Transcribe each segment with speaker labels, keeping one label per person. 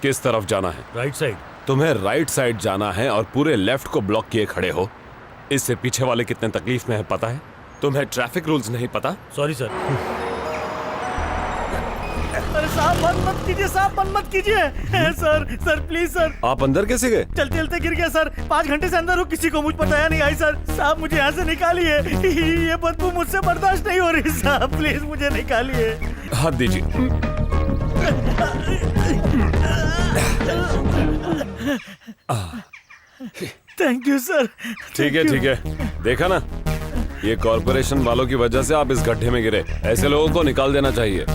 Speaker 1: किस तरफ जाना है?
Speaker 2: Right side.
Speaker 1: तुम्हें राइट साइड जाना है और पूरे लेफ्ट को ब्लॉक किए खड़े हो। इससे पीछे वाले कितने तकलीफ में है पता है? तुम्हें ट्रैफिक रूल्स नहीं पता?
Speaker 2: Sorry sir.
Speaker 3: अरे साहब बंद मत कीजिए, साहब बंद मत कीजिए। Sir please sir.
Speaker 1: आप अंदर कैसे गए?
Speaker 3: चलते चलते गिर गया सर। 5 घंटे से अंदर हूँ, किसी को मुझ बताया नहीं आई सर। साहब मुझे यहाँ से निकालिए, ये बदबू मुझसे बर्दाश्त नहीं हो रही। साहब प्लीज मुझे निकालिए।
Speaker 1: हाथ दीजिए।
Speaker 3: Thank you sir.
Speaker 1: ठीक है, देखा ना, ये कॉर्पोरेशन वालों की वजह से आप इस गड्ढे में गिरे। ऐसे लोगों को निकाल देना चाहिए।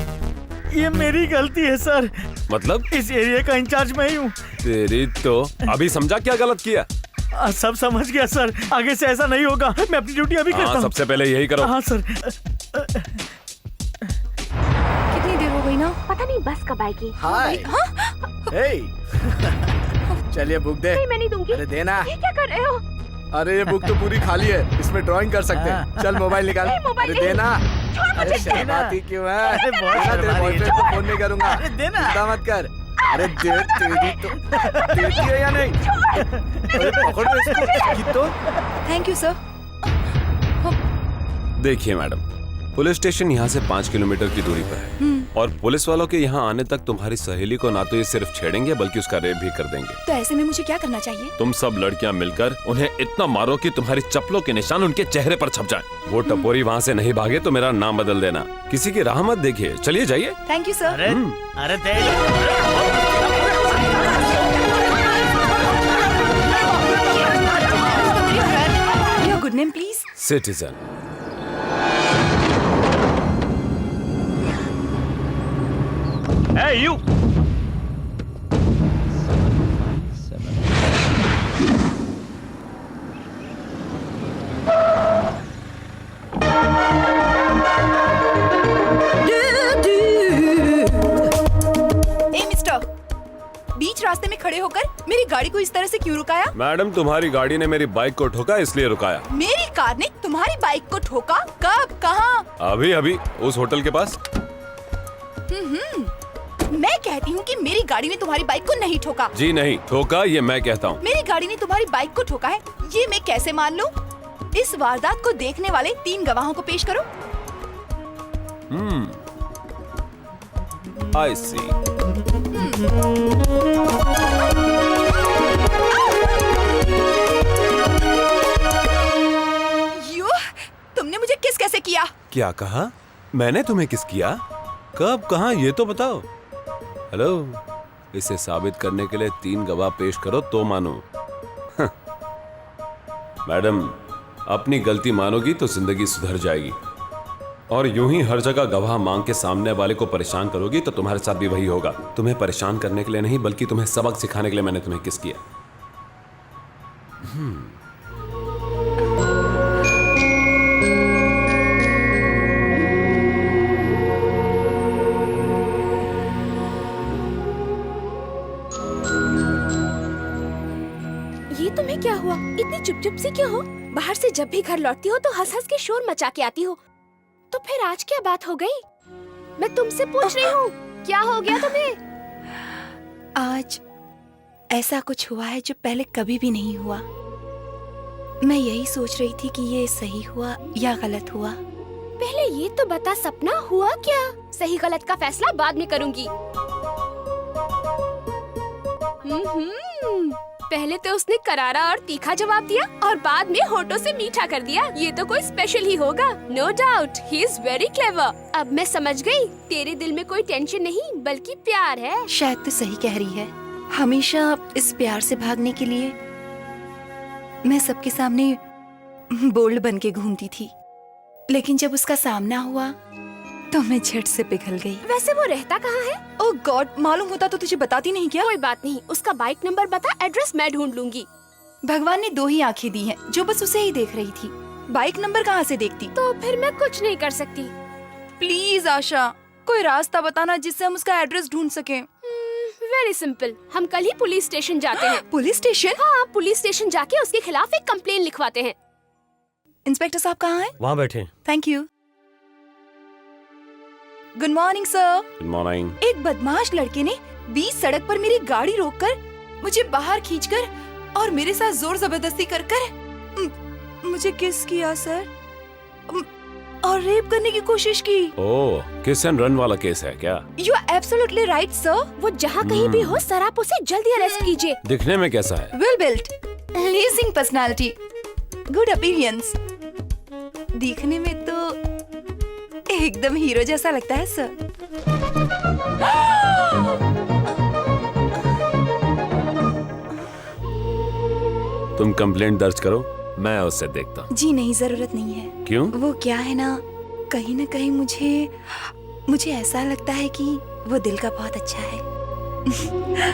Speaker 3: ये मेरी गलती है सर।
Speaker 1: मतलब?
Speaker 3: इस एरिया का इंचार्ज मैं ही हूँ।
Speaker 1: तेरी तो अभी समझा क्या गलत किया?
Speaker 3: सब समझ गया सर, आगे से ऐसा नहीं होगा। मैं अपनी ड्यूटी अभी करता हूँ।
Speaker 1: सबसे पहले यही करो।
Speaker 3: हाँ सर।
Speaker 4: कितनी देर हो गई ना? पता नहीं बस कब आएगी।
Speaker 5: हाय। चलिए बुक दे।
Speaker 4: नहीं मैं नहीं दूंगी।
Speaker 5: अरे देना।
Speaker 4: ये क्या कर रहे हो?
Speaker 5: अरे ये बुक तो पूरी खाली है, इसमें ड्राइंग कर सकते हैं। चल मोबाइल निकाल।
Speaker 4: नहीं, मोबाइल
Speaker 5: अरे
Speaker 4: नहीं।
Speaker 5: देना। अरे शर्माती क्यों है? तेरे बॉयफ्रेंड को फोन नहीं करूंगा।
Speaker 3: अरे देना।
Speaker 5: चिंता मत कर। अरे तेरी तो देती है या नहीं? अरे पकड़ लो इसको। तो
Speaker 4: थैंक यू सर।
Speaker 1: देखिए मैडम, पुलिस स्टेशन यहाँ से 5 किलोमीटर की दूरी पर है और पुलिस वालों के यहाँ आने तक तुम्हारी सहेली को ना तो ये सिर्फ छेड़ेंगे बल्कि उसका रेप भी कर देंगे।
Speaker 4: तो ऐसे में मुझे क्या करना चाहिए?
Speaker 1: तुम सब लड़कियाँ मिलकर उन्हें इतना मारो कि तुम्हारी चप्पलों के निशान उनके चेहरे पर छप जाएं। वो टपोरी वहाँ से नहीं भागे तो मेरा नाम बदल देना। किसी की राह मत देखिए। चलिए जाइए।
Speaker 4: Thank you sir.
Speaker 3: अरे तेज।
Speaker 4: Your good name please.
Speaker 1: Citizen.
Speaker 3: Hey you!
Speaker 4: बीच रास्ते में खड़े होकर मेरी गाड़ी को इस तरह से क्यों रुकाया?
Speaker 1: मैडम, तुम्हारी गाड़ी ने मेरी बाइक को ठोका इसलिए रुकाया।
Speaker 4: मेरी कार ने तुम्हारी बाइक को ठोका? कब? कहाँ?
Speaker 1: अभी अभी उस होटल के पास।
Speaker 4: मैं कहती हूँ कि मेरी गाड़ी ने तुम्हारी बाइक को नहीं ठोका।
Speaker 1: जी नहीं, ठोका ये मैं कहता हूँ।
Speaker 4: मेरी गाड़ी ने तुम्हारी बाइक को ठोका है, ये मैं कैसे मान लूँ? इस वारदात को देखने वाले 3 गवाहों को पेश करो।
Speaker 1: I see.
Speaker 4: तुमने मुझे किस कैसे किया?
Speaker 1: क्या कहा? मैंने तुम्हें किस किया? कब, कहाँ, ये तो बताओ। हेलो, इसे साबित करने के लिए 3 गवाह पेश करो तो मानो। मैडम, अपनी गलती मानोगी तो जिंदगी सुधर जाएगी और यूं ही हर जगह गवाह मांग के सामने वाले को परेशान करोगी तो तुम्हारे साथ भी वही होगा। तुम्हें परेशान करने के लिए नहीं बल्कि तुम्हें सबक सिखाने के लिए मैंने तुम्हें किस किया।
Speaker 6: ये तुम्हें क्या हुआ? इतनी चुप सी क्यों हो? बाहर से जब भी घर लौटती हो तो हंस हंस के शोर मचा के आती हो। तो फिर आज क्या बात हो गई? मैं तुमसे पूछ रही हूँ, क्या हो गया तुम्हें?
Speaker 4: आज ऐसा कुछ हुआ है जो पहले कभी भी नहीं हुआ। मैं यही सोच रही थी कि ये सही हुआ या गलत हुआ।
Speaker 6: पहले ये तो बता, सपना हुआ क्या? सही गलत का फैसला बाद में करूंगी। पहले तो उसने करारा और तीखा जवाब दिया और बाद में होठों से मीठा कर दिया। ये तो कोई स्पेशल ही होगा। No doubt, he is very clever. अब मैं समझ गई, तेरे दिल में कोई टेंशन नहीं बल्कि प्यार है।
Speaker 4: शायद तो सही कह रही है। हमेशा इस प्यार से भागने के लिए मैं सबके सामने बोल्ड बन के घूमती थी, लेकिन जब उसका सामना हुआ तो मैं झट से पिघल गई।
Speaker 6: वैसे वो रहता कहाँ है?
Speaker 4: ओह गॉड, मालूम होता तो तुझे बताती नहीं क्या?
Speaker 6: कोई बात नहीं, उसका बाइक नंबर बता, एड्रेस मैं ढूंढ लूंगी।
Speaker 4: भगवान ने 2 ही आंखें दी हैं, जो बस उसे ही देख रही थी। बाइक नंबर कहाँ से देखती?
Speaker 6: तो फिर मैं कुछ नहीं कर सकती।
Speaker 4: प्लीज आशा, कोई रास्ता बताना जिससे हम उसका एड्रेस ढूंढ सकें।
Speaker 6: वेरी सिंपल, हम कल ही पुलिस स्टेशन जाते हैं।
Speaker 4: Police station?
Speaker 6: हाँ, पुलिस स्टेशन जाके उसके खिलाफ एक कंप्लेन लिखवाते हैं।
Speaker 4: इंस्पेक्टर साहब कहाँ हैं?
Speaker 2: वहाँ बैठे।
Speaker 4: Thank you. Good morning sir.
Speaker 1: Good morning.
Speaker 4: एक बदमाश लड़के ने बीच सड़क पर मेरी गाड़ी रोककर मुझे बाहर खींचकर और मेरे साथ जोर जबरदस्ती कर मुझे किस किया सर, और रेप करने की कोशिश की।
Speaker 1: ओह, किस एंड रन वाला केस है क्या?
Speaker 4: You are absolutely right sir.
Speaker 6: वो जहाँ कहीं भी हो सर आप उसे जल्दी अरेस्ट कीजिए।
Speaker 1: दिखने में कैसा है?
Speaker 4: Well built, pleasing personality, good appearance. दिखने में तो एकदम हीरो जैसा लगता है सर।
Speaker 1: तुम कंप्लेंट दर्ज करो, मैं उससे देखता हूँ।
Speaker 4: जी नहीं, जरूरत नहीं है।
Speaker 1: क्यों?
Speaker 4: वो क्या है ना कहीं मुझे ऐसा लगता है कि वो दिल का बहुत अच्छा है।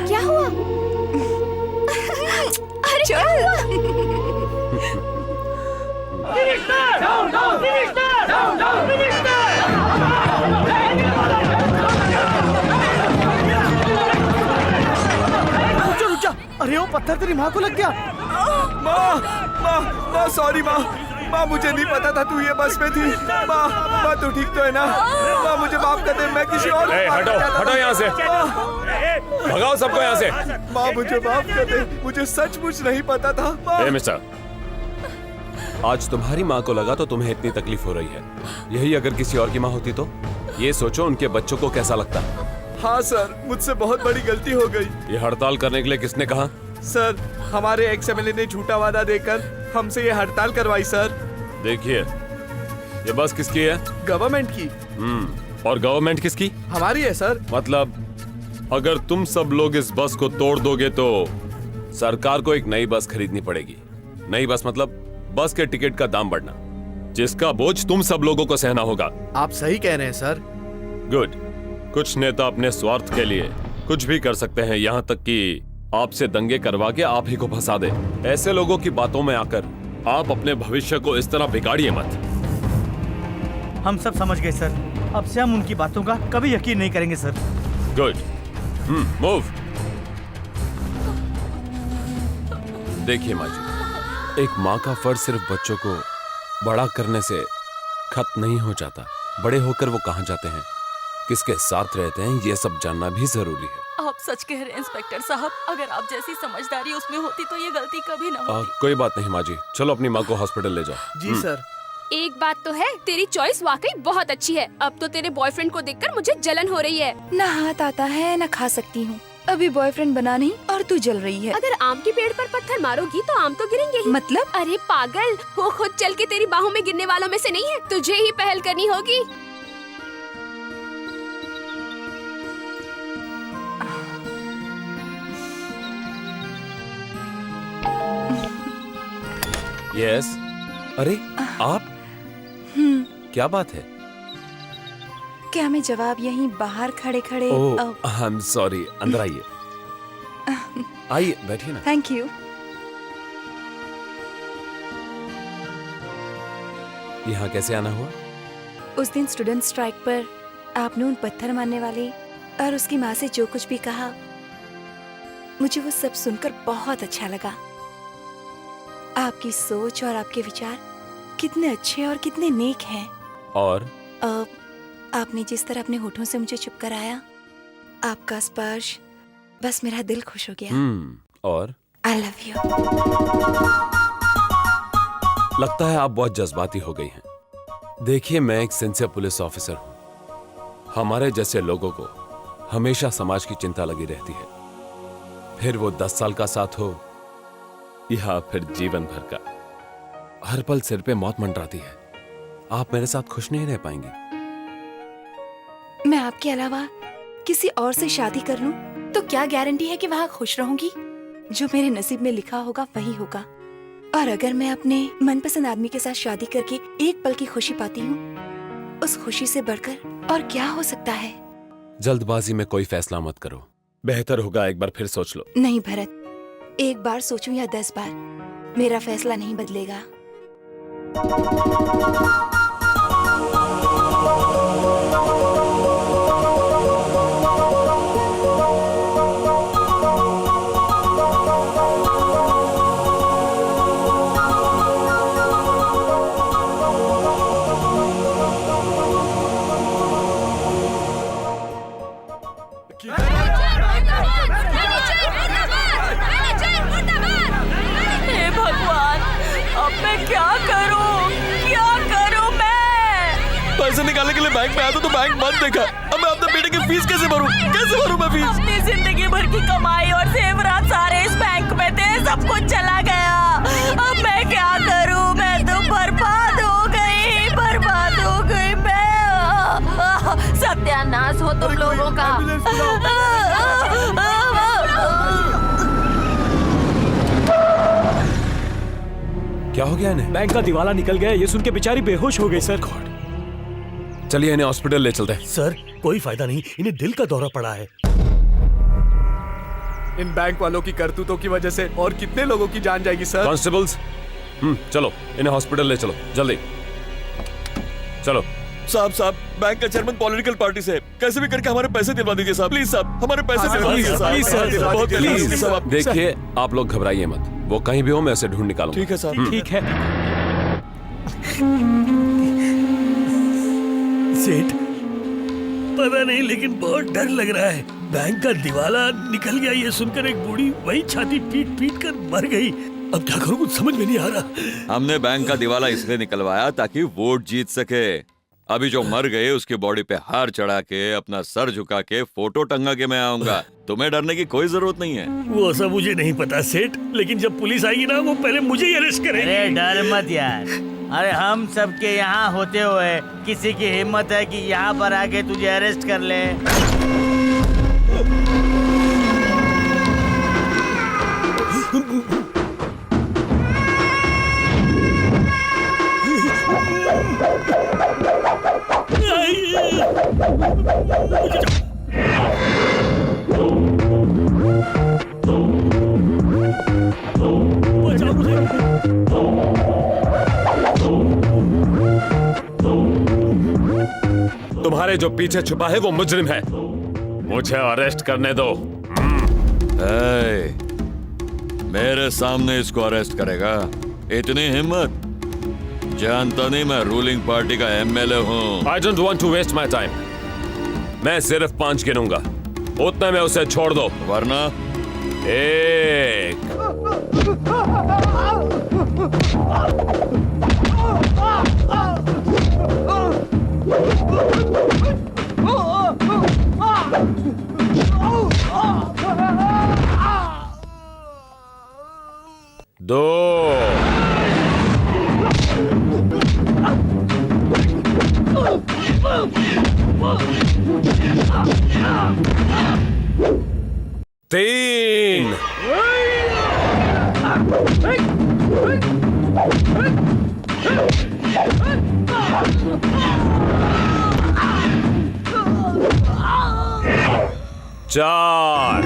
Speaker 6: क्या हुआ? अरे क्या हुआ?
Speaker 3: रुचा, अरे वो पत्थर तेरी माँ को लग गया।
Speaker 5: माँ सॉरी माँ, मुझे नहीं पता था तू ये बस में थी। माँ तू ठीक तो है ना? माँ मुझे माफ कर दे, मैं किसी और को मारना चाहता था।
Speaker 1: हटो यहाँ से, भगाओ सबको यहाँ से।
Speaker 5: माँ मुझे माफ कर दे, मुझे सचमुच नहीं पता था।
Speaker 1: ए मिस्टर, आज तुम्हारी माँ को लगा तो तुम्हें इतनी तकलीफ हो रही है। यही अगर किसी और की माँ होती तो ये सोचो उनके बच्चों को कैसा लगता।
Speaker 5: हाँ सर, मुझसे बहुत बड़ी गलती हो गई।
Speaker 1: ये हड़ताल करने के लिए किसने कहा?
Speaker 5: सर, हमारे एक्स एमएलए ने झूठा वादा देकर हमसे ये हड़ताल करवाई सर।
Speaker 1: देखिए, ये बस किसकी है?
Speaker 5: गवर्नमेंट की।
Speaker 1: और गवर्नमेंट किसकी?
Speaker 5: हमारी है सर।
Speaker 1: मतलब अगर तुम सब लोग इस बस को तोड़ दोगे तो सरकार को एक नई बस खरीदनी पड़ेगी। नई बस मतलब बस के टिकट का दाम बढ़ना, जिसका बोझ तुम सब लोगों को सहना होगा।
Speaker 5: आप सही कह रहे हैं सर।
Speaker 1: गुड। कुछ नेता अपने स्वार्थ के लिए कुछ भी कर सकते हैं, यहाँ तक कि आपसे दंगे करवा के आप ही को फंसा दे। ऐसे लोगों की बातों में आकर आप अपने भविष्य को इस तरह बिगाड़िए मत।
Speaker 3: हम सब समझ गए सर, अब से हम उनकी बातों का कभी यकीन नहीं करेंगे सर।
Speaker 1: गुड। मूव। देखिए माँ जी, एक माँ का फर्ज सिर्फ बच्चों को बड़ा करने से खत्म नहीं हो जाता। बड़े होकर वो कहाँ जाते हैं, किसके साथ रहते हैं, ये सब जानना भी जरूरी है।
Speaker 2: आप सच कह रहे हैं इंस्पेक्टर साहब, अगर आप जैसी समझदारी उसमें होती तो ये गलती कभी ना होती।
Speaker 1: कोई बात नहीं माँ जी, चलो अपनी माँ को हॉस्पिटल ले जाओ।
Speaker 5: जी सर।
Speaker 6: एक बात तो है, तेरी चॉइस वाकई बहुत अच्छी है। अब तो तेरे बॉयफ्रेंड को देखकर मुझे जलन हो रही है।
Speaker 4: ना हाथ आता है ना खा सकती हूँ। अभी बॉयफ्रेंड बना नहीं और तू जल रही है।
Speaker 6: अगर आम के पेड़ पर पत्थर मारोगी तो आम तो गिरेंगे ही।
Speaker 4: मतलब?
Speaker 6: अरे पागल, वो खुद चल के तेरी बाहों में गिरने वालों में से नहीं है, तुझे ही पहल करनी होगी।
Speaker 1: यस। अरे आप? क्या बात है?
Speaker 4: क्या मैं जवाब यहीं बाहर खड़े खड़े?
Speaker 1: ओह, आई एम सॉरी। अंदर आइए। आइए, बैठिए ना।
Speaker 4: Thank you.
Speaker 1: यहाँ कैसे आना हुआ?
Speaker 4: उस दिन स्टूडेंट स्ट्राइक पर आपने उन पत्थर मारने वाले और उसकी माँ से जो कुछ भी कहा, मुझे वो सब सुनकर बहुत अच्छा लगा। आपकी सोच और आपके विचार कितने अच्छे और कितने नेक हैं।
Speaker 1: और
Speaker 4: आपने जिस तरह अपने होठों से मुझे चुप कराया, आपका स्पर्श, बस मेरा दिल खुश हो गया।
Speaker 1: और
Speaker 4: आई लव यू।
Speaker 1: लगता है आप बहुत जज्बाती हो गई हैं। देखिए, मैं एक सिंसियर पुलिस ऑफिसर हूं। हमारे जैसे लोगों को हमेशा समाज की चिंता लगी रहती है, फिर वो 10 साल का साथ हो या फिर जीवन भर का। हर पल सिर पे मौत मंडराती है। आप मेरे साथ खुश नहीं रह पाएंगी।
Speaker 4: मैं आपके अलावा किसी और से शादी कर लूं तो क्या गारंटी है कि वहां खुश रहूंगी? जो मेरे नसीब में लिखा होगा वही होगा। और अगर मैं अपने मनपसंद आदमी के साथ शादी करके एक पल की खुशी पाती हूँ, उस खुशी से बढ़कर और क्या हो सकता है?
Speaker 1: जल्दबाजी में कोई फैसला मत करो, बेहतर होगा एक बार फिर सोच लो।
Speaker 4: नहीं भरत, एक बार सोचूं या 10 बार, मेरा फैसला नहीं बदलेगा।
Speaker 5: पैसे निकालने के लिए बैंक में आया था तो बैंक बंद देखा। अब मैं अपने बेटे की फीस कैसे भरूं? कैसे भरूं मैं फीस?
Speaker 2: अपनी जिंदगी भर की कमाई और जेवरात सारे इस बैंक में थे, सब कुछ चला गया। अब मैं क्या करूं? मैं तो बर्बाद हो गई मैं। सत्यानाश हो तुम लोगों का।
Speaker 1: क्या हो गया इन्हें?
Speaker 7: बैंक का दिवाला निकल गया, ये सुन के बेचारी बेहोश हो गई सर।
Speaker 1: चलिए इन्हें हॉस्पिटल ले चलते हैं।
Speaker 3: सर कोई फायदा नहीं, इन्हें दिल का दौरा पड़ा है।
Speaker 5: इन बैंक वालों की करतूतों की वजह से और कितने लोगों की जान जाएगी सर।
Speaker 1: कांस्टेबल्स, चलो इन्हें हॉस्पिटल ले चलो जल्दी। चलो।
Speaker 5: साहब बैंक का चेयरमैन पॉलिटिकल पार्टी से है। कैसे भी करके हमारे पैसे दिलवा दीजिए साहब, प्लीज साहब, हमारे पैसे दिलवा दीजिए साहब,
Speaker 7: प्लीज सर,
Speaker 5: बहुत
Speaker 7: प्लीज
Speaker 5: प्लीज साहब।
Speaker 1: देखिए आप लोग घबराइए मत, वो कहीं भी हो मैं उसे ढूंढ निकालूंगा।
Speaker 5: ठीक है साहब।
Speaker 7: ठीक है।
Speaker 3: सेठ पता नहीं लेकिन बहुत डर लग रहा है। बैंक का दिवाला निकल गया ये सुनकर एक बूढ़ी वही छाती पीट पीट कर मर गई। अब क्या करूं कुछ समझ में नहीं आ रहा।
Speaker 8: हमने बैंक का दिवाला इसलिए निकलवाया ताकि वोट जीत सके। अभी जो मर गए उसकी बॉडी पे हार चढ़ा के अपना सर झुका के फोटो टंगा के मैं आऊंगा। तुम्हें डरने की कोई जरूरत नहीं है।
Speaker 3: वो सब मुझे नहीं पता सेठ, लेकिन जब पुलिस आएगी ना वो पहले मुझे ही अरेस्ट करेगी।
Speaker 9: अरे डर मत यार, अरे हम सबके यहाँ होते हुए किसी की हिम्मत है कि यहाँ पर आके तुझे अरेस्ट कर ले?
Speaker 1: तुम्हारे जो पीछे छुपा है वो मुजरिम है, मुझे अरेस्ट करने दो।
Speaker 8: मेरे सामने इसको अरेस्ट करेगा? इतनी हिम्मत? जानता नहीं मैं रूलिंग पार्टी का एमएलए हूँ।
Speaker 1: I don't want to waste my time. मैं सिर्फ 5 गिनूंगा, उतने में उसे छोड़ दो,
Speaker 8: वरना
Speaker 1: 1 2 3 4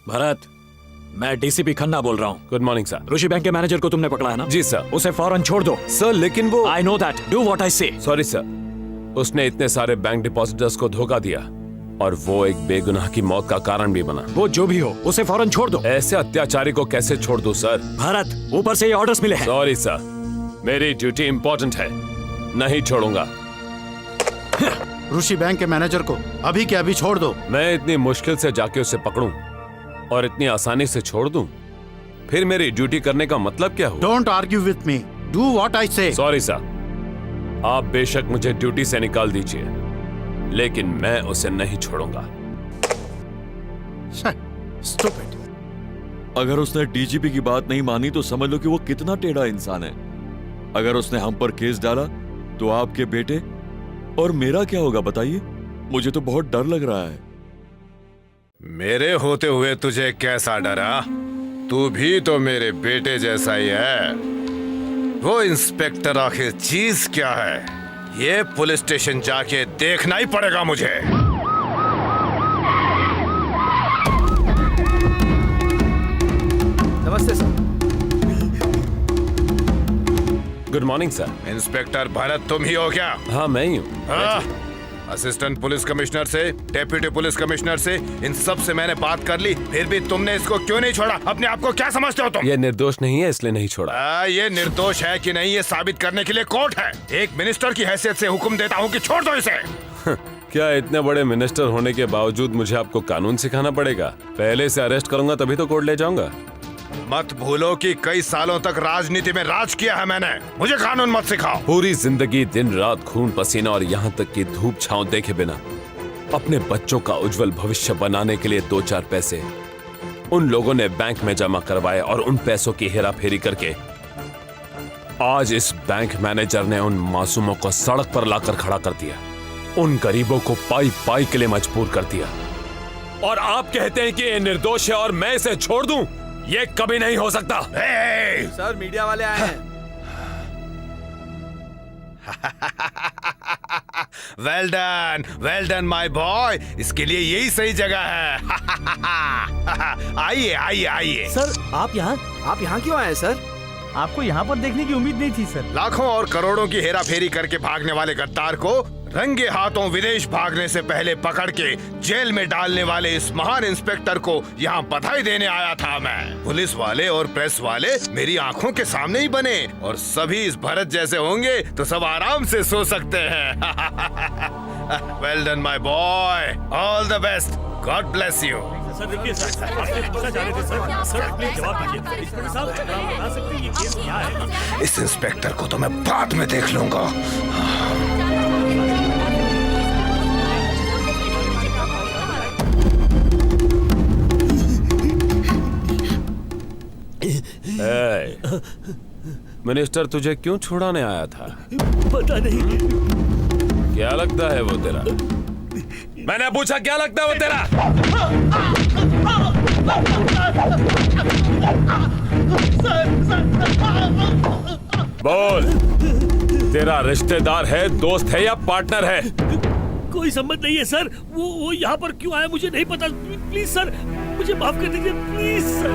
Speaker 7: भरत, मैं डीसीपी खन्ना बोल रहा हूँ।
Speaker 1: Good morning sir.
Speaker 7: Rishi bank के मैनेजर को तुमने पकड़ा है ना?
Speaker 1: जी सर।
Speaker 7: उसे फौरन छोड़ दो।
Speaker 1: सर लेकिन वो
Speaker 7: I know that, do what I say.
Speaker 1: Sorry sir, उसने इतने सारे बैंक डिपॉजिटर्स को धोखा दिया और वो एक बेगुनाह की मौत का कारण भी बना।
Speaker 7: वो जो भी हो उसे फौरन छोड़ दो।
Speaker 1: ऐसे अत्याचारी को कैसे छोड़ दूं सर?
Speaker 7: भरत, ऊपर से ये ऑर्डर्स मिले हैं।
Speaker 1: सॉरी सर, मेरी ड्यूटी इंपॉर्टेंट है, नहीं छोड़ूंगा।
Speaker 10: ऋषि बैंक के मैनेजर को अभी के अभी छोड़ दो।
Speaker 1: मैं इतनी मुश्किल से जाके उसे पकड़ूं और इतनी आसानी से छोड़ दूं, फिर मेरी ड्यूटी करने का मतलब क्या हुआ?
Speaker 10: Don't argue with me, do what I say.
Speaker 1: Sorry sir, आप बेशक मुझे ड्यूटी से निकाल दीजिए, लेकिन मैं उसे नहीं छोड़ूंगा।
Speaker 10: स्टूपिड।
Speaker 8: अगर उसने डीजीपी की बात नहीं मानी तो समझ लो कि वो कितना टेढ़ा इंसान है। अगर उसने हम पर केस डाला तो आपके बेटे और मेरा क्या होगा बताइए? मुझे तो बहुत डर लग रहा है।
Speaker 11: मेरे होते हुए तुझे कैसा डरा? तू भी तो मेरे बेटे जैसा ही है। वो इंस्पेक्टर आखिर चीज क्या है, ये पुलिस स्टेशन जाके देखना ही पड़ेगा मुझे।
Speaker 5: नमस्ते sir.
Speaker 1: Good morning sir.
Speaker 11: Inspector Bharat तुम ही हो क्या?
Speaker 1: हाँ मैं ही हूँ।
Speaker 11: हाँ? असिस्टेंट पुलिस कमिश्नर से, डेप्यूटी पुलिस कमिश्नर से, इन सब से मैंने बात कर ली, फिर भी तुमने इसको क्यों नहीं छोड़ा? अपने आप को क्या समझते हो तुम?
Speaker 1: ये निर्दोष नहीं है इसलिए नहीं छोड़ा।
Speaker 11: ये निर्दोष है कि नहीं ये साबित करने के लिए कोर्ट है। एक मिनिस्टर की हैसियत से हुक्म देता हूँ कि छोड़ दो इसे।
Speaker 1: क्या इतने बड़े मिनिस्टर होने के बावजूद मुझे आपको कानून सिखाना पड़ेगा? पहले से अरेस्ट करूंगा तभी तो कोर्ट ले जाऊंगा।
Speaker 11: मत भूलो कि कई सालों तक राजनीति में राज किया है मैंने। मुझे कानून मत सिखाओ।
Speaker 1: पूरी जिंदगी दिन रात खून पसीना और यहाँ तक कि धूप छांव देखे बिना अपने बच्चों का उज्जवल भविष्य बनाने के लिए 2-4 पैसे उन लोगों ने बैंक में जमा करवाए और उन पैसों की हेराफेरी करके आज इस बैंक मैनेजर ने उन मासूमों को सड़क पर लाकर खड़ा कर दिया, उन गरीबों को पाई पाई के लिए मजबूर कर दिया। और आप कहते हैं कि ये निर्दोष है और मैं इसे छोड़ दूं? ये कभी नहीं हो सकता।
Speaker 5: सर मीडिया वाले आए हैं।
Speaker 11: Well done my boy. इसके लिए यही सही जगह है। आइए आइए आइए।
Speaker 5: सर आप यहाँ क्यों आए सर?
Speaker 9: आपको यहाँ पर देखने की उम्मीद नहीं थी सर।
Speaker 11: लाखों और करोड़ों की हेराफेरी करके भागने वाले गद्दार को रंगे हाथों विदेश भागने से पहले पकड़ के जेल में डालने वाले इस महान इंस्पेक्टर को यहाँ बधाई देने आया था मैं। पुलिस वाले और प्रेस वाले मेरी आंखों के सामने ही बने और सभी इस भरत जैसे होंगे तो सब आराम से सो सकते हैं। Well done my boy, all the best, God bless you.
Speaker 3: Sir देखिए सर, आपसे पूछना चाह रहे थे सर। सर प्लीज जवाब दीजिए। इंस्पेक्टर साहब आप बता सकते हैं ये केस क्या है?
Speaker 11: इस इंस्पेक्टर को तो मैं बाद में देख लूंगा।
Speaker 1: मिनिस्टर तुझे क्यों छुड़ाने आया था?
Speaker 3: पता नहीं।
Speaker 1: क्या लगता है वो तेरा? मैंने पूछा क्या लगता है वो तेरा? बोल, तेरा रिश्तेदार है, दोस्त है या पार्टनर है?
Speaker 3: कोई संबंध नहीं है सर। वो यहाँ पर क्यों आया मुझे नहीं पता। प्लीज सर मुझे माफ कर दीजिए। प्लीज सर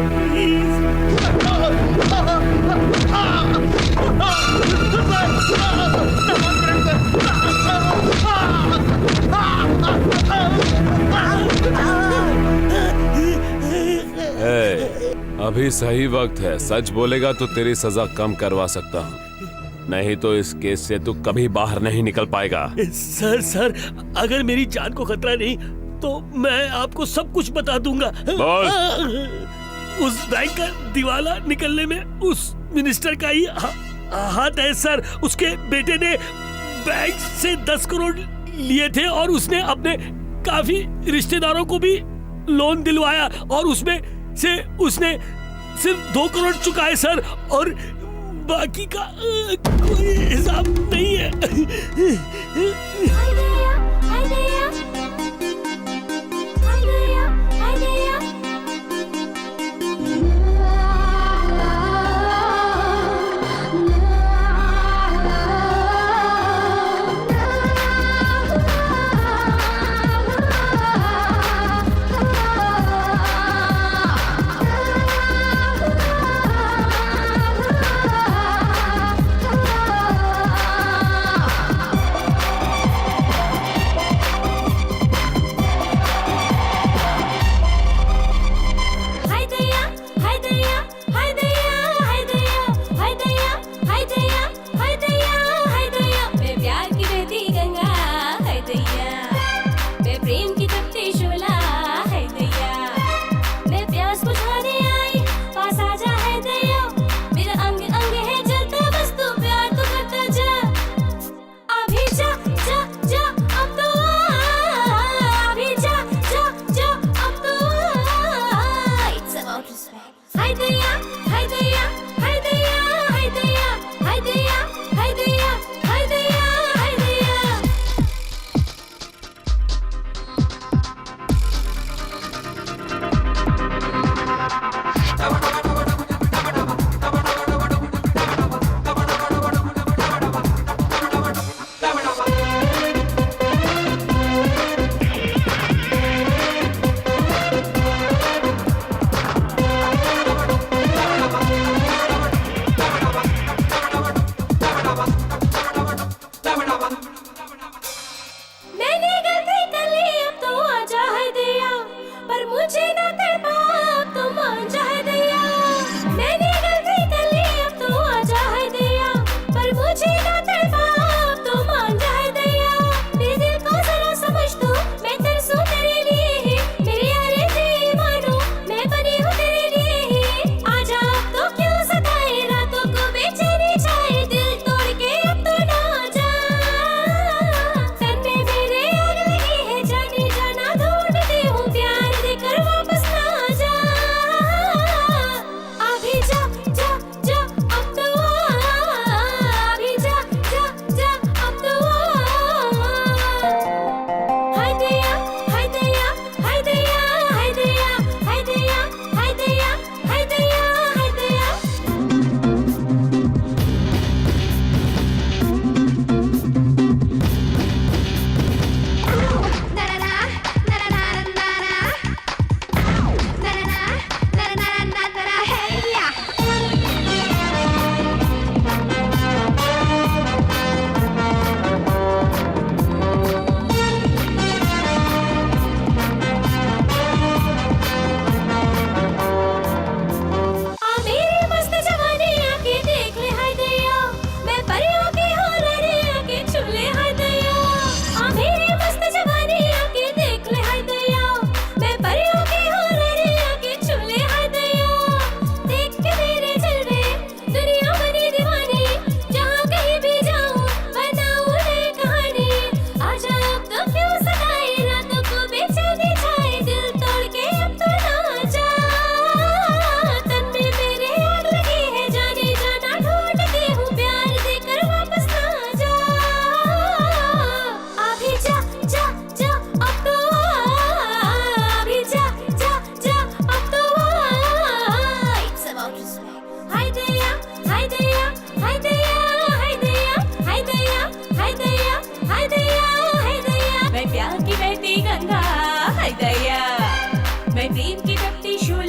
Speaker 1: अभी सही वक्त है। सच बोलेगा तो तेरी सजा कम करवा सकता हूँ, नहीं तो इस केस से तू कभी बाहर नहीं निकल पाएगा।
Speaker 3: सर अगर मेरी जान को खतरा नहीं तो मैं आपको सब कुछ बता दूंगा।
Speaker 1: बोल।
Speaker 3: उस बैंक का दिवाला निकलने में उस मिनिस्टर का ही हाथ है सर। उसके बेटे ने बैंक से 10 करोड़ लिए थे और उसने अपने काफी रिश्तेदारों को भी लोन दिलवाया और उसमें से उसने सिर्फ 2 करोड़ चुकाए सर, और बाकी का कोई हिसाब नहीं है।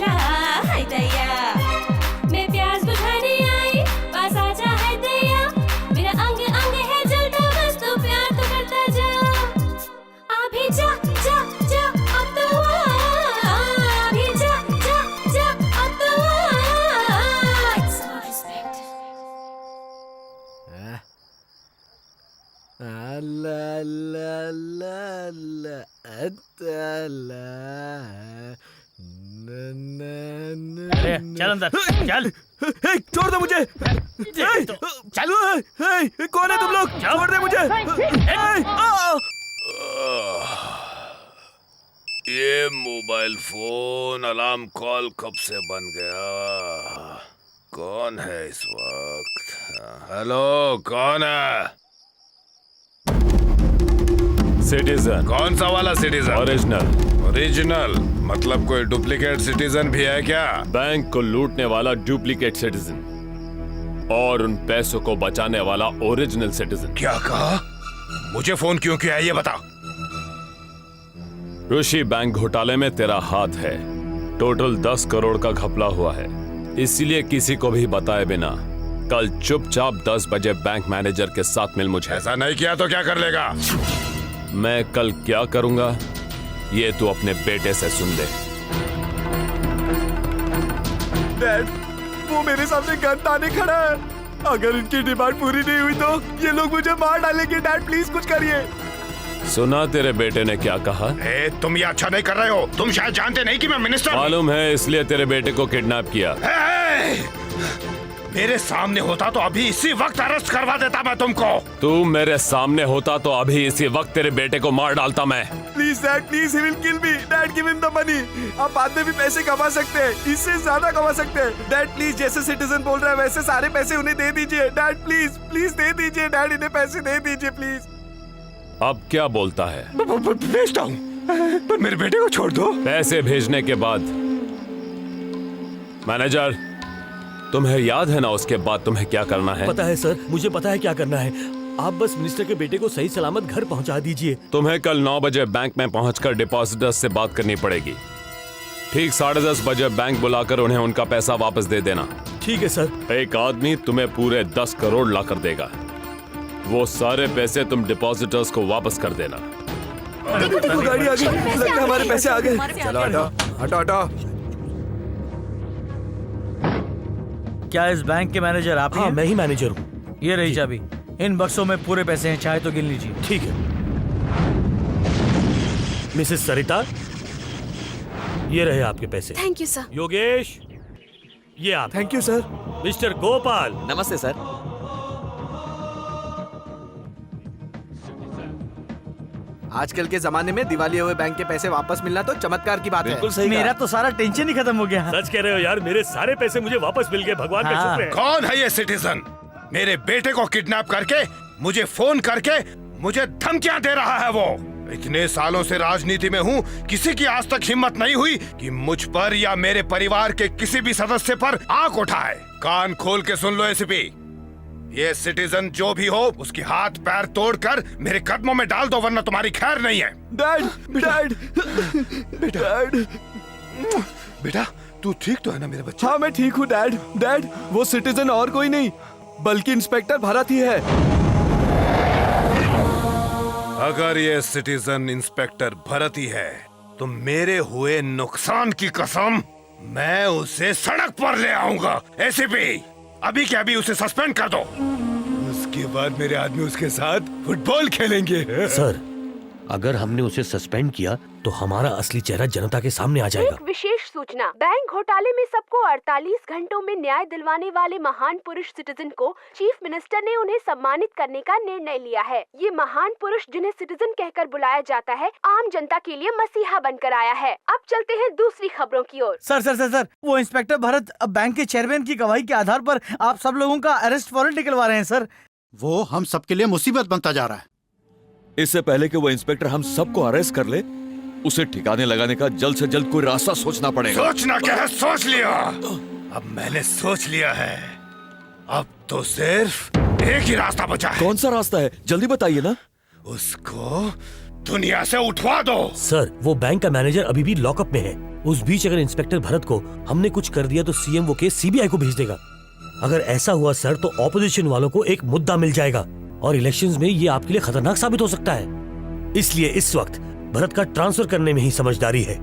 Speaker 2: बोला हाय दैया, मैं प्यास बुझाने आई, पास आजा है दैया, मेरा अंग अंग है जलता, बस तू प्यार तो करता जा, अभी जा जा जा अब तो आ, अभी जा जा जा अब तो आ, it's all respect.
Speaker 9: ला ला ला ला अतला अरे चल अंदर चल।
Speaker 3: छोड़ दो मुझे।
Speaker 9: चल
Speaker 3: कौन है तुम लोग? छोड़ दे मुझे।
Speaker 11: ये मोबाइल फोन अलार्म कॉल कब से बन गया? कौन है इस वक्त? हेलो, कौन है?
Speaker 1: सिटीजन।
Speaker 11: कौन सा वाला सिटीजन?
Speaker 1: ओरिजिनल।
Speaker 11: ओरिजिनल मतलब कोई डुप्लीकेट सिटीजन भी है क्या?
Speaker 1: बैंक को लूटने वाला डुप्लीकेट सिटीजन और उन पैसों को बचाने वाला ओरिजिनल सिटीजन।
Speaker 11: क्या कहा? मुझे फोन क्यों किया है ये बता।
Speaker 1: ऋषि बैंक घोटाले में तेरा हाथ है। टोटल 10 करोड़ का घपला हुआ है, इसलिए किसी को भी बताए बिना कल चुपचाप 10 बजे बैंक मैनेजर के साथ मिल मुझे।
Speaker 11: ऐसा नहीं किया तो क्या कर लेगा?
Speaker 1: मैं कल क्या करूंगा ये तू अपने बेटे से सुन ले।
Speaker 5: डैड, वो मेरे सामने गन ताने खड़ा है। अगर इनकी डिमांड पूरी नहीं हुई तो ये लोग मुझे मार डालेंगे। डैड प्लीज कुछ करिए।
Speaker 1: सुना तेरे बेटे ने क्या कहा?
Speaker 11: तुम ये अच्छा नहीं कर रहे हो। तुम शायद जानते नहीं कि मैं मिनिस्टर हूं।
Speaker 1: मालूम है, इसलिए तेरे बेटे को किडनैप किया।
Speaker 11: मेरे सामने होता तो अभी इसी वक्त अरेस्ट करवा देता मैं तुमको।
Speaker 1: तू मेरे सामने होता तो अभी इसी वक्त तेरे बेटे को मार डालता मैं।
Speaker 5: Please dad, please he will kill me. Dad give him the money. आप बाद में भी पैसे कमा सकते हैं, इससे ज्यादा कमा सकते हैं। डैड प्लीज, जैसे सिटीजन बोल रहा है वैसे सारे पैसे उन्हें दे दीजिए। डैड प्लीज प्लीज दे दीजिए। डैड इन्हें पैसे दे दीजिए प्लीज।
Speaker 1: अब क्या बोलता है?
Speaker 11: भेजता हूँ पर मेरे बेटे को छोड़ दो।
Speaker 1: पैसे भेजने के बाद मैनेजर, तुम्हें याद है ना उसके बाद तुम्हें क्या करना है?
Speaker 3: पता है सर, मुझे पता है क्या करना है। आप बस मिनिस्टर के बेटे को सही सलामत घर पहुंचा दीजिए।
Speaker 1: तुम्हें कल 9 बजे बैंक में पहुंचकर डिपॉजिटर्स से बात करनी पड़ेगी। ठीक 10:30 बजे बैंक बुलाकर उन्हें उनका पैसा वापस दे देना।
Speaker 3: ठीक है सर।
Speaker 1: एक आदमी तुम्हें पूरे 10 करोड़ ला कर देगा। वो सारे पैसे तुम डिपॉजिटर्स को वापस कर देना।
Speaker 5: देखो गाड़ी आ गई, लगता है हमारे पैसे आ गए। चलो हटो हटो हटो।
Speaker 9: क्या इस बैंक के मैनेजर आप ही
Speaker 3: हाँ,
Speaker 9: हैं?
Speaker 3: मैं ही मैनेजर हूँ।
Speaker 9: ये रही चाबी। इन बक्सों में पूरे पैसे हैं, चाहे तो गिन लीजिए।
Speaker 3: ठीक है। मिसेस सरिता, ये रहे आपके पैसे।
Speaker 6: Thank you sir.
Speaker 3: योगेश, ये आप।
Speaker 5: Thank you sir.
Speaker 3: Mister Gopal,
Speaker 5: नमस्ते सर। आजकल के जमाने में दिवालिया हुए बैंक के पैसे वापस मिलना तो चमत्कार की बात है।
Speaker 3: बिल्कुल सही
Speaker 9: मेरा
Speaker 3: कहा।
Speaker 9: तो सारा टेंशन ही खत्म हो गया।
Speaker 3: सच कह रहे हो यार, मेरे सारे पैसे मुझे वापस मिल गए। भगवान का
Speaker 9: हाँ।
Speaker 3: शुक्र है।
Speaker 11: कौन है ये सिटीजन? मेरे बेटे को किडनैप करके मुझे फोन करके मुझे धमकियां दे रहा है। वो इतने सालों से राजनीति में हूँ, किसी की आज तक हिम्मत नहीं हुई कि मुझ पर या मेरे परिवार के किसी भी सदस्य पर आंख उठाए। कान खोल के सुन लो एसीपी, ये सिटीजन जो भी हो उसके हाथ पैर तोड़कर मेरे कदमों में डाल दो, वरना तुम्हारी खैर नहीं है।
Speaker 5: डैड डैड डैड
Speaker 11: बेटा तू ठीक तो है ना मेरे बच्चे?
Speaker 5: हाँ मैं ठीक हूँ डैड। डैड वो सिटीजन और कोई नहीं बल्कि इंस्पेक्टर भरत ही है।
Speaker 11: अगर ये सिटीजन इंस्पेक्टर भरत ही है तो मेरे हुए नुकसान की कसम मैं उसे सड़क पर ले आऊंगा। एसीपी अभी के अभी उसे सस्पेंड कर दो, उसके बाद मेरे आदमी उसके साथ फुटबॉल खेलेंगे।
Speaker 3: सर, अगर हमने उसे सस्पेंड किया तो हमारा असली चेहरा जनता के सामने आ जाएगा।
Speaker 6: एक विशेष सूचना, बैंक घोटाले में सबको 48 घंटों में न्याय दिलवाने वाले महान पुरुष सिटीजन को चीफ मिनिस्टर ने उन्हें सम्मानित करने का निर्णय लिया है। ये महान पुरुष जिन्हें सिटीजन कहकर बुलाया जाता है, आम जनता के लिए मसीहा बनकर आया है। अब चलते हैं दूसरी खबरों की ओर।
Speaker 9: सर सर सर सर, वो इंस्पेक्टर भरत अब बैंक के चेयरमैन की गवाही के आधार पर आप सब लोगों का अरेस्ट वारंट निकलवा रहे हैं सर।
Speaker 10: वो हम सबके लिए मुसीबत बनता जा रहा है।
Speaker 8: इससे पहले कि वो इंस्पेक्टर हम सबको अरेस्ट कर ले, उसे ठिकाने लगाने का जल्द से जल्द कोई रास्ता सोचना पड़ेगा।
Speaker 11: सोचना क्या है? सोच लिया। अब मैंने सोच लिया है। अब तो सिर्फ एक ही रास्ता बचा है।
Speaker 8: कौन सा रास्ता है? जल्दी बताइए ना।
Speaker 11: उसको दुनिया से उठवा दो।
Speaker 3: सर, वो बैंक का मैनेजर अभी भी लॉकअप में है। उस बीच अगर इंस्पेक्टर भरत को हमने कुछ कर दिया तो सीएम वो केस सीबीआई को भेज देगा। अगर ऐसा हुआ सर तो ऑपोजिशन वालों को एक मुद्दा मिल जाएगा और इलेक्शंस में ये आपके लिए खतरनाक साबित हो सकता है। इसलिए इस वक्त भरत का ट्रांसफर करने में ही समझदारी है।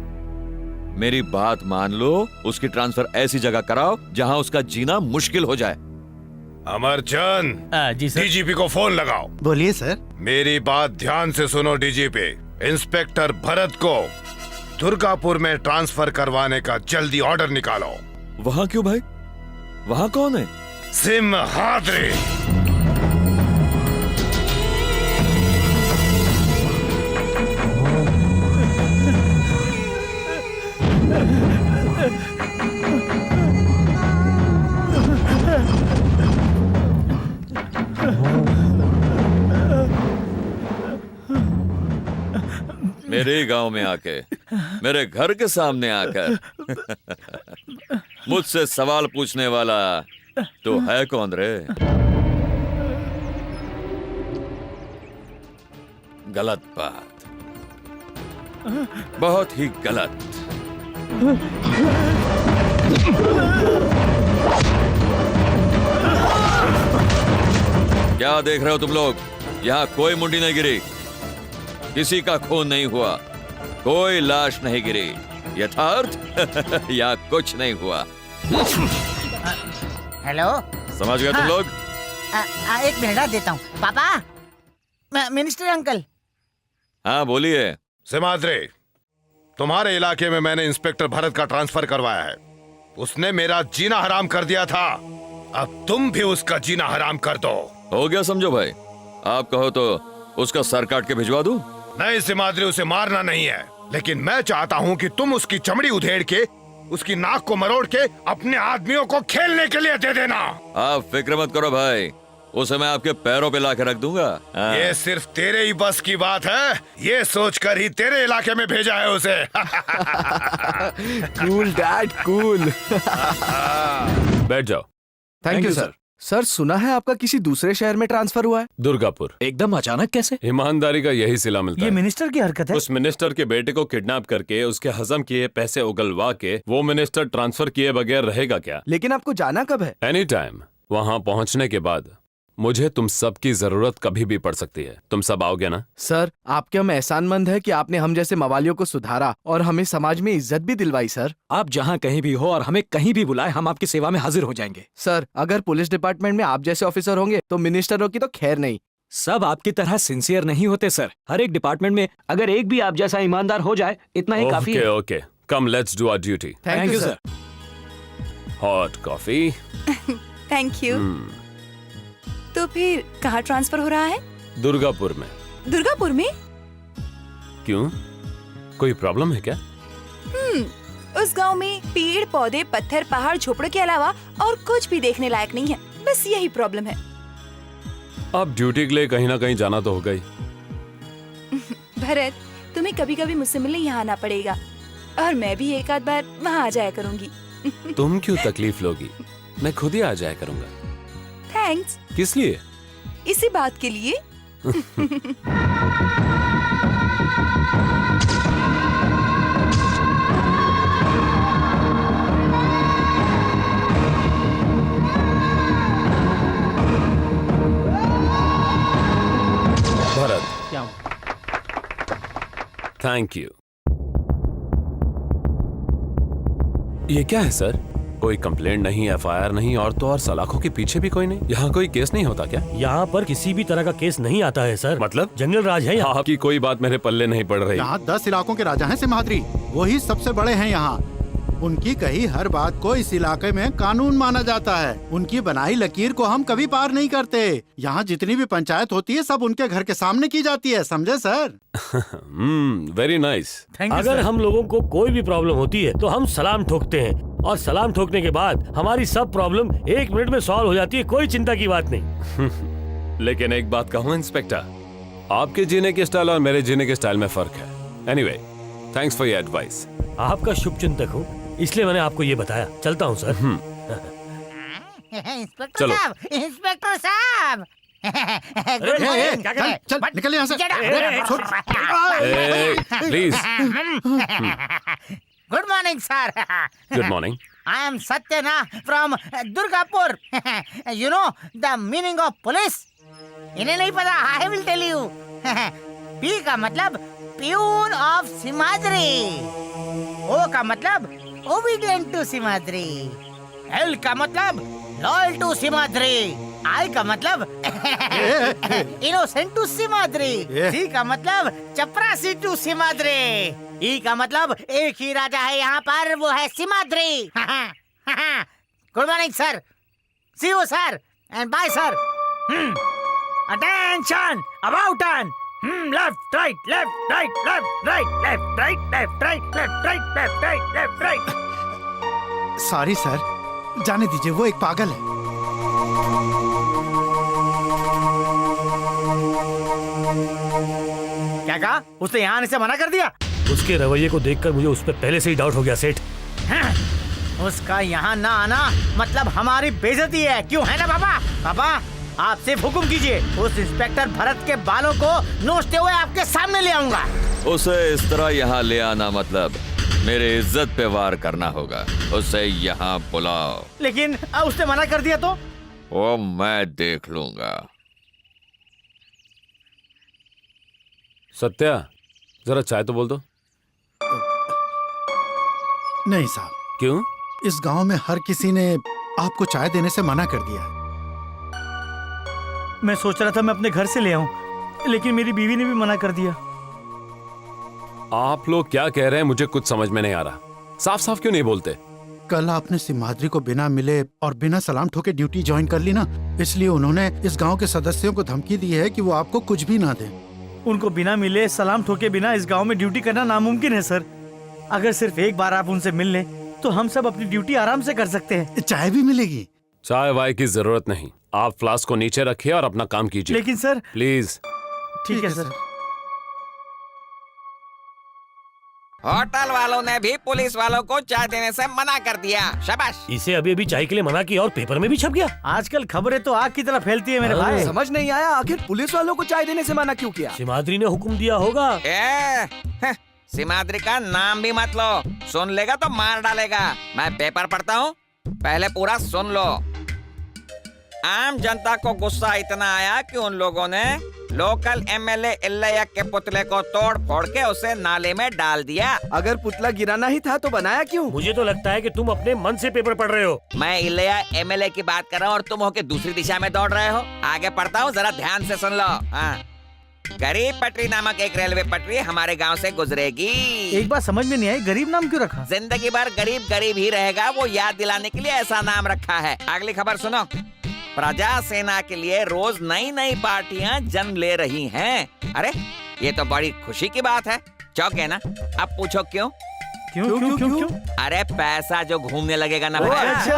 Speaker 8: मेरी बात मान लो, उसकी ट्रांसफर ऐसी जगह कराओ जहां उसका जीना मुश्किल हो जाए।
Speaker 11: अमरचंद,
Speaker 9: जी सर।
Speaker 11: डीजीपी को फोन लगाओ।
Speaker 10: बोलिए सर।
Speaker 11: मेरी बात ध्यान से सुनो डीजीपी। इंस्पेक्टर भरत को दुर्गापुर में ट्रांसफर करवाने का जल्दी ऑर्डर निकालो।
Speaker 8: वहां क्यों भाई? वहां कौन है?
Speaker 11: सिंहाद्री।
Speaker 8: मेरे गांव में आके, मेरे घर के सामने आकर मुझसे सवाल पूछने वाला तो है कौन रे? गलत बात, बहुत ही गलत। क्या देख रहे हो तुम लोग? यहाँ कोई मुंडी नहीं गिरी, किसी का खून नहीं हुआ, कोई लाश नहीं गिरी। यथार्थ या कुछ नहीं हुआ।
Speaker 9: हेलो,
Speaker 8: समझ गए तुम लोग?
Speaker 9: एक मिनट देता हूँ। पापा, मिनिस्टर अंकल।
Speaker 8: हाँ बोलिए।
Speaker 11: सिंहाद्री, तुम्हारे इलाके में मैंने इंस्पेक्टर भरत का ट्रांसफर करवाया है। उसने मेरा जीना हराम कर दिया था, अब तुम भी उसका जीना हराम कर दो।
Speaker 8: हो गया समझो भाई। आप कहो तो उसका सर काट के भिजवा दूं?
Speaker 11: नहीं सिंहाद्री, उसे मारना नहीं है, लेकिन मैं चाहता हूँ कि तुम उसकी चमड़ी उधेड़ के, उसकी नाक को मरोड़ के अपने आदमियों को खेलने के लिए दे देना।
Speaker 8: आप फिक्र मत करो भाई, उसे मैं आपके पैरों पे लाके रख दूंगा।
Speaker 11: ये सिर्फ तेरे ही बस की बात है, ये सोचकर ही तेरे इलाके में भेजा है उसे।
Speaker 5: Cool dad, cool.
Speaker 1: बैठ जाओ।
Speaker 5: Thank you sir. सर, सुना है आपका किसी दूसरे शहर में ट्रांसफर हुआ है?
Speaker 1: दुर्गापुर।
Speaker 7: एकदम अचानक कैसे?
Speaker 1: ईमानदारी का यही सिला मिलता है।
Speaker 9: मिनिस्टर की हरकत है।
Speaker 1: उस मिनिस्टर के बेटे को किडनैप करके उसके हजम किए पैसे उगलवा के वो मिनिस्टर ट्रांसफर किए बगैर रहेगा क्या?
Speaker 5: लेकिन आपको जाना कब है?
Speaker 1: Any time. वहाँ पहुँचने के बाद मुझे तुम सब की जरूरत कभी भी पड़ सकती है। तुम सब आओगे ना?
Speaker 5: सर, आपके हम एहसानमंद है कि आपने हम जैसे मवालियों को सुधारा और हमें समाज में इज्जत भी दिलवाई। सर,
Speaker 7: आप जहाँ कहीं भी हो और हमें कहीं भी बुलाए, हम आपकी सेवा में हाजिर हो जाएंगे।
Speaker 5: सर, अगर पुलिस डिपार्टमेंट में आप जैसे ऑफिसर होंगे तो मिनिस्टरों की तो खैर नहीं।
Speaker 7: सब आपकी तरह सिंसियर नहीं होते सर। हर एक डिपार्टमेंट में अगर एक भी आप जैसा ईमानदार हो जाए, इतना ही काफी है।
Speaker 1: Okay, come let's do our duty.
Speaker 5: Thank you sir.
Speaker 1: Hot coffee.
Speaker 4: Thank you. तो फिर कहाँ ट्रांसफर हो रहा है?
Speaker 1: दुर्गापुर में।
Speaker 4: दुर्गापुर में?
Speaker 1: क्यों, कोई प्रॉब्लम है क्या?
Speaker 4: उस गांव में पेड़ पौधे पत्थर पहाड़ झोपड़ों के अलावा और कुछ भी देखने लायक नहीं है, बस यही प्रॉब्लम है।
Speaker 1: अब ड्यूटी के लिए कहीं ना कहीं जाना तो होगा ही।
Speaker 4: भरत, तुम्हें कभी कभी मुझसे मिलने यहाँ आना पड़ेगा और मैं भी एक आध बार वहाँ आ जाया करूँगी।
Speaker 1: तुम क्यों तकलीफ लोगी, मैं खुद ही आ जाया करूँगा।
Speaker 4: थैंक्स।
Speaker 1: किस लिए?
Speaker 4: इसी बात के लिए।
Speaker 1: Bharat, thank you. ये क्या है सर? कोई कंप्लेंट नहीं, एफआईआर नहीं, और तो और सलाखों के पीछे भी कोई नहीं। यहाँ कोई केस नहीं होता क्या?
Speaker 3: यहाँ पर किसी भी तरह का केस नहीं आता है सर।
Speaker 1: मतलब?
Speaker 3: जंगल राज है यहाँ।
Speaker 1: आपकी कोई बात मेरे पल्ले नहीं पड़ रही।
Speaker 10: यहाँ 10 इलाकों के राजा हैं सिंहाद्री, वही सबसे बड़े हैं यहाँ। उनकी कही हर बात को इस इलाके में कानून माना जाता है। उनकी बनाई लकीर को हम कभी पार नहीं करते। यहाँ जितनी भी पंचायत होती है सब उनके घर के सामने की जाती है, समझे सर?
Speaker 1: Very nice.
Speaker 3: अगर हम लोगों को कोई भी प्रॉब्लम होती है तो हम सलाम ठोकते हैं और सलाम ठोकने के बाद हमारी सब प्रॉब्लम 1 मिनट में सॉल्व हो जाती है। कोई चिंता की बात नहीं।
Speaker 1: लेकिन एक बात कहूँ इंस्पेक्टर, आपके जीने के स्टाइल और मेरे जीने के स्टाइल में फर्क है। Anyway, thanks for your advice.
Speaker 3: आपका शुभचिंतक हूँ, इसलिए मैंने आपको ये बताया। चलता हूँ सर।
Speaker 9: इंस्पेक्टर
Speaker 1: चलो।
Speaker 9: साहब, इंस्पेक्टर साहब। गुड
Speaker 10: ए, ए,
Speaker 9: मॉर्निंग
Speaker 10: चल चल निकल यहाँ से।
Speaker 1: Please.
Speaker 9: Good morning sir.
Speaker 1: Good morning.
Speaker 9: I am Satyana from Durgapur. You know the meaning of police? इन्हें नहीं पता, I will tell you. P का मतलब प्यून ऑफ सिमाद्री, O का मतलब ओबीडियंट टू सिमाद्री, L का मतलब लॉयल टू सिमाद्री, I का मतलब इनोसेंट टू सिमाद्री, C का मतलब चपरासी टू सिमाद्री, E का मतलब एक ही राजा है यहाँ पर, वो है Simadri. Good morning sir, see you sir and bye sir. Attention, about turn, left right left right left right left right left right left right left right left right.
Speaker 10: Sorry sir, जाने दीजिए, वो एक पागल है।
Speaker 9: क्या कहा? उसने यहाँ आने से मना कर दिया?
Speaker 3: उसके रवैये को देखकर मुझे उस पर पहले से ही डाउट हो गया सेठ।
Speaker 9: उसका यहाँ ना आना मतलब हमारी बेइज्जती है, क्यों है ना पापा? पापा आप सिर्फ हुक्म कीजिए, उस इंस्पेक्टर भरत के बालों को नोचते हुए आपके सामने ले आऊंगा।
Speaker 8: उसे इस तरह यहाँ ले आना मतलब मेरे इज्जत पे वार करना होगा। उसे यहाँ बुलाओ।
Speaker 9: लेकिन उसने मना कर दिया तो?
Speaker 8: वो मैं देख लूंगा।
Speaker 1: सत्या, जरा चाय तो बोल दो।
Speaker 10: नहीं साहब।
Speaker 1: क्यों?
Speaker 10: इस गांव में हर किसी ने आपको चाय देने से मना कर दिया है।
Speaker 9: मैं सोच रहा था मैं अपने घर से ले आऊं, लेकिन मेरी बीवी ने भी मना कर दिया।
Speaker 1: आप लोग क्या कह रहे हैं मुझे कुछ समझ में नहीं आ रहा। साफ साफ क्यों नहीं बोलते?
Speaker 10: कल आपने सिमाद्री को बिना मिले और बिना सलाम ठोके ड्यूटी ज्वाइन कर ली ना, इसलिए उन्होंने इस गांव के सदस्यों को धमकी दी है कि वो आपको कुछ भी ना दें।
Speaker 9: उनको बिना मिले सलाम ठोके बिना इस गांव में ड्यूटी करना नामुमकिन है सर। अगर सिर्फ एक बार आप उनसे मिल लें तो हम सब अपनी ड्यूटी आराम से कर सकते हैं।
Speaker 10: चाय भी मिलेगी।
Speaker 1: चाय वाय की जरूरत नहीं, आप फ्लास्क को नीचे रखिए और अपना काम कीजिए।
Speaker 9: लेकिन सर।
Speaker 1: प्लीज।
Speaker 9: ठीक है सर।
Speaker 12: होटल वालों ने भी पुलिस वालों को चाय देने से मना कर दिया। शाबाश।
Speaker 3: इसे अभी अभी चाय के लिए मना किया और पेपर में भी छप गया।
Speaker 9: आजकल खबरें तो आग की तरह फैलती है मेरे भाई।
Speaker 7: समझ नहीं आया आखिर पुलिस वालों को चाय देने से मना क्यों किया?
Speaker 3: सिमाद्री ने हुक्म दिया होगा।
Speaker 12: सिमाद्री का नाम भी मत लो, सुन लेगा तो मार डालेगा। मैं पेपर पढ़ता हूँ, पहले पूरा सुन लो। आम जनता को गुस्सा इतना आया कि उन लोगों ने लोकल एमएलए इल्लैया के पुतले को तोड़ फोड़ के उसे नाले में डाल दिया।
Speaker 7: अगर पुतला गिराना ही था तो बनाया क्यों?
Speaker 3: मुझे तो लगता है कि तुम अपने मन से पेपर पढ़ रहे हो।
Speaker 12: मैं इल्लैया एमएलए की बात कर रहा हूँ और तुम होके दूसरी दिशा में दौड़ रहे हो। आगे पढ़ता हूँ, जरा ध्यान से सुन लो। हाँ, गरीब पटरी नामक एक रेलवे पटरी हमारे गांव से गुजरेगी।
Speaker 9: एक बात समझ में नहीं आई, गरीब नाम क्यों रखा?
Speaker 12: जिंदगी भर गरीब गरीब ही रहेगा, वो याद दिलाने के लिए ऐसा नाम रखा है। अगली खबर सुनो। प्रजा सेना के लिए रोज नई नई पार्टियां जन्म ले रही हैं। अरे ये तो बड़ी खुशी की बात है। चौंके ना? अब पूछो क्यों?
Speaker 9: क्यों क्यों क्यों क्यों?
Speaker 12: अरे पैसा जो घूमने लगेगा ना।
Speaker 9: अच्छा।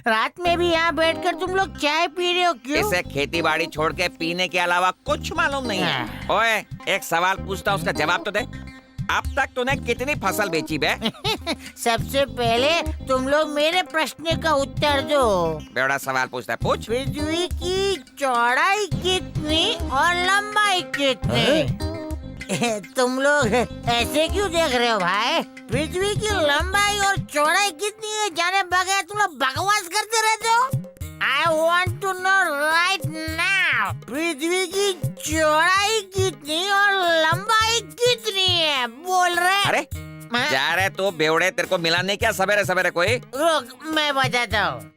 Speaker 9: रात में भी यहाँ बैठकर तुम लोग चाय पी रहे हो, क्यों?
Speaker 12: इसे खेती बाड़ी छोड़ के पीने के अलावा कुछ मालूम नहीं है। ओए, एक सवाल पूछता हूँ, उसका जवाब तो दे। अब तक तूने कितनी फसल बेची बे?
Speaker 9: सबसे पहले तुम लोग मेरे प्रश्न का उत्तर दो।
Speaker 12: बेवड़ा सवाल पूछता है, पूछ।
Speaker 9: पृथ्वी की चौड़ाई कितनी और लंबाई कितनी? तुम लोग ऐसे क्यों देख रहे हो भाई? पृथ्वी की लंबाई और चौड़ाई कितनी है जाने बगैर तुम लोग बकवास करते रहते हो। I want to know right now, पृथ्वी की चौड़ाई कितनी और लंबाई कितनी है? बोल रहे?
Speaker 12: अरे जा रहे तो बेवड़े, तेरे को मिला नहीं क्या सवेरे सवेरे कोई?
Speaker 9: रुक, मैं बताता हूँ।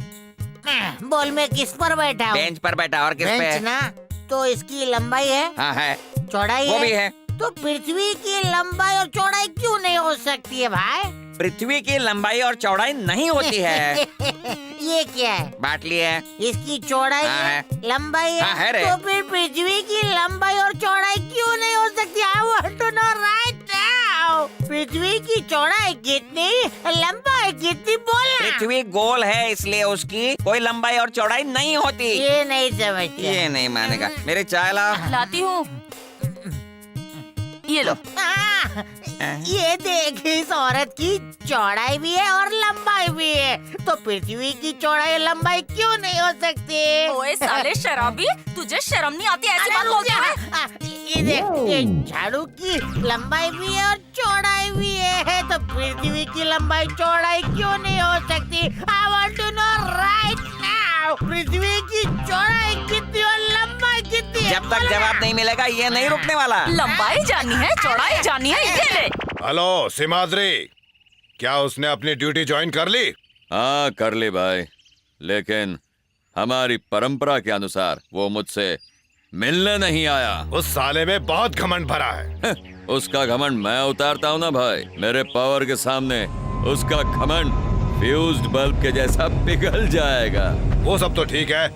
Speaker 9: बोल, मैं किस पर बैठा हूँ?
Speaker 12: बेंच पर बैठा। और किस पे?
Speaker 9: बेंच ना, तो इसकी लंबाई है?
Speaker 12: हाँ है।
Speaker 9: चौड़ाई
Speaker 12: वो
Speaker 9: है?
Speaker 12: भी है।
Speaker 9: तो पृथ्वी की लंबाई और चौड़ाई क्यों नहीं हो सकती है भाई?
Speaker 12: पृथ्वी की लंबाई और चौड़ाई नहीं होती है।
Speaker 9: ये क्या है?
Speaker 12: बाटली है।
Speaker 9: इसकी चौड़ाई
Speaker 12: हाँ
Speaker 9: है, लंबाई
Speaker 12: हाँ है रे।
Speaker 9: तो फिर पृथ्वी की लंबाई और चौड़ाई क्यों नहीं हो सकती? I want to know right now, पृथ्वी की चौड़ाई कितनी, लंबाई कितनी? बोलना।
Speaker 12: पृथ्वी गोल है इसलिए उसकी कोई लंबाई और चौड़ाई नहीं होती।
Speaker 9: ये नहीं समझते।
Speaker 12: ये नहीं मानेगा। मेरी चाय ला।
Speaker 2: लाती हूँ, ये लो।
Speaker 9: ये देख, इस औरत की चौड़ाई भी है और लंबाई भी है, तो पृथ्वी की चौड़ाई लंबाई क्यों नहीं हो सकती?
Speaker 13: ओए साले शराबी, तुझे शर्म नहीं आती ऐसी बात बोलते हुए?
Speaker 9: ये देख, ये झाड़ू की लंबाई भी है और चौड़ाई भी है, तो पृथ्वी की लंबाई चौड़ाई क्यों नहीं हो सकती? I want to know right now, पृथ्वी की चौड़ाई कितनी और लंबाई कितनी है?
Speaker 12: जब तक जवाब नहीं मिलेगा ये नहीं रुकने वाला।
Speaker 13: लंबाई जाननी है, चौड़ाई जाननी है, ये ले।
Speaker 11: हेलो सिमाद्री, क्या उसने अपनी ड्यूटी ज्वाइन कर ली?
Speaker 8: हाँ कर ली भाई, लेकिन हमारी परंपरा के अनुसार वो मुझसे मिलने नहीं आया।
Speaker 11: उस साले में बहुत घमंड भरा है।
Speaker 8: उसका घमंड मैं उतारता हूँ ना भाई, मेरे पावर के सामने उसका घमंड फ्यूज्ड बल्ब के जैसा पिघल जाएगा।
Speaker 11: वो सब तो ठीक है,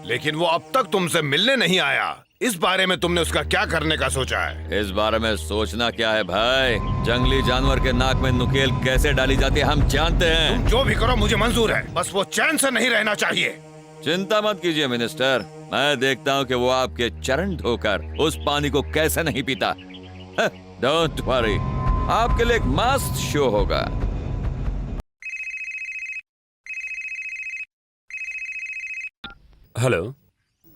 Speaker 11: लेकिन वो अब तक तुमसे मिलने नहीं आया। इस बारे में तुमने उसका क्या करने का सोचा है?
Speaker 8: इस बारे में सोचना क्या है भाई, जंगली जानवर के नाक में नुकेल कैसे डाली जाती है हम जानते हैं।
Speaker 11: तुम जो भी करो मुझे मंजूर है, बस वो चैन से नहीं रहना चाहिए।
Speaker 8: चिंता मत कीजिए मिनिस्टर, मैं देखता हूँ कि वो आपके चरण धोकर उस पानी को कैसे नहीं पीता। डोंट वरी, आपके लिए एक मस्त शो होगा।
Speaker 1: हेलो,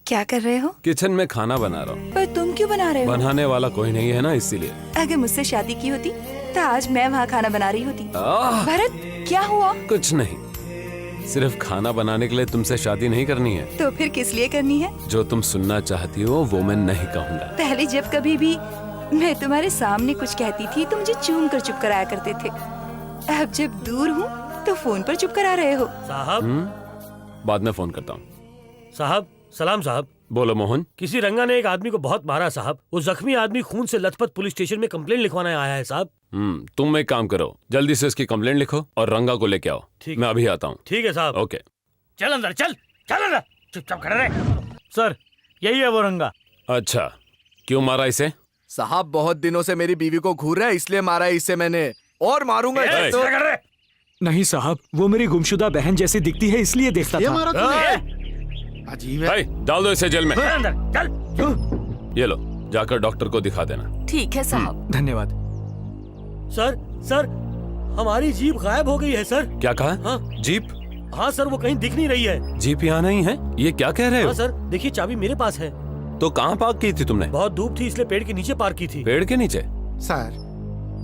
Speaker 4: क्या कर रहे हो?
Speaker 1: किचन में खाना बना रहा हूँ।
Speaker 4: पर तुम क्यों बना रहे हो?
Speaker 1: बनाने वाला कोई नहीं है ना, इसीलिए।
Speaker 4: अगर मुझसे शादी की होती तो आज मैं वहाँ खाना बना रही होती।
Speaker 1: आह!
Speaker 4: भरत, क्या हुआ?
Speaker 1: कुछ नहीं, सिर्फ खाना बनाने के लिए तुमसे शादी नहीं करनी है।
Speaker 4: तो फिर किस लिए करनी है?
Speaker 1: जो तुम सुनना चाहती हो वो मैं नहीं कहूँगा।
Speaker 4: पहले जब कभी भी मैं तुम्हारे सामने कुछ कहती थी तो मुझे चूम कर चुप कराया करते थे। अब जब दूर हूँ तो फोन पर चुप करा रहे हो।
Speaker 3: साहब,
Speaker 1: बाद में फोन करता हूँ।
Speaker 3: साहब, सलाम साहब।
Speaker 1: बोलो मोहन।
Speaker 3: किसी रंगा ने एक आदमी को बहुत मारा साहब। वो जख्मी आदमी खून से लथपथ पुलिस स्टेशन में कंप्लेंट लिखवाने आया है साहब।
Speaker 1: तुम एक काम करो, जल्दी से इसकी कंप्लेंट लिखो और रंगा को लेके आओ।
Speaker 3: ठीक।
Speaker 1: मैं अभी आता हूँ।
Speaker 3: ठीक है साहब।
Speaker 1: ओके।
Speaker 3: चल अंदर, चल चल अंदर, चुपचाप खड़ा रहे। सर, यही है वो रंगा।
Speaker 1: अच्छा, क्यों मारा इसे?
Speaker 5: साहब बहुत दिनों से मेरी बीवी को घूर रहा है, इसलिए मारा है इसे मैंने, और मारूंगा इसे तो।
Speaker 7: नहीं साहब, वो मेरी गुमशुदा बहन जैसी दिखती है इसलिए देखता
Speaker 10: ये
Speaker 7: था।
Speaker 10: मारा तूने? अजीब है।
Speaker 1: भाई डाल दो इसे जेल में।
Speaker 3: अंदर चल।
Speaker 1: ये लो, जाकर डॉक्टर को दिखा देना।
Speaker 13: ठीक है साहब।
Speaker 7: धन्यवाद।
Speaker 3: सर, सर, हमारी जीप गायब हो गई है सर।
Speaker 1: क्या कहा?
Speaker 3: हाँ।
Speaker 1: जीप?
Speaker 3: हाँ सर, वो कहीं दिख नहीं रही है।
Speaker 1: जीप यहाँ नहीं है? ये क्या कह रहे हो?
Speaker 3: हाँ सर, देखिए चाबी मेरे पास है।
Speaker 1: तो कहाँ पार्क की थी तुमने?
Speaker 3: बहुत धूप थी इसलिए पेड़ के नीचे पार्क की थी।
Speaker 1: पेड़ के नीचे?
Speaker 10: सर,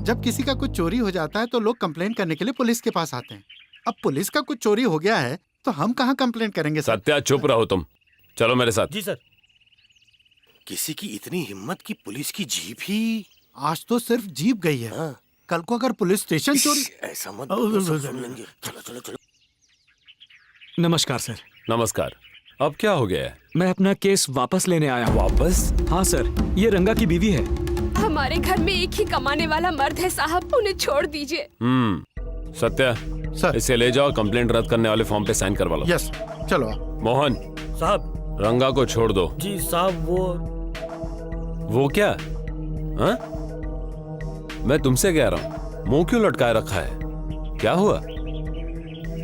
Speaker 10: जब किसी का कुछ चोरी हो जाता है तो लोग कंप्लेंट करने के लिए पुलिस के पास आते हैं। अब पुलिस का कुछ चोरी हो गया है तो हम कहाँ कंप्लेंट करेंगे सर?
Speaker 1: सत्या चुप रहो तुम, चलो मेरे साथ।
Speaker 3: जी सर।
Speaker 5: किसी की इतनी हिम्मत की पुलिस की जीप ही।
Speaker 10: आज तो सिर्फ जीप गई है।
Speaker 5: हाँ।
Speaker 10: कल को अगर पुलिस स्टेशन चोरी।
Speaker 5: ऐसा मत बोलो, सब सुन लेंगे। चलो चलो चलो।
Speaker 7: नमस्कार सर।
Speaker 1: नमस्कार। अब क्या हो गया है?
Speaker 7: मैं अपना केस वापस लेने आया हूँ।
Speaker 1: वापस?
Speaker 7: हाँ सर, ये रंगा की बीवी है।
Speaker 6: हमारे घर में एक ही कमाने वाला मर्द है साहब, उन्हें छोड़ दीजिए।
Speaker 1: सत्या,
Speaker 10: सर।
Speaker 1: इसे ले जाओ, कंप्लेंट रद्द करने वाले फॉर्म पे साइन करवा लो।
Speaker 10: यस, चलो।
Speaker 1: मोहन,
Speaker 3: साहब।
Speaker 1: रंगा को छोड़ दो।
Speaker 3: जी साहब,
Speaker 1: वो क्या? हाँ? मैं तुमसे कह रहा हूँ, मुंह क्यों लटकाए रखा है? क्या हुआ?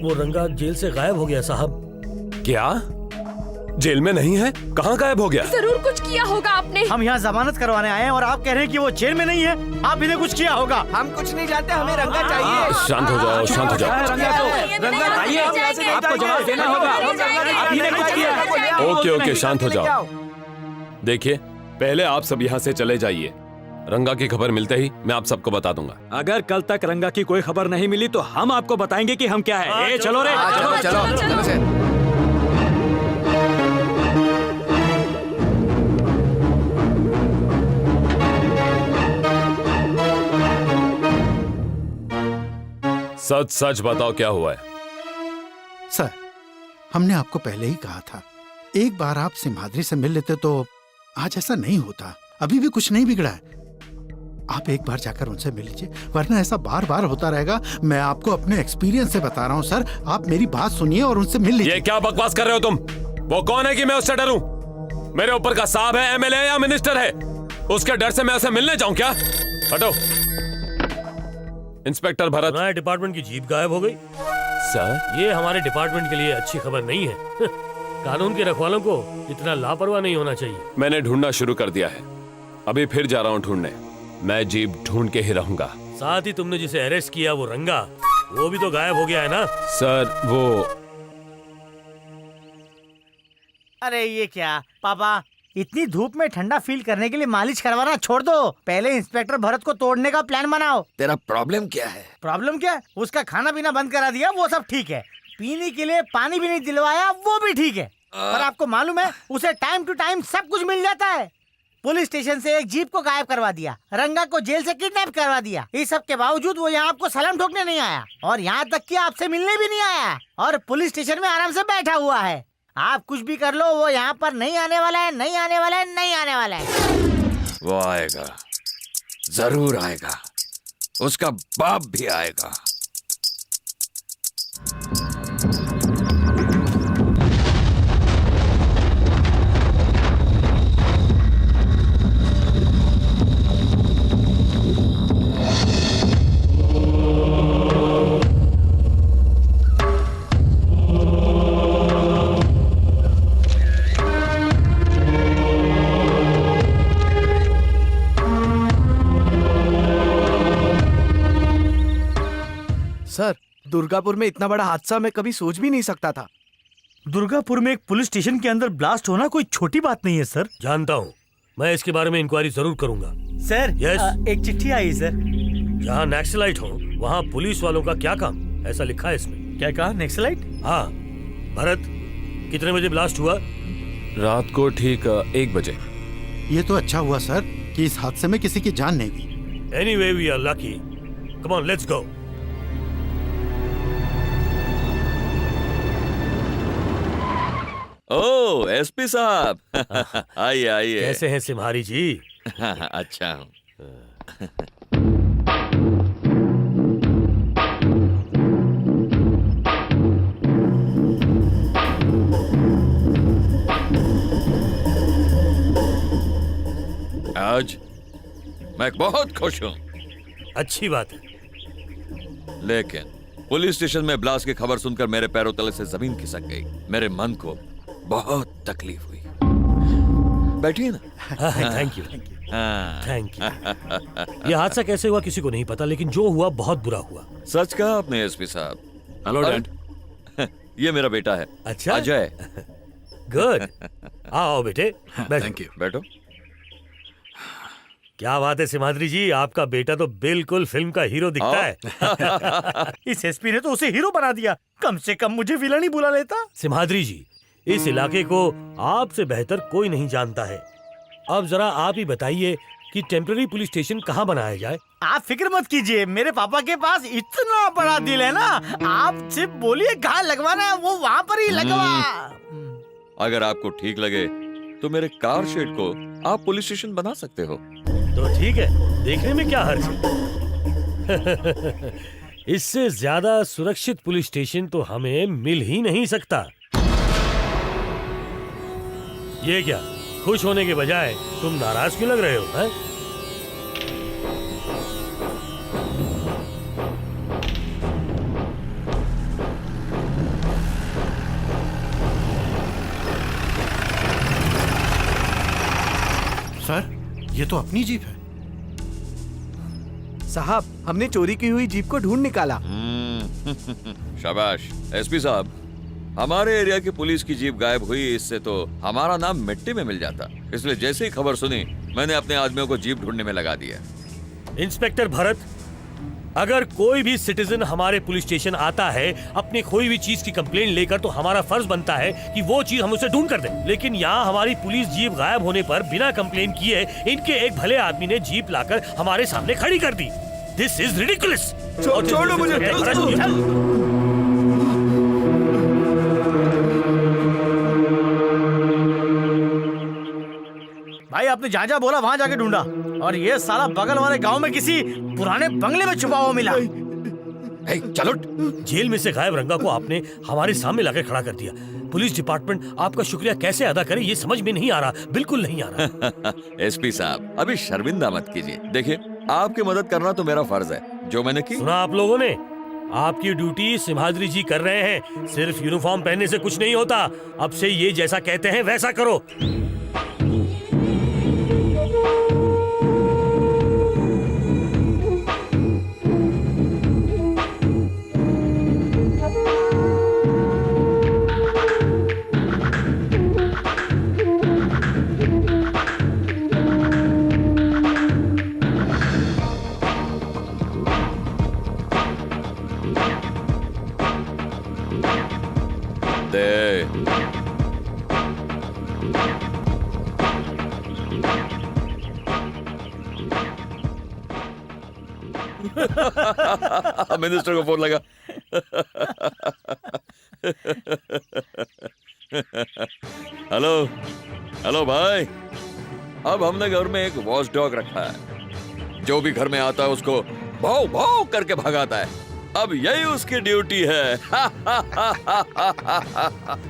Speaker 3: वो रंगा जेल से गायब हो गया साहब।
Speaker 1: क्या? जेल में नहीं है? कहाँ गायब हो गया?
Speaker 6: जरूर कुछ किया होगा आपने।
Speaker 3: हम यहाँ जमानत करवाने आए हैं और आप कह रहे हैं कि वो जेल में नहीं है। आप इन्हें कुछ किया होगा।
Speaker 9: हम कुछ नहीं जानते, हमें रंगा चाहिए।
Speaker 1: शांत हो जाओ, शांत हो जाओ।
Speaker 7: आपको जवाब देना होगा। आप ही ने कुछ किया।
Speaker 1: ओके ओके, शांत हो जाओ। देखिए, पहले आप सब यहाँ से चले जाइए। रंगा की खबर मिलते ही मैं आप सबको बता दूंगा।
Speaker 7: अगर कल तक रंगा की कोई खबर नहीं मिली तो हम आपको बताएंगे कि हम क्या है। ए, चलो रे,
Speaker 5: चलो चलो चलो से।
Speaker 1: सच सच बताओ, क्या हुआ है?
Speaker 10: सर, हमने आपको पहले ही कहा था, एक बार आप सिम्हाद्री से मिल लेते तो आज ऐसा नहीं होता। अभी भी कुछ नहीं बिगड़ा है। आप एक बार जाकर उनसे मिल लीजिए, वरना ऐसा बार बार होता रहेगा। मैं आपको अपने एक्सपीरियंस से बता रहा हूँ सर, आप मेरी बात सुनिए और उनसे मिल लीजिए।
Speaker 1: ये क्या बकवास कर रहे हो तुम? वो कौन है कि मैं उससे डरूं? मेरे ऊपर का साहब है, एमएलए या मिनिस्टर है, उसके डर से मैं उसे मिलने जाऊं क्या? हटो। इंस्पेक्टर भरत।
Speaker 3: हमारे डिपार्टमेंट की जीप गायब हो गई।
Speaker 1: सर,
Speaker 3: ये हमारे डिपार्टमेंट के लिए अच्छी खबर नहीं है। कानून के रखवालों को इतना लापरवाह नहीं होना चाहिए।
Speaker 1: मैंने ढूंढना शुरू कर दिया है, अभी फिर जा रहा हूँ ढूंढने। मैं जीप ढूंढ के ही रहूंगा।
Speaker 3: साथ ही तुमने जिसे अरेस्ट किया वो रंगा, वो भी तो गायब हो गया है ना?
Speaker 1: सर वो
Speaker 14: अरे ये क्या पापा, इतनी धूप में ठंडा फील करने के लिए मालिश करवाना छोड़ दो। पहले इंस्पेक्टर भरत को तोड़ने का प्लान बनाओ।
Speaker 11: तेरा प्रॉब्लम क्या है?
Speaker 14: प्रॉब्लम क्या? उसका खाना पीना बंद करा दिया, वो सब ठीक है। पीने के लिए पानी भी नहीं दिलवाया, वो भी ठीक है। पर आपको मालूम है उसे टाइम टू टाइम सब कुछ मिल जाता है। पुलिस स्टेशन से एक जीप को गायब करवा दिया, रंगा को जेल से किडनैप करवा दिया। इस सब के बावजूद वो यहाँ आपको सलाम ठोकने नहीं आया, और यहाँ तक कि आपसे मिलने भी नहीं आया, और पुलिस स्टेशन में आराम से बैठा हुआ है। आप कुछ भी कर लो, वो यहाँ पर नहीं आने वाला है, नहीं आने वाला है, नहीं आने वाला है।
Speaker 11: वो आएगा, जरूर आएगा, उसका बाप भी आएगा।
Speaker 5: सर, दुर्गापुर में इतना बड़ा हादसा मैं कभी सोच भी नहीं सकता था।
Speaker 3: दुर्गापुर में एक पुलिस स्टेशन के अंदर ब्लास्ट होना कोई छोटी बात नहीं है सर। जानता हूँ, मैं इसके बारे में इंक्वायरी जरूर करूंगा।
Speaker 14: सर
Speaker 3: यस,
Speaker 14: एक चिट्ठी आई सर।
Speaker 3: जहाँ नक्सलाइट हो वहाँ पुलिस वालों का क्या काम, ऐसा लिखा है इसमें।
Speaker 14: क्या कहा? नक्सलाइट?
Speaker 3: हाँ। भरत, कितने बजे ब्लास्ट हुआ?
Speaker 1: रात को ठीक 1 बजे।
Speaker 10: ये तो अच्छा हुआ सर कि इस हादसे में किसी की जान नहीं गई।
Speaker 3: Anyway we are lucky. Come on, let's go.
Speaker 8: Oh SP साहब, आइए आइए।
Speaker 3: कैसे हैं सिम्हारी जी?
Speaker 8: अच्छा हूँ। आज मैं बहुत खुश हूँ।
Speaker 3: अच्छी बात है।
Speaker 8: लेकिन पुलिस स्टेशन में ब्लास्ट की खबर सुनकर मेरे पैरों तले से जमीन खिसक गई। मेरे मन को बहुत तकलीफ हुई। बैठिए ना।
Speaker 3: Thank you, thank you. ये हादसा कैसे हुआ किसी को नहीं पता, लेकिन जो हुआ बहुत बुरा हुआ।
Speaker 8: सच कहा आपने एसपी साहब।
Speaker 1: Hello dad.
Speaker 8: ये मेरा बेटा है।
Speaker 3: अच्छा,
Speaker 8: अजय।
Speaker 3: गुड। आओ बेटे,
Speaker 1: थैंक यू।
Speaker 8: बैठो।
Speaker 3: क्या बात है सिम्हाद्री जी, आपका बेटा तो बिल्कुल फिल्म का हीरो दिखता है।
Speaker 14: इस एसपी ने तो उसे हीरो बना दिया, कम से कम मुझे विलन ही बुला लेता।
Speaker 3: सिम्हाद्री जी, इस इलाके को आपसे बेहतर कोई नहीं जानता है। अब जरा आप ही बताइए कि टेम्पररी पुलिस स्टेशन कहाँ बनाया जाए?
Speaker 14: आप फिक्र मत कीजिए, मेरे पापा के पास इतना बड़ा दिल है ना। आप सिर्फ बोलिए कहाँ लगवाना है, वो वहाँ पर ही लगवा।
Speaker 8: अगर आपको ठीक लगे तो मेरे कार शेड को आप पुलिस स्टेशन बना सकते हो।
Speaker 3: तो ठीक है, देखने में क्या हर्ज है। इससे ज्यादा सुरक्षित पुलिस स्टेशन तो हमें मिल ही नहीं सकता। ये क्या, खुश होने के बजाय तुम नाराज क्यों लग रहे हो? है?
Speaker 10: सर, ये तो अपनी जीप है।
Speaker 5: साहब, हमने चोरी की हुई जीप को ढूंढ निकाला।
Speaker 8: शाबाश एसपी साहब, हमारे एरिया की पुलिस की जीप गायब हुई, इससे तो हमारा नाम मिट्टी में मिल जाता। इसलिए जैसे ही खबर सुनी मैंने अपने आदमियों को जीप ढूंढने में लगा दिया।
Speaker 3: इंस्पेक्टर भरत, अगर कोई भी सिटीजन हमारे पुलिस स्टेशन आता है अपनी खोई हुई चीज की कंप्लेंट लेकर, तो हमारा फर्ज बनता है कि वो चीज हम उसे ढूंढ कर दें। लेकिन यहाँ हमारी पुलिस जीप गायब होने पर बिना कंप्लेंट किए इनके एक भले आदमी ने जीप लाकर हमारे सामने खड़ी कर दी। This is ridiculous.
Speaker 5: छोड़ो मुझे।
Speaker 14: भाई आपने जहाँ जहाँ बोला वहाँ जाके ढूंढा, और ये साला बगल वाले गांव में किसी पुराने बंगले में छुपा हुआ मिला।
Speaker 8: चलो।
Speaker 3: जेल में से गायब रंगा को आपने हमारे सामने लाकर खड़ा कर दिया। पुलिस डिपार्टमेंट आपका शुक्रिया कैसे अदा करे ये समझ में नहीं आ रहा, बिल्कुल नहीं आ रहा।
Speaker 8: एसपी साहब, अभी शर्मिंदा मत कीजिए। देखिए, आपकी मदद करना तो मेरा फर्ज है, जो मैंने की।
Speaker 3: सुना आप लोगों ने, आपकी ड्यूटी सिम्हाद्री जी कर रहे हैं। सिर्फ यूनिफॉर्म पहनने से कुछ नहीं होता। अब से ये जैसा कहते हैं वैसा करो।
Speaker 8: कुत्ते। मिनिस्टर को फोन लगा। हेलो हेलो भाई, अब हमने घर में एक वॉच डॉग रखा है। जो भी घर में आता है उसको भाव भाव करके भगाता है। अब यही उसकी ड्यूटी है।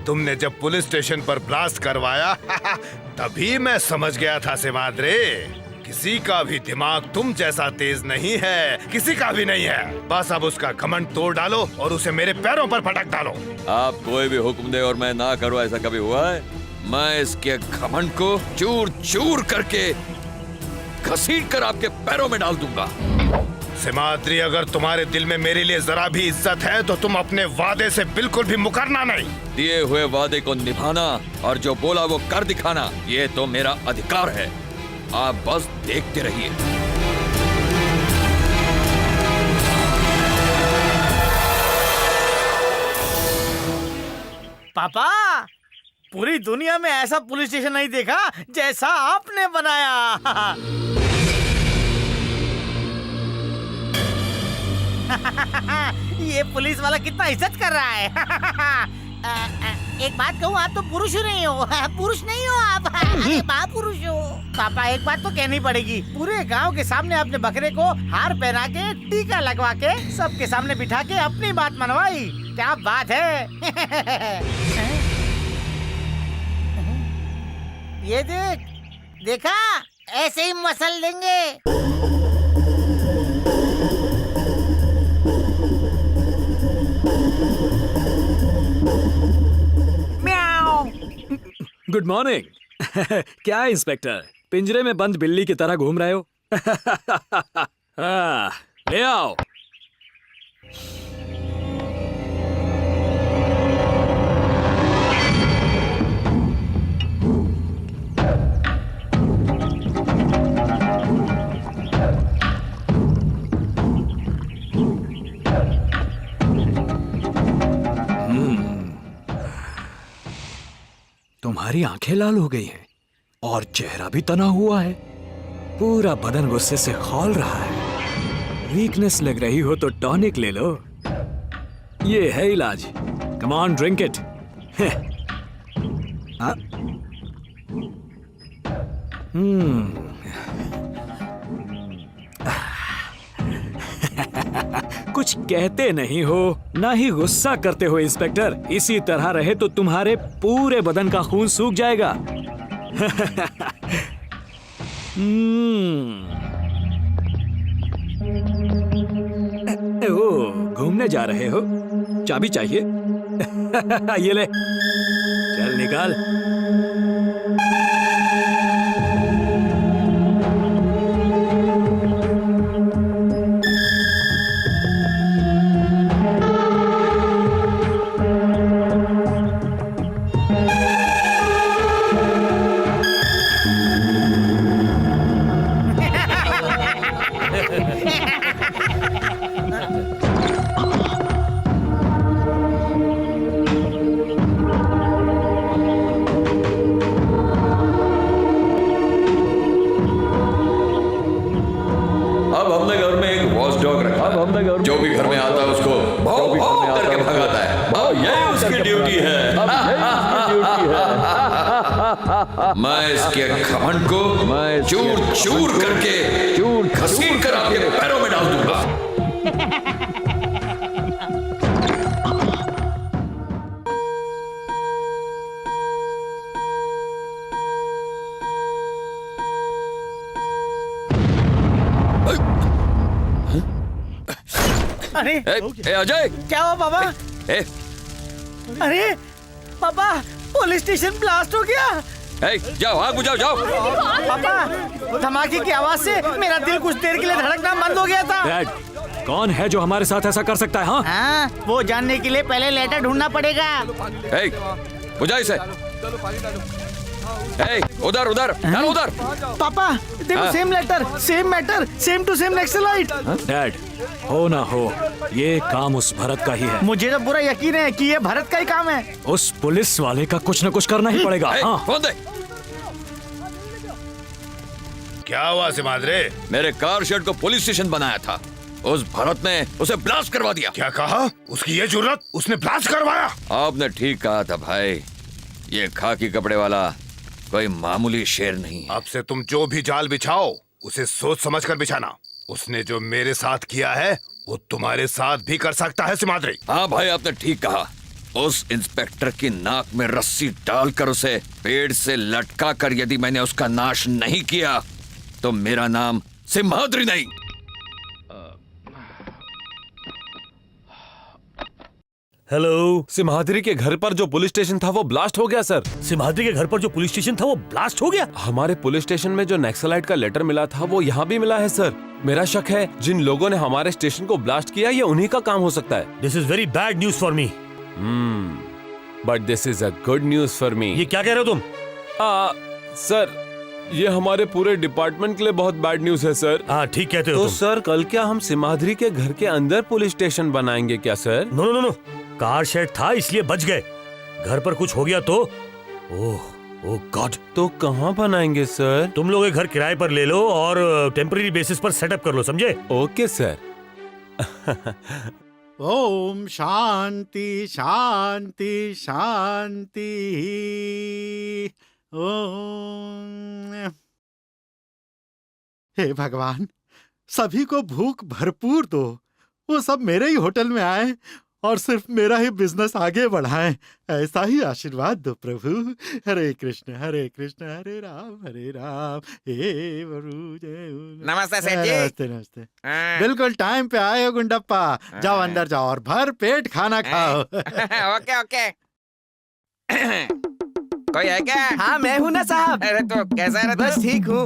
Speaker 11: तुमने जब पुलिस स्टेशन पर ब्लास्ट करवाया तभी मैं समझ गया था सिमाद्रे, किसी का भी दिमाग तुम जैसा तेज नहीं है, किसी का भी नहीं है। बस अब उसका घमंड तोड़ डालो और उसे मेरे पैरों पर पटक डालो।
Speaker 8: आप कोई भी हुक्म दे और मैं ना करूं, ऐसा कभी हुआ है? मैं इसके घमंड को चूर चूर करके घसीट कर आपके पैरों में डाल दूंगा।
Speaker 11: सिमाद्री, अगर तुम्हारे दिल में मेरे लिए जरा भी इज्जत है तो तुम अपने वादे से बिल्कुल भी मुकरना नहीं।
Speaker 8: दिए हुए वादे को निभाना और जो बोला वो कर दिखाना, ये तो मेरा अधिकार है। आप बस देखते रहिए।
Speaker 14: पापा, पूरी दुनिया में ऐसा पुलिस स्टेशन नहीं देखा जैसा आपने बनाया। ये पुलिस वाला कितना इज्जत कर रहा है। एक बात कहूँ, आप तो पुरुष ही नहीं हो। पुरुष नहीं हो आप, पुरुष हो। पापा, एक बात तो कहनी पड़ेगी, पूरे गांव के सामने अपने बकरे को हार पहना के, टीका लगवा के, सबके सामने बिठा के अपनी बात मनवाई। क्या बात है। ये देख, देखा, ऐसे ही मसल देंगे।
Speaker 7: Good morning. क्या है इंस्पेक्टर, पिंजरे में बंद बिल्ली की तरह घूम रहे हो? ले आओ। तुम्हारी आंखें लाल हो गई हैं और चेहरा भी तना हुआ है। पूरा बदन गुस्से से खौल रहा है। वीकनेस लग रही हो तो टॉनिक ले लो, ये है इलाज। Come on, drink it. कुछ कहते नहीं हो, ना ही गुस्सा करते हो इंस्पेक्टर। इसी तरह रहे तो तुम्हारे पूरे बदन का खून सूख जाएगा। ओ, घूमने जा रहे हो? चाबी चाहिए? ये ले, चल निकाल।
Speaker 8: जो भी घर में आता है उसको भाव भाव करके भगाता है। अब यही उसकी ड्यूटी है। मैं इसके घमंड को चूर चूर करके घसीट कर आपके पैरों में डाल दूंगा।
Speaker 14: अरे
Speaker 8: अजय,
Speaker 14: क्या हुआ पापा? अरे पापा, पुलिस स्टेशन ब्लास्ट हो गया।
Speaker 8: जाओ, आग बुझाओ, जाओ।
Speaker 14: पापा, धमाके की आवाज से मेरा दिल कुछ देर के लिए धड़कना बंद हो गया था।
Speaker 7: डैड, कौन है जो हमारे साथ ऐसा कर सकता है?
Speaker 14: हाँ, वो जानने के लिए पहले लेटर ढूंढना पड़ेगा।
Speaker 8: बुझा इसे। उधर उधर चल उधर।
Speaker 14: पापा देखो, same letter, same matter, same to same naxalite.
Speaker 7: Dad, हो ना हो, ये काम उस भरत का ही है।
Speaker 14: मुझे तो पूरा यकीन है कि ये भरत का ही काम है।
Speaker 7: उस पुलिस वाले का कुछ न कुछ करना ही पड़ेगा। हाँ।
Speaker 8: फोन दे।
Speaker 11: क्या हुआ सिमाद्रे?
Speaker 8: मेरे कार शेड को पुलिस स्टेशन बनाया था, उस भरत ने उसे ब्लास्ट करवा दिया।
Speaker 11: क्या कहा? उसकी ये जुर्रत, उसने ब्लास्ट करवाया?
Speaker 8: आपने ठीक कहा था भाई, ये खाकी कपड़े वाला कोई मामूली शेर नहीं।
Speaker 11: अब से तुम जो भी जाल बिछाओ उसे सोच समझ कर बिछाना। उसने जो मेरे साथ किया है वो तुम्हारे साथ भी कर सकता है सिमाद्री।
Speaker 8: हाँ भाई, आपने ठीक कहा। उस इंस्पेक्टर की नाक में रस्सी डालकर उसे पेड़ से लटका कर यदि मैंने उसका नाश नहीं किया तो मेरा नाम सिम्हाद्री नहीं।
Speaker 3: हेलो।
Speaker 1: सिम्हाद्री के घर पर जो पुलिस स्टेशन था वो ब्लास्ट हो गया सर।
Speaker 3: सिम्हाद्री के घर पर जो पुलिस स्टेशन था वो ब्लास्ट हो गया?
Speaker 1: हमारे पुलिस स्टेशन में जो नक्सलाइट का लेटर मिला था वो यहाँ भी मिला है सर। मेरा शक है जिन लोगों ने हमारे स्टेशन को ब्लास्ट किया ये उन्हीं का काम हो सकता है।
Speaker 3: This is very bad news for me.
Speaker 1: But this is a good news for me.
Speaker 3: ये क्या कह रहे हो तुम?
Speaker 1: सर, ये हमारे पूरे डिपार्टमेंट के लिए बहुत बैड न्यूज है सर।
Speaker 3: हाँ ठीक कहते हो
Speaker 1: तो
Speaker 3: तुम।
Speaker 1: सर कल क्या हम सिम्हाद्री के घर के अंदर पुलिस स्टेशन बनाएंगे क्या sir?
Speaker 3: No no no, car shed था इसलिए बच गए। घर पर कुछ हो गया तो ओह गॉड।
Speaker 1: तो कहाँ बनाएंगे सर?
Speaker 3: तुम लोग एक घर किराए पर ले लो और टेम्पररी बेसिस पर सेटअप कर लो, समझे?
Speaker 1: Okay sir.
Speaker 10: ओम शांति शांति शांति। ओम। हे भगवान, सभी को भूख भरपूर दो। वो सब मेरे ही होटल में आए और सिर्फ मेरा ही बिजनेस आगे बढ़ाएं, ऐसा ही आशीर्वाद दो प्रभु। हरे कृष्ण हरे राम हे वरु जय।
Speaker 12: नमस्ते सेठ जी।
Speaker 10: नमस्ते नमस्ते। बिल्कुल टाइम पे आए हो गुंडप्पा। जाओ अंदर जाओ और भर पेट खाना खाओ।
Speaker 12: Okay okay. कोई है क्या?
Speaker 5: हाँ मैं हूँ ना साहब।
Speaker 12: अरे तो कैसा है?
Speaker 5: बस ठीक हूँ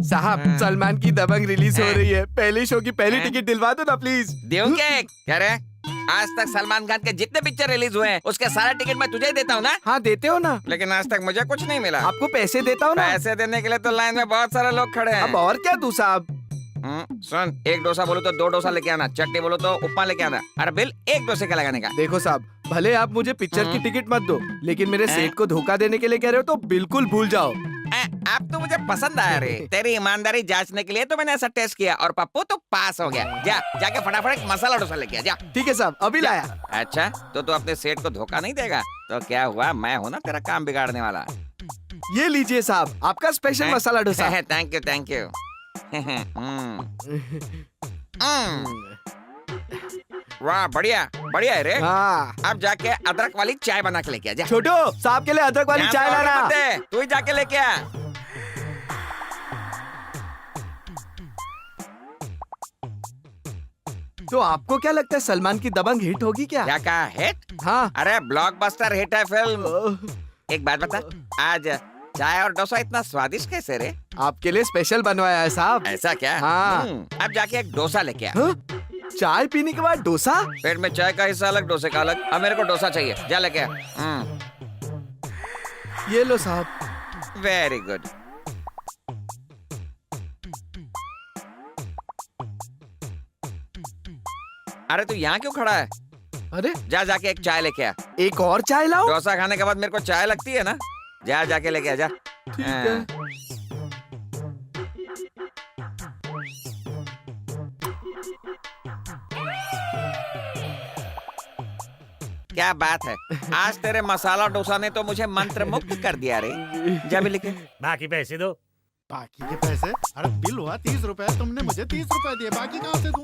Speaker 5: साहब। सलमान की दबंग रिलीज हो रही है, पहले शो की पहली टिकट दिलवा दो ना प्लीज।
Speaker 12: देऊं क्या? क्या रे? आज तक सलमान खान के जितने पिक्चर रिलीज हुए हैं उसके सारे टिकट मैं तुझे ही देता हूँ ना?
Speaker 5: हाँ देते हो ना।
Speaker 12: लेकिन आज तक मुझे कुछ नहीं मिला।
Speaker 5: आपको पैसे देता हूँ ना।
Speaker 12: पैसे देने के लिए तो लाइन में बहुत सारे लोग खड़े हैं।
Speaker 5: अब और क्या दूं साहब?
Speaker 12: सुन, एक डोसा बोलो तो 2 डोसा लेके आना, चटनी बोलो तो उपमा लेके आना, और बिल 1 डोसे का लगाने का।
Speaker 5: देखो साहब, भले आप मुझे पिक्चर की टिकट मत दो, लेकिन मेरे सेठ को धोखा देने के लिए कह रहे हो तो बिल्कुल भूल जाओ।
Speaker 12: अब तो मुझे पसंद आया रे। तेरी ईमानदारी जांचने के लिए तो मैंने ऐसा टेस्ट किया और पप्पू तो पास हो गया। जाके फटाफट एक मसाला डोसा लेके आ जा।
Speaker 5: ठीक है साहब, अभी लाया।
Speaker 12: अच्छा, तो तू अपने सेठ को धोखा नहीं देगा? तो क्या हुआ, मैं हूँ ना तेरा काम बिगाड़ने वाला।
Speaker 5: ये लीजिए साहब, आपका special masala dosa.
Speaker 12: Thank you thank you. वाह बढ़िया बढ़िया है रे।
Speaker 5: हाँ।
Speaker 12: अब जाके अदरक वाली चाय बना के लेके आ जा।
Speaker 5: छोटू साहब के लिए अदरक वाली चाय लाना।
Speaker 12: तू ही जाके लेके आ।
Speaker 5: तो आपको क्या लगता है सलमान की दबंग हिट होगी क्या?
Speaker 12: क्या कहा, हिट?
Speaker 5: हाँ।
Speaker 12: अरे ब्लॉकबस्टर हिट है फिल्म। एक बात बता, आज चाय और डोसा इतना स्वादिष्ट कैसे रे?
Speaker 5: आपके लिए स्पेशल बनवाया है साहब।
Speaker 12: ऐसा क्या?
Speaker 5: हाँ।
Speaker 12: अब जाके एक डोसा लेके आ।
Speaker 5: हाँ? चाय पीने के बाद डोसा?
Speaker 12: पेट में चाय का हिस्सा अलग, डोसे का अलग। अब मेरे को डोसा चाहिए, जा लेके आ।
Speaker 5: ये लो साहब।
Speaker 12: Very good. अरे तू यहाँ क्यों खड़ा है?
Speaker 5: अरे
Speaker 12: जाके एक चाय लेके आ।
Speaker 5: एक और चाय लाओ?
Speaker 12: डोसा खाने के बाद मेरे को चाय लगती है ना। जाके लेके आ जा।
Speaker 5: ठीक है।
Speaker 12: क्या बात है, आज तेरे मसाला डोसा ने तो मुझे मंत्र मुक्त कर दिया रे। जा भी लेके।
Speaker 3: बाकी पैसे दो।
Speaker 10: बाकी के पैसे? अरे बिल हुआ 30 रुपए, तुमने मुझे 30 रुपए दिए, बाकी कहाँ से दूं?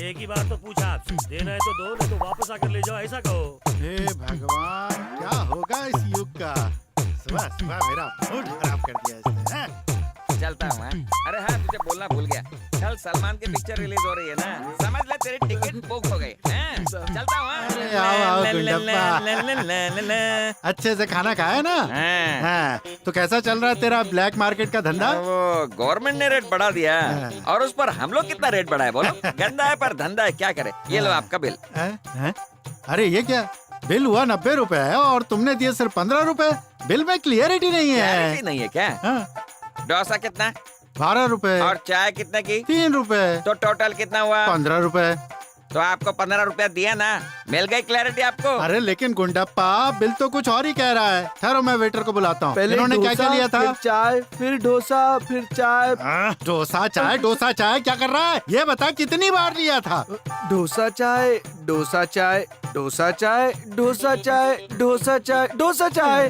Speaker 3: एक ही बात तो पूछा आपसे, देना है तो दो, नहीं तो वापस आकर ले जाओ, ऐसा कहो।
Speaker 10: हे भगवान, क्या होगा इस युग का? सुबह सुबह मेरा मूड खराब कर दिया इसने।
Speaker 12: चलता हूँ। अरे हाँ, तुझे बोलना भूल गया, कल सलमान की पिक्चर रिलीज हो रही है ना, समझ ले तेरी टिकट बुक हो गई। चलता हूँ।
Speaker 10: अरे आओ गुंडप्पा, अच्छे से खाना खाया ना? हाँ। तो कैसा चल रहा है तेरा ब्लैक मार्केट का धंधा?
Speaker 12: वो गवर्नमेंट ने रेट बढ़ा दिया और उस पर हम लोग कितना रेट बढ़ाए बोलो? गंदा है पर धंधा है, क्या करे। ये लो आपका बिल।
Speaker 10: अरे ये क्या, बिल हुआ 90 रुपए और तुमने दिए सिर्फ 15 रुपए। बिल में क्लियरिटी नहीं है।
Speaker 12: क्लैरिटी नहीं है क्या?
Speaker 10: हाँ।
Speaker 12: डोसा कितना?
Speaker 10: 12 रुपए।
Speaker 12: और चाय कितने की?
Speaker 10: 3 रुपए।
Speaker 12: तो टोटल कितना हुआ?
Speaker 10: 15 रुपए।
Speaker 12: तो आपको 15 रुपया दिया ना, मिल गई क्लैरिटी आपको?
Speaker 10: अरे लेकिन गुंडप्पा बिल तो कुछ और ही कह रहा है। ठहरो मैं वेटर को बुलाता हूँ।
Speaker 5: पहले
Speaker 10: इन्होंने क्या
Speaker 5: डोसा,
Speaker 10: क्या लिया था?
Speaker 5: फिर चाय, फिर डोसा, फिर चाय।
Speaker 10: डोसा चाय डोसा चाय क्या कर रहा है? ये बता कितनी बार लिया था?
Speaker 5: डोसा चाय, डोसा चाय, डोसा चाय, डोसा चाय, डोसा चाय, डोसा चाय।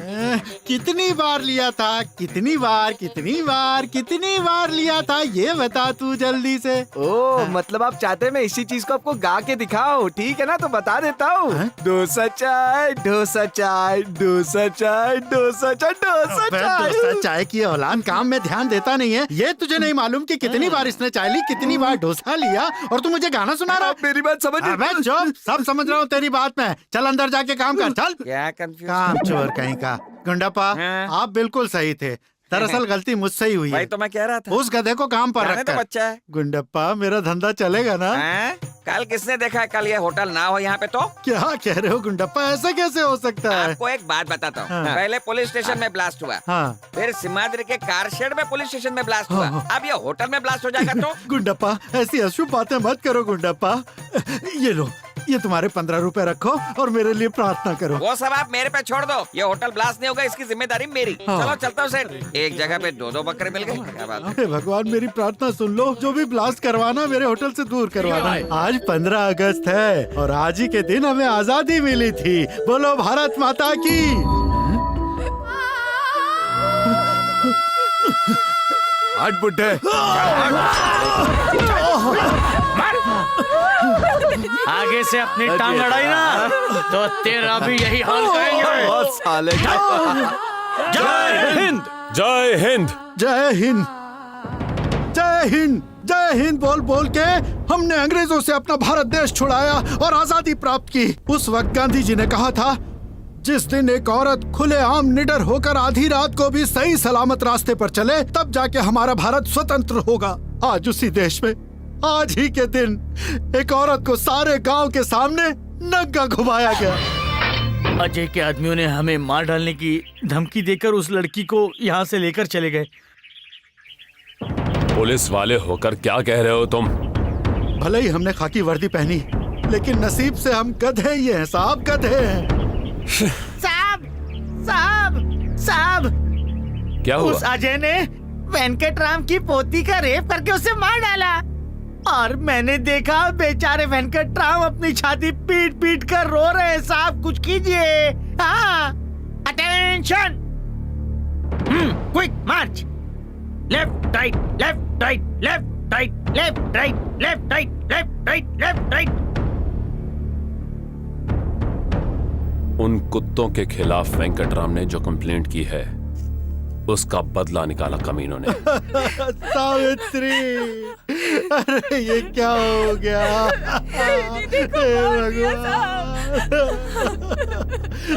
Speaker 10: कितनी बार लिया था? कितनी बार कितनी बार कितनी बार लिया था? ये बता तू जल्दी से।
Speaker 5: ओ मतलब आप चाहते हैं मैं इसी चीज को आपको गा के दिखाओ? ठीक है ना, तो बता देता हूँ। डोसा चाय, डोसा चाय, डोसा चाय, डोसा चाय, डोसा चाय।
Speaker 10: डोसा चाय की औलाद काम में ध्यान देता नहीं है। ये तुझे नहीं मालूम कि कितनी बार इसने चाय ली, कितनी बार डोसा लिया, और तू मुझे गाना सुना रहा?
Speaker 5: मेरी बात समझ।
Speaker 10: अबे चुप, सब समझ रहा हूँ तेरी बात में। चल अंदर जाके काम कर। चल।
Speaker 12: क्या कंफ्यूज?
Speaker 10: काम चोर कहीं का। गुंडापा आप बिल्कुल सही थे। दरअसल गलती मुझसे ही हुई है।
Speaker 12: भाई तो मैं कह रहा था
Speaker 10: उस गधे को काम पर
Speaker 12: जाने
Speaker 10: रख
Speaker 12: तो बच्चा है।
Speaker 10: गुंडप्पा मेरा धंधा चलेगा ना?
Speaker 12: कल किसने देखा कल ये होटल ना हो यहाँ पे? तो
Speaker 10: क्या कह रहे हो गुंडप्पा? ऐसा कैसे हो सकता है?
Speaker 12: आपको एक बात बताता हूँ।
Speaker 10: हाँ।
Speaker 12: पहले पुलिस स्टेशन में ब्लास्ट हुआ,
Speaker 10: हाँ।
Speaker 12: फिर सिमाद्री के कार शेड में पुलिस स्टेशन में ब्लास्ट हुआ, अब ये होटल में ब्लास्ट हो जाएगा तो?
Speaker 10: गुंडप्पा ऐसी अशुभ बातें मत करो गुंडप्पा। ये लो, ये तुम्हारे 15 रुपए रखो और मेरे लिए प्रार्थना करो।
Speaker 12: वो सब आप मेरे पे छोड़ दो, ये होटल ब्लास्ट नहीं होगा, इसकी जिम्मेदारी मेरी। चलो चलता हूँ सेठ। एक जगह पे दो बकरे मिल गए, क्या बात है?
Speaker 10: हे भगवान मेरी प्रार्थना सुन लो। जो भी ब्लास्ट करवाना मेरे होटल से दूर करवाना। आज 15 अगस्त है और आज ही के दिन हमें आजादी मिली थी। बोलो भारत माता की।
Speaker 5: हट बुड्ढे।
Speaker 14: आगे से अपनी टांग अड़ाई ना तो तेरा भी यही हाल करेंगे।
Speaker 5: बहुत साले।
Speaker 10: जय हिंद।
Speaker 1: जय हिंद।
Speaker 10: जय हिंद। जय हिंद। जय हिंद बोल बोल के हमने अंग्रेजों से अपना भारत देश छुड़ाया और आजादी प्राप्त की। उस वक्त गांधी जी ने कहा था, जिस दिन एक औरत खुलेआम निडर होकर आधी रात को भी सही सलामत रास्ते पर चले, तब जाके हमारा भारत स्वतंत्र होगा। आज उसी देश में आज ही के दिन एक औरत को सारे गांव के सामने नंगा घुमाया गया।
Speaker 14: अजय के आदमियों ने हमें मार डालने की धमकी देकर उस लड़की को यहाँ से लेकर चले गए।
Speaker 1: पुलिस वाले होकर क्या कह रहे हो तुम?
Speaker 10: भले ही हमने खाकी वर्दी पहनी, लेकिन नसीब से हम गधे ही हैं साहब, गधे हैं।
Speaker 14: साहब साहब साहब,
Speaker 1: क्या हुआ?
Speaker 14: उस अजय ने वेंकटराम की पोती का रेप करके उसे मार डाला और मैंने देखा बेचारे वेंकटराम अपनी छाती पीट पीट कर रो रहे हैं। साहब कुछ कीजिए। हाँ, attention, quick march, left right left right left right left right left right left right left right.
Speaker 1: उन कुत्तों के खिलाफ वेंकटराम ने जो कंप्लेंट की है उसका बदला निकाला कमीनों ने।
Speaker 10: सावित्री, अरे ये क्या हो गया? हे भगवान,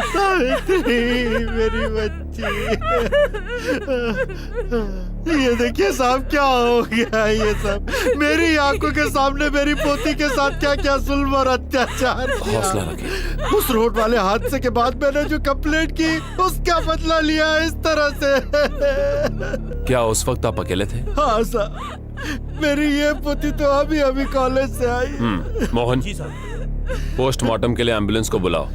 Speaker 10: सावित्री मेरी बच्ची। ये देखिए साहब क्या हो गया? ये सब मेरी आंखों के सामने मेरी पोती के साथ क्या क्या जुल्म और अत्याचार किया।
Speaker 1: हौसला रखिए।
Speaker 10: उस रोड वाले हादसे के बाद मैंने जो कंप्लेंट की उसका बदला लिया इस तरह से।
Speaker 1: क्या उस वक्त आप अकेले थे?
Speaker 10: हाँ साहब, मेरी ये पोती तो अभी अभी कॉलेज से आई।
Speaker 1: मोहन, पोस्टमार्टम के लिए एम्बुलेंस को बुलाओ।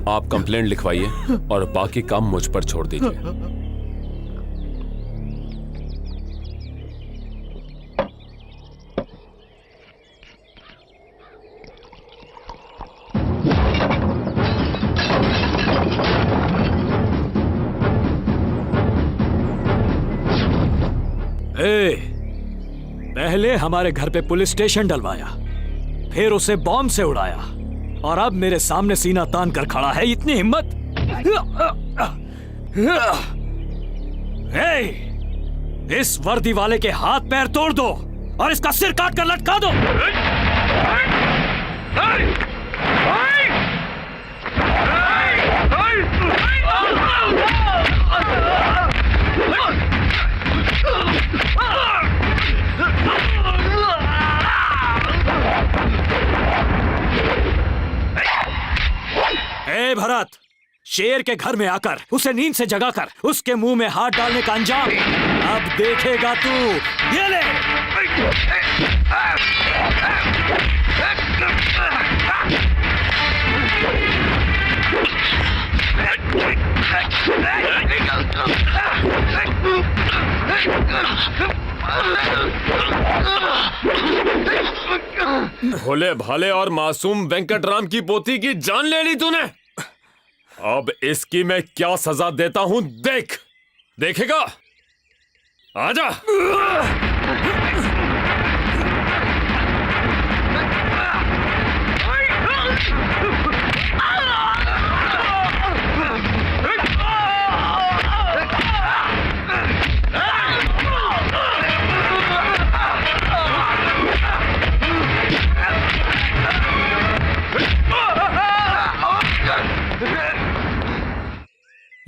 Speaker 1: आप कंप्लेंट लिखवाइए और बाकी काम मुझ पर छोड़ दीजिए।
Speaker 7: पहले हमारे घर पे पुलिस स्टेशन डलवाया, फिर उसे बॉम्ब से उड़ाया और अब मेरे सामने सीना तान कर खड़ा है। इतनी हिम्मत! इस वर्दी वाले के हाथ पैर तोड़ दो और इसका सिर काट कर लटका दो। भरत, शेर के घर में आकर उसे नींद से जगाकर उसके मुंह में हाथ डालने का अंजाम अब देखेगा तू। ये ले।
Speaker 1: भोले भाले और मासूम वेंकटराम की पोती की जान ले ली तूने। अब इसकी मैं क्या सजा देता हूं देख, देखेगा। आजा।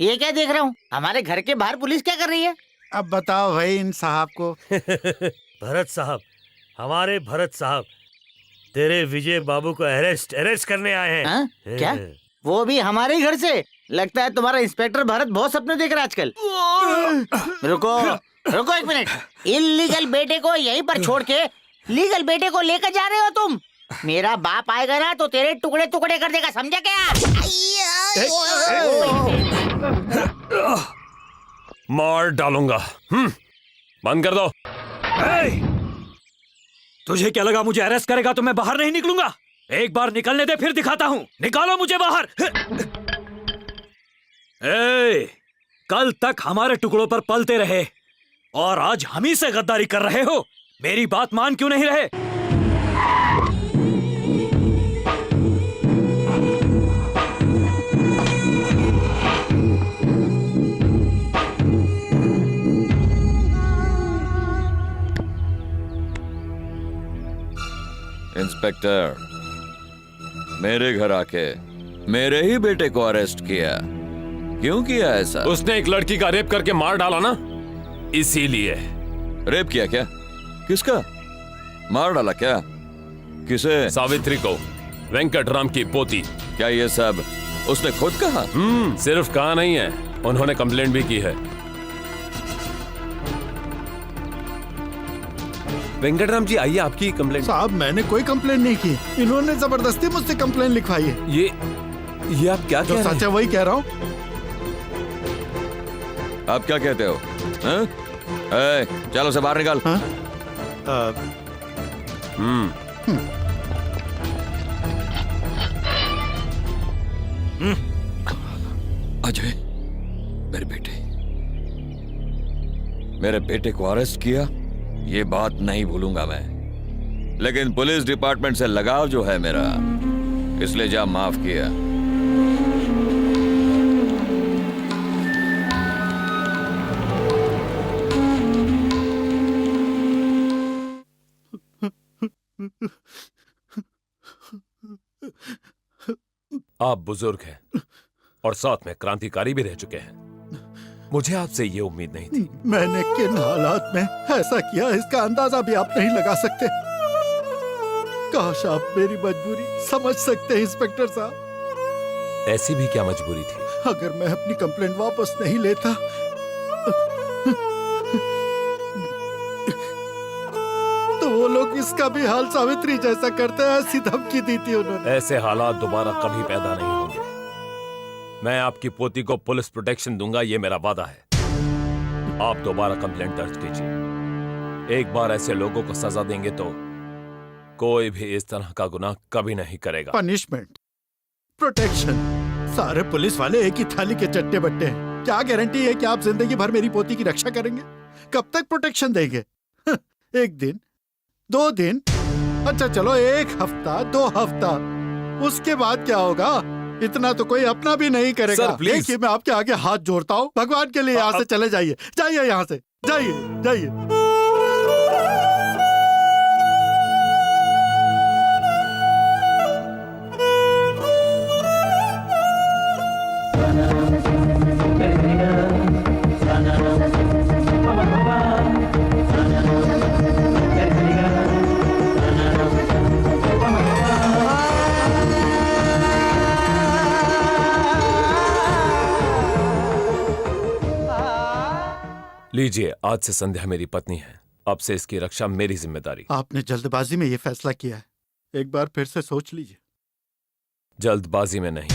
Speaker 14: ये क्या देख रहा हूँ? हमारे घर के बाहर पुलिस क्या कर रही है?
Speaker 10: अब बताओ भाई इन साहब को।
Speaker 3: भरत साहब, हमारे भरत साहब तेरे विजय बाबू को अरेस्ट करने आए हैं।
Speaker 14: हाँ? क्या? वो भी हमारे ही घर से? लगता है तुम्हारा इंस्पेक्टर भरत बहुत सपने देख रहा है आजकल। रुको रुको एक मिनट। इलीगल बेटे को यहीं पर छोड़ के लीगल बेटे को लेकर जा रहे हो तुम? मेरा बाप आएगा ना तो तेरे टुकड़े टुकड़े कर देगा, समझा क्या?
Speaker 1: मार डालूंगा। बंद कर दो।
Speaker 7: तुझे क्या लगा मुझे अरेस्ट करेगा तो मैं बाहर नहीं निकलूंगा? एक बार निकलने दे फिर दिखाता हूं। निकालो मुझे बाहर। कल तक हमारे टुकड़ों पर पलते रहे और आज हम ही से गद्दारी कर रहे हो। मेरी बात मान क्यों नहीं रहे?
Speaker 8: इंस्पेक्टर, मेरे घर आके मेरे ही बेटे को अरेस्ट किया, क्यों किया ऐसा?
Speaker 1: उसने एक लड़की का रेप करके मार डाला ना, इसीलिए।
Speaker 8: रेप किया क्या? किसका? मार डाला क्या? किसे?
Speaker 1: सावित्री को, वेंकटराम की पोती।
Speaker 8: क्या ये सब उसने खुद कहा?
Speaker 1: सिर्फ कहा नहीं है, उन्होंने कंप्लेंट भी की है। वेंकटराम जी आइए, आपकी कंप्लेंट।
Speaker 10: साहब मैंने कोई कंप्लेंट नहीं की, इन्होंने जबरदस्ती मुझसे कंप्लेंट लिखवाई है।
Speaker 1: ये आप क्या कह रहे हैं?
Speaker 10: सच है वही कह रहा हूँ।
Speaker 8: आप क्या कहते हो? चलो से बाहर निकाल। अजय, मेरे बेटे को अरेस्ट किया, ये बात नहीं भूलूंगा मैं। लेकिन पुलिस डिपार्टमेंट से लगाव जो है मेरा, इसलिए जा माफ किया।
Speaker 1: आप बुजुर्ग हैं और साथ में क्रांतिकारी भी रह चुके हैं। मुझे आपसे ये उम्मीद नहीं थी।
Speaker 10: मैंने किन हालात में ऐसा किया इसका अंदाजा भी आप नहीं लगा सकते। काश आप मेरी मजबूरी समझ सकते हैं इंस्पेक्टर साहब।
Speaker 1: ऐसी भी क्या मजबूरी थी?
Speaker 10: अगर मैं अपनी कंप्लेंट वापस नहीं लेता तो वो लोग इसका भी हाल सावित्री जैसा करते हैं। ऐसी धमकी दी थी उन्होंने।
Speaker 1: ऐसे हालात दोबारा कभी पैदा नहीं होंगे। मैं आपकी पोती को पुलिस प्रोटेक्शन दूंगा, ये मेरा वादा है। आप दोबारा कंप्लेंट दर्ज कीजिए। एक बार ऐसे लोगों को सजा देंगे तो कोई भी इस तरह का गुनाह कभी नहीं करेगा।
Speaker 10: पनिशमेंट, प्रोटेक्शन, सारे पुलिस वाले एक ही थाली के चट्टे बट्टे हैं। क्या गारंटी है कि आप जिंदगी भर मेरी पोती की रक्षा करेंगे? कब तक प्रोटेक्शन देंगे? एक दिन, 2 दिन, अच्छा चलो 1 हफ्ता, 2 हफ्ता, उसके बाद क्या होगा? इतना तो कोई अपना भी नहीं करेगा।
Speaker 1: Sir, please.
Speaker 10: देखिए मैं आपके आगे हाथ जोड़ता हूँ, भगवान के लिए यहाँ से चले जाइए, जाइए यहाँ से, जाइए जाइए।
Speaker 1: लीजिए, आज से संध्या मेरी पत्नी है। अब से इसकी रक्षा मेरी जिम्मेदारी।
Speaker 10: आपने जल्दबाजी में ये फैसला किया है, एक बार फिर से सोच लीजिए।
Speaker 1: जल्दबाजी में नहीं,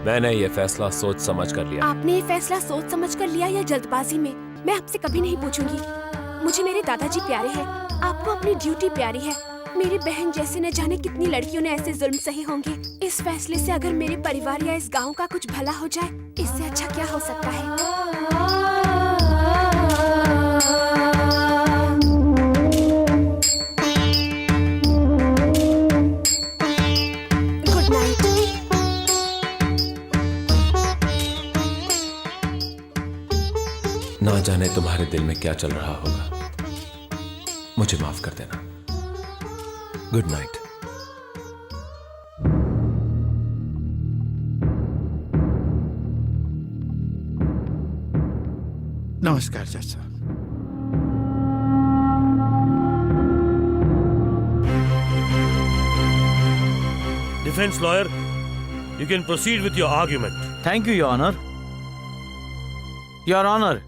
Speaker 1: मैंने ये फैसला सोच समझ कर लिया।
Speaker 6: आपने ये फैसला सोच समझ कर लिया या जल्दबाजी में? मैं आपसे कभी नहीं पूछूंगी। मुझे मेरे दादाजी प्यारे हैं, आपको अपनी ड्यूटी प्यारी है। मेरी बहन जैसे न जाने कितनी लड़कियों ने ऐसे जुल्म सही होंगे। इस फैसले से अगर मेरे परिवार या इस गांव का कुछ भला हो जाए, इससे अच्छा क्या हो सकता है? Good night.
Speaker 1: ना जाने तुम्हारे दिल में क्या चल रहा होगा, मुझे माफ कर देना। Good night.
Speaker 10: नमस्कार चाचा।
Speaker 3: Defence lawyer, you can proceed with your argument.
Speaker 14: Thank you your honour. Your honour,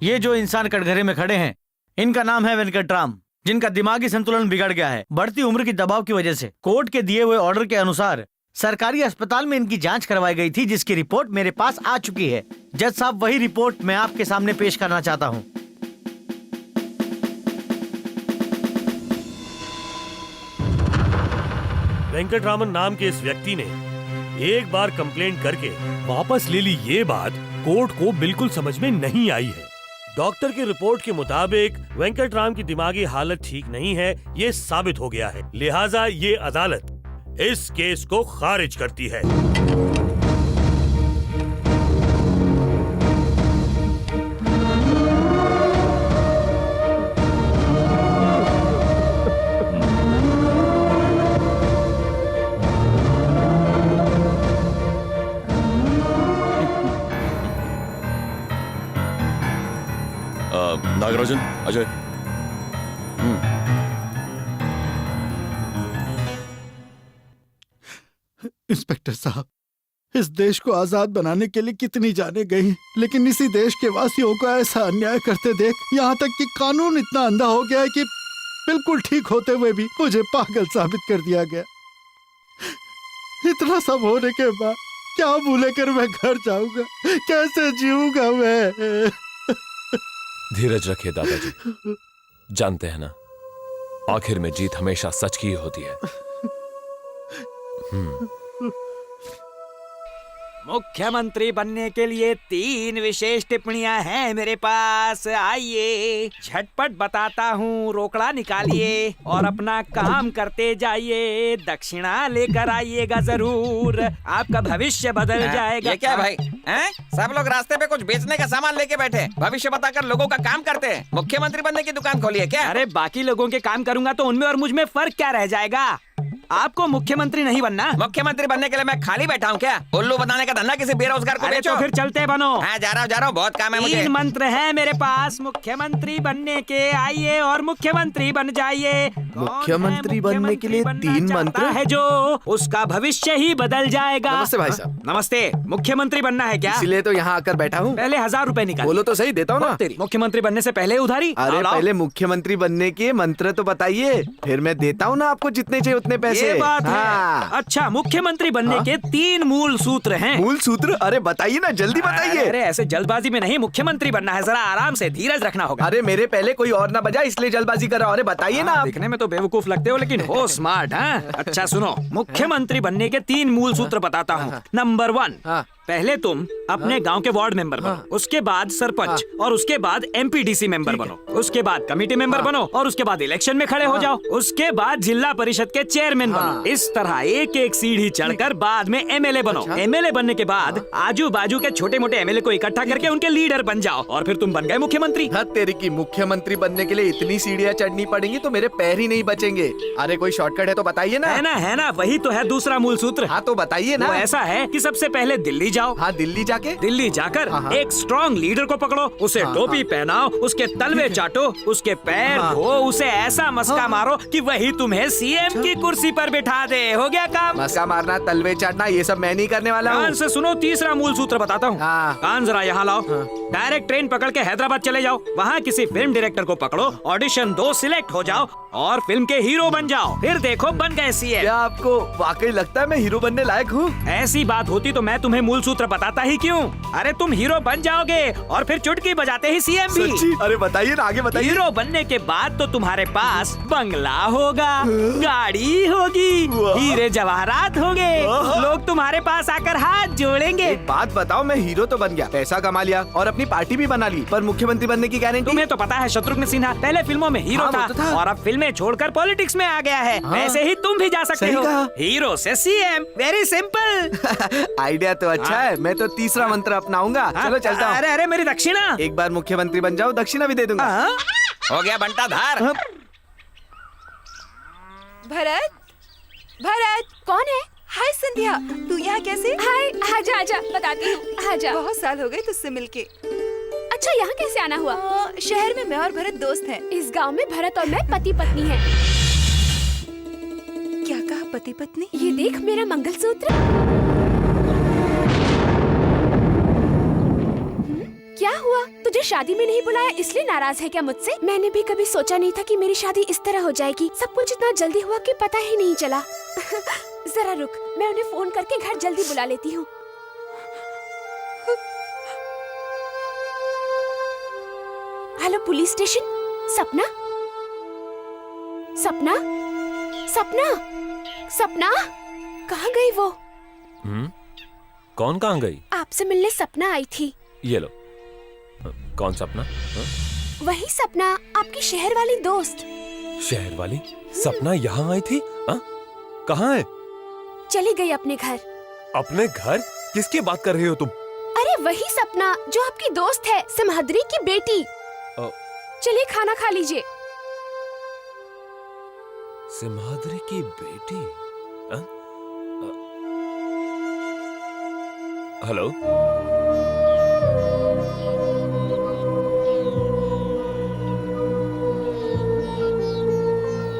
Speaker 14: ये जो इंसान कटघरे में खड़े हैं, इनका नाम है वेंकटराम, जिनका दिमागी संतुलन बिगड़ गया है बढ़ती उम्र की दबाव की वजह से। कोर्ट के दिए हुए ऑर्डर के अनुसार सरकारी अस्पताल में इनकी जांच करवाई गई थी, जिसकी रिपोर्ट मेरे पास आ चुकी है। जज साहब, वही रिपोर्ट मैं आपके सामने पेश करना चाहता हूँ।
Speaker 3: वेंकटरामन नाम के इस व्यक्ति ने एक बार कंप्लेंट करके वापस ले ली, ये बात कोर्ट को बिल्कुल समझ में नहीं आई है। डॉक्टर की रिपोर्ट के मुताबिक वेंकटराम की दिमागी हालत ठीक नहीं है, ये साबित हो गया है। लिहाजा ये अदालत इस केस को खारिज करती है।
Speaker 8: नागराजन, अजय।
Speaker 10: इंस्पेक्टर साहब, इस देश को आजाद बनाने के लिए कितनी जाने गई, लेकिन इसी देश के वासियों को ऐसा अन्याय करते देख यहाँ तक कि कानून इतना अंधा हो गया है कि बिल्कुल ठीक होते हुए भी मुझे पागल साबित कर दिया गया। इतना सब होने के बाद क्या मुंह लेकर मैं घर जाऊंगा, कैसे जीऊंगा मैं?
Speaker 1: धीरज रखिए दादाजी, जानते हैं ना, आखिर में जीत हमेशा सच की ही होती है।
Speaker 12: मुख्यमंत्री बनने के लिए 3 विशेष टिप्पणियां हैं मेरे पास। आइए झटपट बताता हूँ, रोकड़ा निकालिए और अपना काम करते जाइए। दक्षिणा लेकर आइएगा जरूर, आपका भविष्य बदल जाएगा।
Speaker 15: ये क्या है भाई? हैं? सब लोग रास्ते पे कुछ बेचने का सामान लेके बैठे, भविष्य बताकर लोगों का काम करते हैं। मुख्यमंत्री बनने की दुकान खोली है क्या?
Speaker 12: अरे बाकी लोगों के काम करूंगा तो उनमें और मुझ में फर्क क्या रह जाएगा? आपको मुख्यमंत्री नहीं बनना?
Speaker 15: मुख्यमंत्री बनने के लिए मैं खाली बैठा हूँ क्या? उल्लू बनाने का धंधा किसी बेरोजगार को
Speaker 12: अरे
Speaker 15: बेचो।
Speaker 12: तो फिर चलते बनो।
Speaker 15: हाँ, जा रहा हूँ, बहुत काम है मुझे।
Speaker 12: 3 मंत्र है मेरे पास मुख्यमंत्री बनने के, आइए और मुख्यमंत्री बन जाइए।
Speaker 5: मुख्यमंत्री बनने के लिए 3 मंत्र
Speaker 12: है जो उसका भविष्य ही बदल जाएगा।
Speaker 5: नमस्ते भाई साहब।
Speaker 12: नमस्ते। मुख्यमंत्री बनना है क्या?
Speaker 5: इसीलिए तो यहाँ आकर बैठा हूँ।
Speaker 12: पहले 1000 रुपए निकाल।
Speaker 5: बोलो तो सही, देता हूँ ना।
Speaker 12: मुख्यमंत्री बनने से पहले उधारी?
Speaker 5: अरे पहले मुख्यमंत्री बनने के मंत्र तो बताइए, फिर मैं देता हूँ ना आपको जितने चाहिए उतने पैसे।
Speaker 12: ये बात है। अच्छा, मुख्यमंत्री बनने के 3 मूल सूत्र हैं।
Speaker 5: मूल सूत्र? अरे बताइए ना, जल्दी बताइए।
Speaker 12: अरे ऐसे जल्दबाजी में नहीं, मुख्यमंत्री बनना है, जरा आराम से धीरज रखना होगा।
Speaker 5: अरे मेरे पहले कोई और ना बजा, इसलिए जल्दबाजी कर रहा हूं। अरे बताइए ना।
Speaker 12: दिखने में तो बेवकूफ लगते हो लेकिन हो स्मार्ट। अच्छा सुनो, मुख्यमंत्री बनने के 3 मूल सूत्र बताता हूँ। नंबर 1, पहले तुम अपने गांव के वार्ड मेंबर बनो, उसके बाद सरपंच और उसके बाद एमपीडीसी मेंबर बनो, उसके बाद कमेटी मेंबर बनो और उसके बाद इलेक्शन में खड़े हो जाओ, उसके बाद जिला परिषद के चेयरमैन बनो। इस तरह एक एक सीढ़ी चढ़कर बाद में एमएलए बनो। एमएलए बनने के बाद आजू बाजू के छोटे मोटे एमएलए को इकट्ठा करके उनके लीडर बन जाओ और फिर तुम बन गए मुख्यमंत्री।
Speaker 5: तेरी की मुख्यमंत्री बनने के लिए इतनी सीढ़ियाँ चढ़नी पड़ेंगी तो मेरे पैर ही नहीं बचेंगे। अरे कोई शॉर्टकट है तो बताइए ना।
Speaker 12: है ना, वही तो है दूसरा मूल सूत्र।
Speaker 5: हाँ तो बताइए ना।
Speaker 12: वो ऐसा है कि सबसे पहले दिल्ली
Speaker 7: जाओ।
Speaker 16: हाँ, दिल्ली जाके?
Speaker 7: दिल्ली जाकर एक स्ट्रॉन्ग लीडर को पकड़ो, उसे टोपी पहनाओ, उसके तलवे चाटो, उसके पैर धो, उसे ऐसा मस्का मारो कि वही तुम्हें सीएम की कुर्सी पर बिठा दे। हो गया काम।
Speaker 16: मस्का मारना, तलवे चाटना, ये सब मैं नहीं करने वाला हूँ।
Speaker 7: कान से सुनो, तीसरा मूल सूत्र बताता हूँ। कान जरा यहाँ लाओ। डायरेक्ट ट्रेन पकड़ के हैदराबाद चले जाओ, वहाँ किसी फिल्म डायरेक्टर को पकड़ो, ऑडिशन दो, सिलेक्ट हो जाओ और फिल्म के हीरो बन जाओ। फिर देखो बन गए सीएम।
Speaker 16: क्या आपको वाकई लगता है मैं हीरो बनने लायक हूँ?
Speaker 7: ऐसी बात होती तो मैं तुम्हें मूल सूत्र बताता ही क्यों। अरे तुम हीरो बन जाओगे और फिर चुटकी बजाते ही सीएम भी।
Speaker 16: सच्ची? अरे बताइए ना, आगे बताइए।
Speaker 7: हीरो बनने के बाद तो तुम्हारे पास बंगला होगा, गाड़ी होगी, हीरे जवाहरात होंगे, लोग तुम्हारे पास आकर हाथ जोड़ेंगे।
Speaker 16: एक बात बताओ, मैं हीरो तो बन गया, पैसा कमा लिया और अपनी पार्टी भी बना ली, पर मुख्यमंत्री बनने की गारंटी?
Speaker 7: तुम्हें तो पता है शत्रुघ्न सिन्हा पहले फिल्मों में हीरो था और अब फिल्में छोड़कर पॉलिटिक्स में आ गया है। ऐसे ही तुम भी जा सकते हो, हीरो से सीएम। Very simple.
Speaker 16: आइडिया तो अच्छा है, मैं तो तीसरा मंत्र अपनाऊंगा। चलो चलता हूँ।
Speaker 7: अरे अरे मेरी दक्षिणा।
Speaker 16: एक बार मुख्यमंत्री बन जाओ, दक्षिणा भी दे दूंगा।
Speaker 12: हो गया बंटा धार।
Speaker 4: भरत, भरत
Speaker 6: कौन है?
Speaker 4: हाय संध्या, तू यहाँ कैसे?
Speaker 6: हाय, आजा आजा, बताती हूँ, आजा।
Speaker 4: बहुत साल हो गए तुझसे मिलके।
Speaker 6: अच्छा, यहाँ कैसे आना हुआ?
Speaker 4: शहर में मैं और भरत दोस्त हैं।
Speaker 6: इस गांव में भरत और मैं पति पत्नी हैं।
Speaker 4: क्या कहा पति पत्नी?
Speaker 6: ये देख मेरा मंगलसूत्र। क्या हुआ? तुझे शादी में नहीं बुलाया इसलिए नाराज है क्या मुझसे? मैंने भी कभी सोचा नहीं था कि मेरी शादी इस तरह हो जाएगी। सब कुछ इतना जल्दी हुआ कि पता ही नहीं चला। जरा रुक, मैं उन्हें फोन करके घर जल्दी बुला लेती हूँ। Hello police station. सपना, सपना, सपना, सपना, कहाँ गई वो?
Speaker 1: कौन कहाँ गई?
Speaker 6: आपसे मिलने सपना आई थी।
Speaker 1: ये लो। कौन सपना?
Speaker 6: वही सपना, आपकी शहर वाली दोस्त।
Speaker 1: शहर वाली सपना यहाँ आई थी? कहाँ है?
Speaker 6: चली गई अपने घर।
Speaker 1: अपने घर? किसकी बात कर रही हो तुम?
Speaker 6: अरे वही सपना जो आपकी दोस्त है, सिमहद्री की बेटी। चलिए खाना खा लीजिए।
Speaker 1: सिमहद्री की बेटी? हेलो।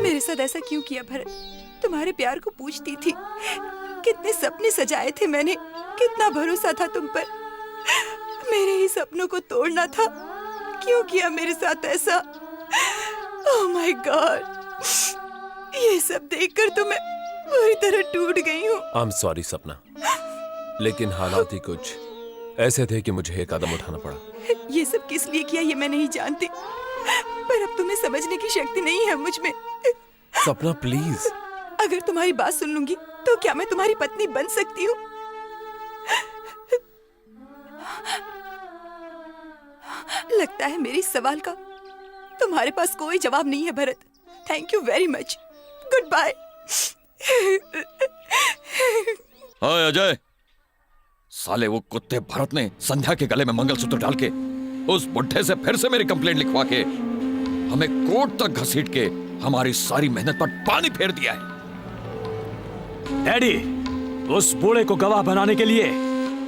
Speaker 4: मेरे साथ ऐसा क्यों किया भरत? तुम्हारे प्यार को पूछती थी, कितने सपने सजाए थे मैंने, कितना भरोसा था तुम पर। मेरे ही सपनों को तोड़ना था, क्यों किया मेरे साथ ऐसा? ओह माय गॉड, ये सब देखकर तो मैं पूरी तरह टूट गई हूँ।
Speaker 1: आई एम सॉरी सपना, लेकिन हालात ही कुछ ऐसे थे कि मुझे एक कदम उठाना पड़ा।
Speaker 4: ये सब किस लिए किया ये मैं नहीं जानती, पर अब तुम्हें समझने की शक्ति नहीं है मुझ में।
Speaker 1: सपना प्लीज।
Speaker 4: अगर तुम्हारी बात सुन लूंगी तो क्या मैं तुम्हारी पत्नी बन सकती हूँ? लगता है मेरे इस सवाल का तुम्हारे पास कोई जवाब नहीं है Bharat. Thank you very much, goodbye.
Speaker 8: हाँ अजय, साले वो कुत्ते भरत ने संध्या के गले में मंगलसूत्र डाल के उस बुढ़े से फिर से मेरी कंप्लेंट लिखवा के हमें कोर्ट तक घसीट के हमारी सारी मेहनत पर पानी फेर दिया है।
Speaker 7: डैडी, उस बूढ़े को गवाह बनाने के लिए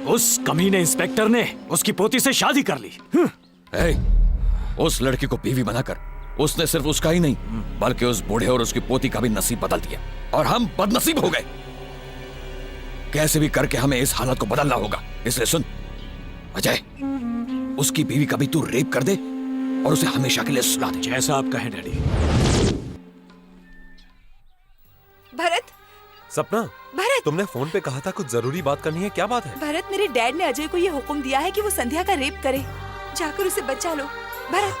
Speaker 7: उस कमीने इंस्पेक्टर ने उसकी पोती से शादी कर ली।
Speaker 8: उस लड़की को बीवी बनाकर उसने सिर्फ उसका ही नहीं बल्कि उस बूढ़े और उसकी पोती का भी नसीब बदल दिया और हम बदनसीब हो गए। कैसे भी करके हमें इस हालत को बदलना होगा। इसलिए सुन अजय, उसकी बीवी का भी तू रेप कर दे और उसे हमेशा के लिए सुला दे।
Speaker 7: जैसा आप कहें डैडी।
Speaker 4: भरत,
Speaker 1: सपना,
Speaker 4: भरत,
Speaker 1: तुमने फोन पे कहा था कुछ जरूरी बात करनी है, क्या बात है?
Speaker 4: भरत, मेरे डैड ने अजय को ये हुक्म दिया है कि वो संध्या का रेप करे, जाकर उसे बचा लो। भरत,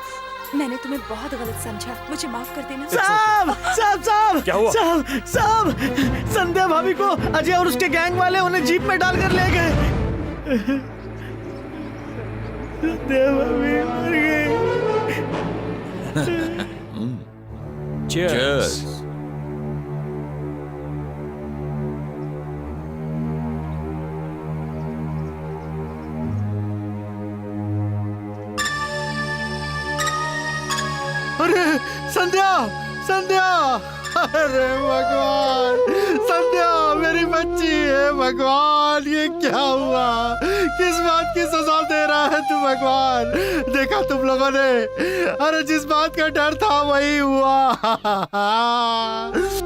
Speaker 4: मैंने तुम्हें बहुत गलत समझा, मुझे माफ कर देना।
Speaker 14: साहब, साहब, साहब,
Speaker 1: क्या हुआ?
Speaker 14: साहब, साहब, संध्या भाभी को अजय और उसके गैंग वाले उन्हें जीप में डालकर ले गए। संध्या भाभी मर गई।
Speaker 7: Cheers.
Speaker 10: अरे संध्या, संध्या, अरे भगवान, संध्या मेरी बच्ची है भगवान। भगवान ये क्या हुआ? किस बात की सजा दे रहा है तू भगवान? देखा तुम लोगों ने, अरे जिस बात का डर था वही हुआ।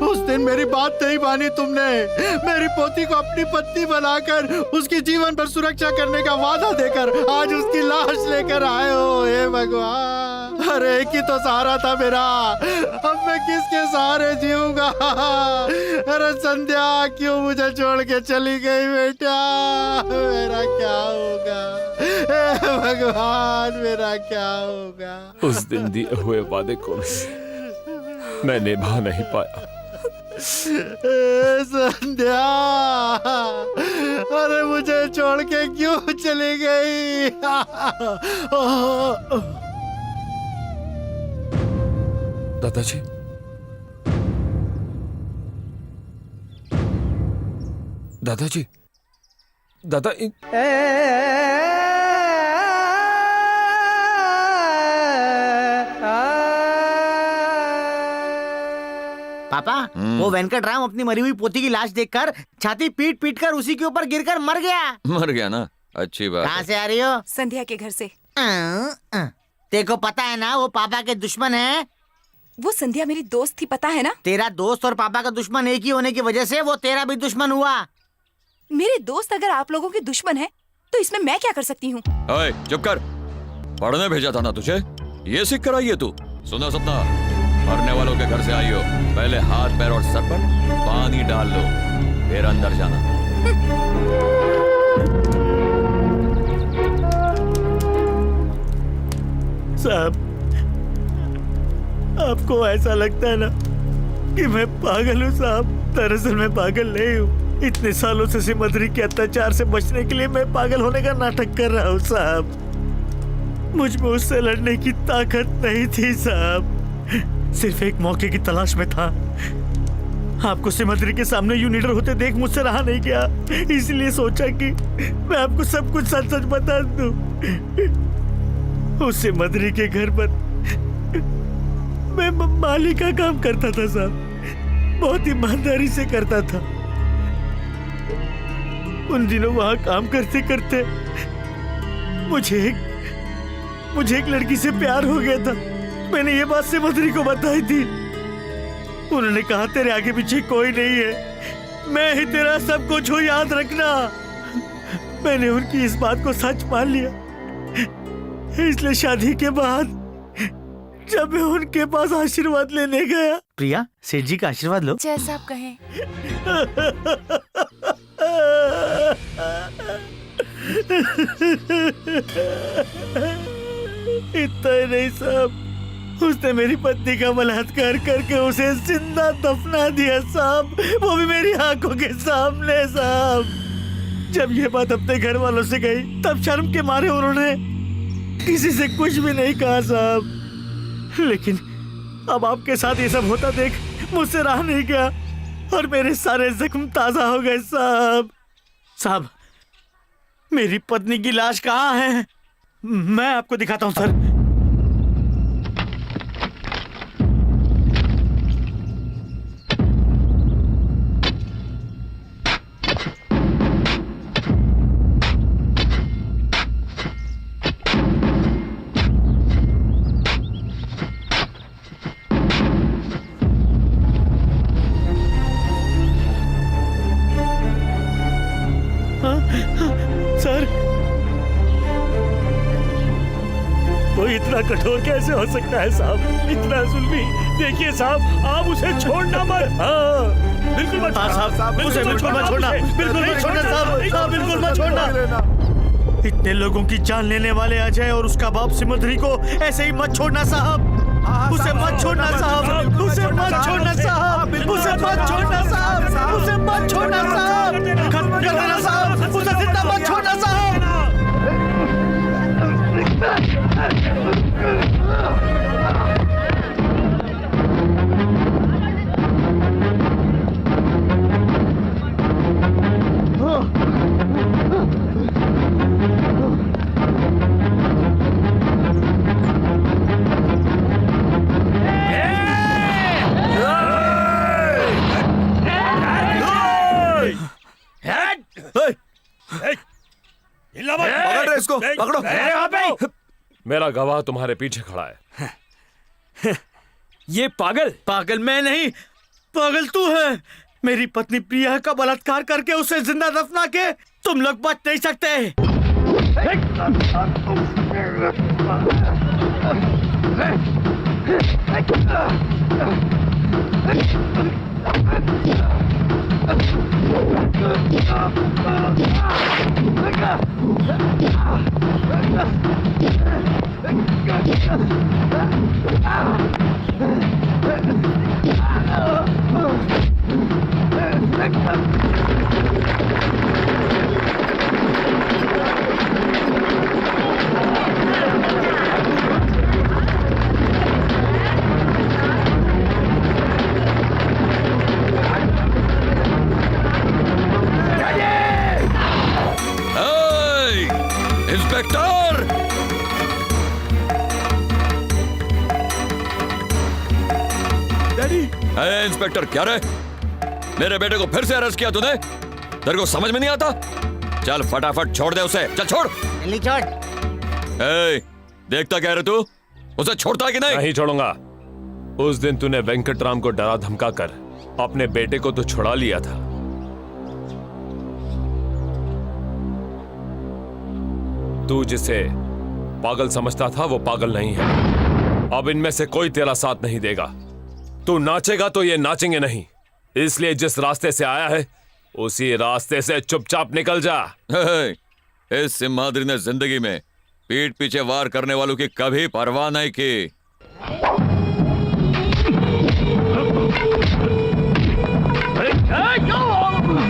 Speaker 10: उस दिन मेरी बात नहीं मानी तुमने। मेरी पोती को अपनी पत्नी बनाकर उसकी जीवन भर सुरक्षा करने का वादा देकर आज उसकी लाश लेकर आए हो। हे भगवान, अरे एक ही तो सहारा था मेरा, अब मैं किसके सहारे जीऊंगा? अरे संध्या क्यों मुझे छोड़ के चली गई बेटा? मेरा क्या होगा? हे भगवान, मेरा क्या होगा?
Speaker 1: उस दिन दिए हुए वादे को मैं निभा नहीं पाया।
Speaker 10: संध्या, अरे मुझे छोड़ के क्यों चली गई?
Speaker 1: दादाजी, दादाजी, दादा
Speaker 14: पापा, वो वेंकटराम अपनी मरी हुई पोती की लाश देखकर छाती पीट पीट कर उसी के ऊपर गिरकर मर गया।
Speaker 8: मर गया ना, अच्छी बात।
Speaker 14: कहाँ से आ रही हो?
Speaker 4: संध्या के घर से।
Speaker 14: तेको पता है ना वो पापा के दुश्मन है।
Speaker 4: वो संध्या मेरी दोस्त थी, पता है ना?
Speaker 14: तेरा दोस्त और पापा का दुश्मन एक ही होने की वजह से वो तेरा भी दुश्मन हुआ।
Speaker 4: मेरे दोस्त अगर आप लोगों के दुश्मन है तो इसमें मैं क्या कर सकती हूँ?
Speaker 8: ओए, चुप कर। पढ़ने भेजा था ना तुझे, ये सीख कर आई है तू। सुना सपना, मरने वालों के घर से आई हो, पहले हाथ पैर और सर पर पानी डाल लो, फिर अंदर जाना।
Speaker 3: साहब, आपको ऐसा लगता है ना कि मैं पागल हूँ साहब? दरअसल मैं पागल नहीं हूँ। इतने सालों से सिमंदरी के अत्याचार से बचने के लिए मैं पागल होने का नाटक कर रहा हूँ साहब। मुझ में उससे लड़ने की ताकत नहीं थी साहब, सिर्फ एक मौके की तलाश में था। आपको सिमंदरी के सामने यूं निडर होते देख मुझसे रहा नहीं गया, इसलिए सोचा कि मैं आपको सब कुछ सच सच बता दूं। उस सिमंदरी के घर पर मैं माली का काम करता था साहब, बहुत ईमानदारी से करता था। उन दिनों वहां काम करते करते मुझे एक लड़की से प्यार हो गया था। मैंने ये बात सिमंदरी को बताई थी। उन्होंने कहा तेरे आगे पीछे कोई नहीं है, मैं ही तेरा सब कुछ हूँ, याद रखना। मैंने उनकी इस बात को सच मान लिया, इसलिए शादी के बाद जब मैं उनके पास आशीर्वाद लेने गया।
Speaker 14: प्रिया, सेठ जी का आशीर्वाद लो।
Speaker 4: जैसा आप कहें।
Speaker 3: इतना ही नहीं साहब, उसने मेरी पत्नी का बलात्कार करके उसे जिंदा दफना दिया साहब, वो भी मेरी आंखों के सामने साहब। जब ये बात अपने घर वालों से गई तब शर्म के मारे उन्होंने किसी से कुछ भी नहीं कहा साहब। लेकिन अब आपके साथ ये सब होता देख मुझसे रहा नहीं गया और मेरे सारे जख्म ताजा हो गए साहब। साहब, मेरी पत्नी की लाश कहाँ है? मैं आपको दिखाता हूँ सर। सर, वो इतना कठोर कैसे हो सकता है साहब? इतना जुल्मी। देखिए साहब, आप उसे छोड़ना मत। हाँ, बिल्कुल मत। हाँ साहब, उसे बिल्कुल मत छोड़ना, बिल्कुल मत छोड़ना साहब, बिल्कुल मत छोड़ना। इतने लोगों की जान लेने वाले अजय और उसका बाप सिमंदरी को ऐसे ही मत छोड़ना साहब। उसे मत छोड़ना साहब, उसे मत छोड़ना साहब, उसे मत छोड़ना साहब, उसे मत छोड़ना साहब, खत्म कर देना साहब, उसे जिंदा मत छोड़ना साहब।
Speaker 16: इसको, पकड़ो।
Speaker 1: मेरा गवाह तुम्हारे पीछे खड़ा है।
Speaker 14: ये पागल मैं नहीं, पागल तू है। मेरी पत्नी प्रिया का बलात्कार करके उसे जिंदा दफना के तुम लोग बच नहीं सकते।
Speaker 8: इंस्पेक्टर!
Speaker 14: डैडी!
Speaker 8: इंस्पेक्टर क्या रे? मेरे बेटे को फिर से अरेस्ट किया तूने? तेरे को समझ में नहीं आता? चल फटाफट छोड़ दे उसे, चल छोड़।
Speaker 9: जल्दी छोड़।
Speaker 8: देखता क्या रे तू? उसे छोड़ता है कि नहीं?
Speaker 1: नहीं छोड़ूंगा। उस दिन तूने वेंकटराम को डरा धमका कर अपने बेटे को तो छुड़ा लिया था। तू जिसे पागल समझता था वो पागल नहीं है। अब इनमें से कोई तेरा साथ नहीं देगा। तू नाचेगा तो ये नाचेंगे नहीं, इसलिए जिस रास्ते से आया है उसी रास्ते से चुपचाप निकल जा।
Speaker 8: इस सिम्हाद्री ने जिंदगी में पीठ पीछे वार करने वालों की कभी परवाह नहीं की।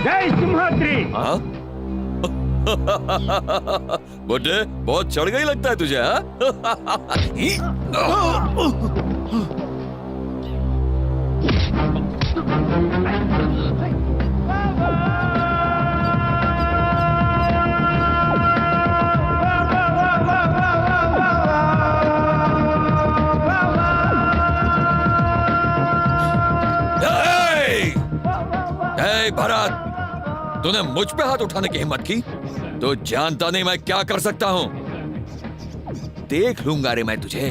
Speaker 14: जय सिम्हाद्री।
Speaker 8: बुड्ढे बहुत चढ़ गई लगता है तुझे, भरत, तूने मुझ पे हाथ उठाने की हिम्मत की? तो जानता नहीं मैं क्या कर सकता हूं। देख लूंगा रे मैं तुझे,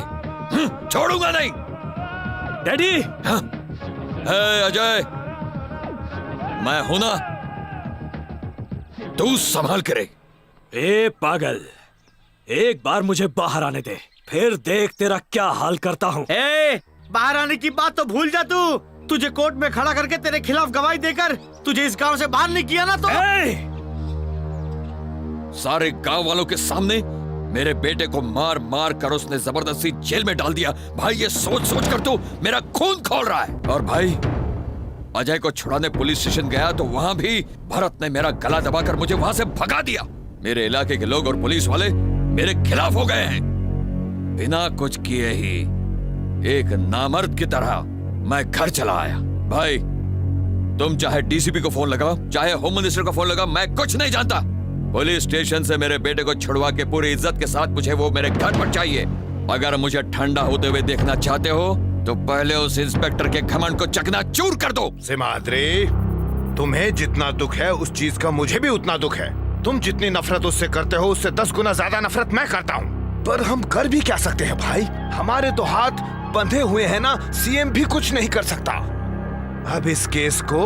Speaker 8: छोड़ूंगा नहीं।
Speaker 14: डैडी!
Speaker 8: अजय, मैं हूं ना, तू संभाल करे।
Speaker 7: ए पागल, एक बार मुझे बाहर आने दे, फिर देख तेरा क्या हाल करता हूं।
Speaker 14: बाहर आने की बात तो भूल जा तू। तुझे कोर्ट में खड़ा करके तेरे खिलाफ गवाही देकर तुझे इस गांव से बाहर नहीं किया ना तो।
Speaker 8: सारे गांव वालों के सामने मेरे बेटे को मार मार कर उसने जबरदस्ती जेल में डाल दिया। भाई ये सोच सोच कर तो मेरा खून खौल रहा है। और भाई अजय को छुड़ाने पुलिस स्टेशन गया तो वहां भी भरत ने मेरा गला दबाकर मुझे वहां से भगा दिया। मेरे इलाके के लोग और पुलिस वाले मेरे खिलाफ हो गए हैं। बिना कुछ किए ही एक नामर्द की तरह मैं घर चला आया। भाई तुम चाहे डीसीपी को फोन लगाओ, चाहे होम मिनिस्टर को फोन लगाओ, मैं कुछ नहीं जानता। पुलिस स्टेशन से मेरे बेटे को छुड़वा के पूरी इज्जत के साथ मुझे वो मेरे घर पर चाहिए। अगर मुझे ठंडा होते हुए देखना चाहते हो तो पहले उस इंस्पेक्टर के घमंड को चकनाचूर कर दो।
Speaker 11: सिम्हाद्री, तुम्हें जितना दुख है उस चीज का मुझे भी उतना दुख है। तुम जितनी नफरत उससे करते हो उससे 10 गुना ज्यादा नफरत मैं करता हूँ। पर हम कर भी क्या सकते हैं भाई? हमारे तो हाथ बंधे हुए हैं ना, सीएम भी कुछ नहीं कर सकता। अब इस केस को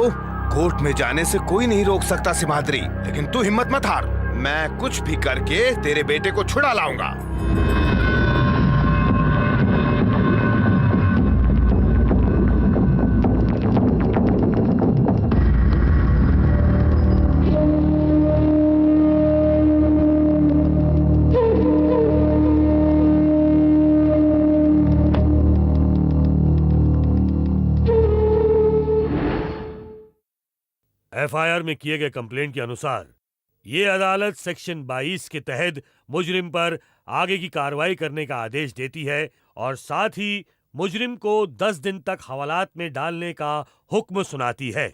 Speaker 11: कोर्ट में जाने से कोई नहीं रोक सकता सिम्हाद्री, लेकिन तू हिम्मत मत हार। मैं कुछ भी करके तेरे बेटे को छुड़ा लाऊंगा।
Speaker 3: एफआईआर में किए गए कंप्लेंट के अनुसार ये अदालत सेक्शन 22 के तहत मुजरिम पर आगे की कार्रवाई करने का आदेश देती है और साथ ही मुजरिम को 10 दिन तक हवालात में डालने का हुक्म सुनाती है।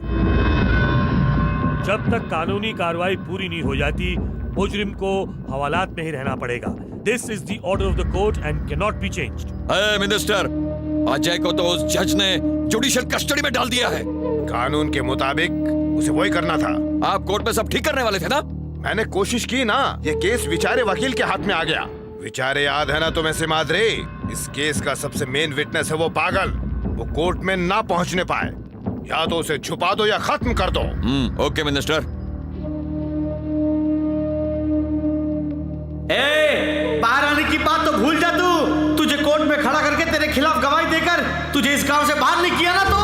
Speaker 3: जब तक कानूनी कार्रवाई पूरी नहीं हो जाती मुजरिम को हवालात में ही रहना पड़ेगा। This is the order of the court and can not be changed.
Speaker 8: Minister, Ajay को तो उस जज ने जुडिशियल कस्टडी में डाल दिया है।
Speaker 11: कानून के मुताबिक उसे वही करना था।
Speaker 8: आप कोर्ट में सब ठीक करने वाले थे ना?
Speaker 11: मैंने कोशिश की ना, ये केस बेचारे वकील के हाथ में आ गया। बेचारे याद है ना तुम्हें सिमाद्री, इस केस का सबसे मेन विटनेस है वो पागल। वो कोर्ट में ना पहुंचने पाए, या तो उसे छुपा दो या खत्म कर दो।
Speaker 8: Okay minister.
Speaker 14: बाहर आने की बात तो भूल जा तू। तुझे कोर्ट में खड़ा करके तेरे खिलाफ गवाही देकर तुझे इस गांव से बाहर नहीं किया ना तो।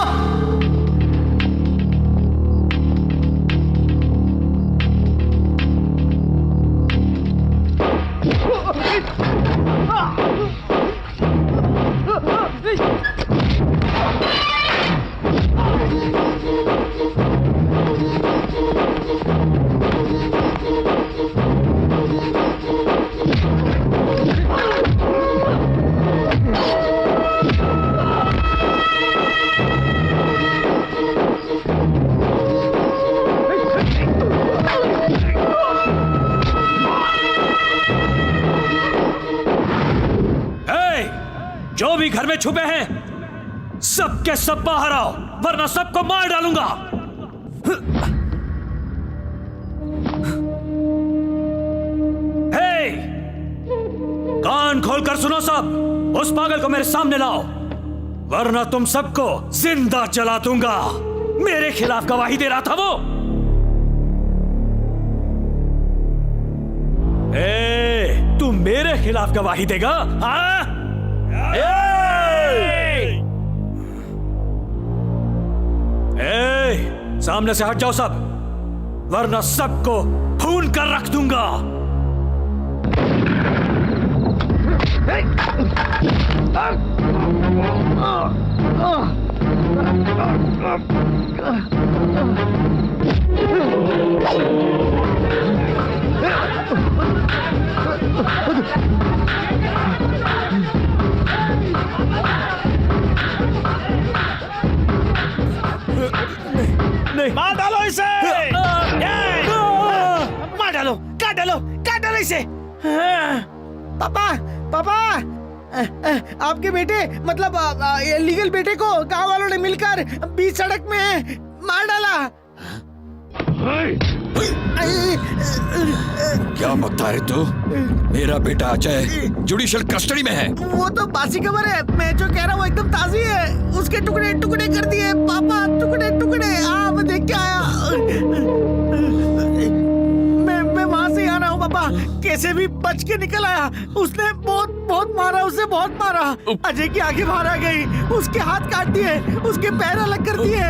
Speaker 7: जो भी घर में छुपे हैं सबके सब बाहर आओ, वरना सबको मार डालूंगा। हे, कान खोलकर सुनो सब, उस पागल को मेरे सामने लाओ, वरना तुम सबको जिंदा जला दूंगा। मेरे खिलाफ गवाही दे रहा था वो। तू मेरे खिलाफ गवाही देगा? हाँ? सामने से हट जाओ सब, वरना सबको भून कर रख दूंगा। नहीं,
Speaker 3: मार डालो इसे। मार डालो, काट डालो, काट डालो इसे।
Speaker 14: पापा पापा, आपके बेटे मतलब लीगल बेटे को गांव वालों ने मिलकर बीच सड़क में मार डाला।
Speaker 8: क्या बकता है तू? मेरा बेटा अजय जुडिशियल कस्टडी में है।
Speaker 14: वो तो बासी खबर है, मैं जो कह रहा हूँ वो एकदम ताजी है। उसके टुकड़े टुकड़े कर दिए पापा, टुकड़े टुकड़े। मैं देख के आया। मैं वहां से आ रहा हूँ पापा, कैसे भी बच के निकल आया। उसने बहुत बहुत मारा, उसे बहुत मारा। अजय की आंखें बाहर आ गई, उसके हाथ काट दिए, उसके पैर अलग कर दिए।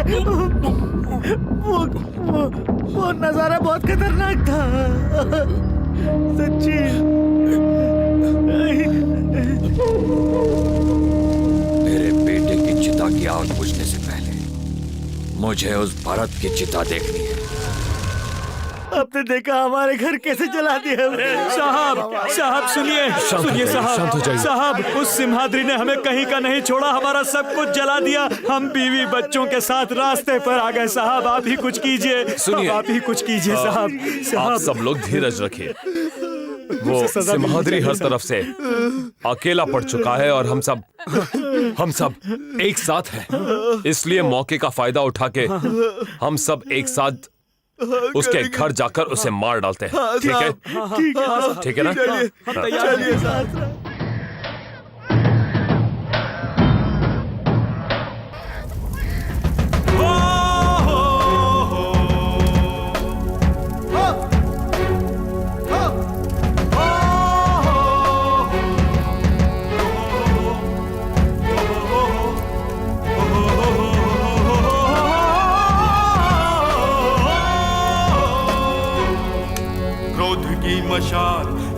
Speaker 14: वो नजारा बहुत खतरनाक था, सच्ची।
Speaker 8: मेरे बेटे की चिता की आग बुझने से पहले मुझे उस भरत की चिता देखनी है।
Speaker 14: आपने देखा हमारे घर कैसे जला दिया।
Speaker 7: साहब सुनिए, सुनिए साहब, उस सिम्हाद्री ने हमें कहीं का नहीं छोड़ा, हमारा सब कुछ जला दिया। हम बीवी बच्चों के साथ रास्ते पर आ गए। साहब आप ही कुछ कीजिए,
Speaker 1: सुनिए,
Speaker 7: आप ही कुछ कीजिए साहब।
Speaker 1: आप सब लोग धीरज रखिए। वो सिम्हाद्री हर तरफ से अकेला पड़ चुका है और हम सब एक साथ हैं। इसलिए मौके का फायदा उठा के हम सब एक साथ उसके घर जाकर उसे मार डालते हैं। ठीक है? ठीक है ना?
Speaker 14: चलिए साहब।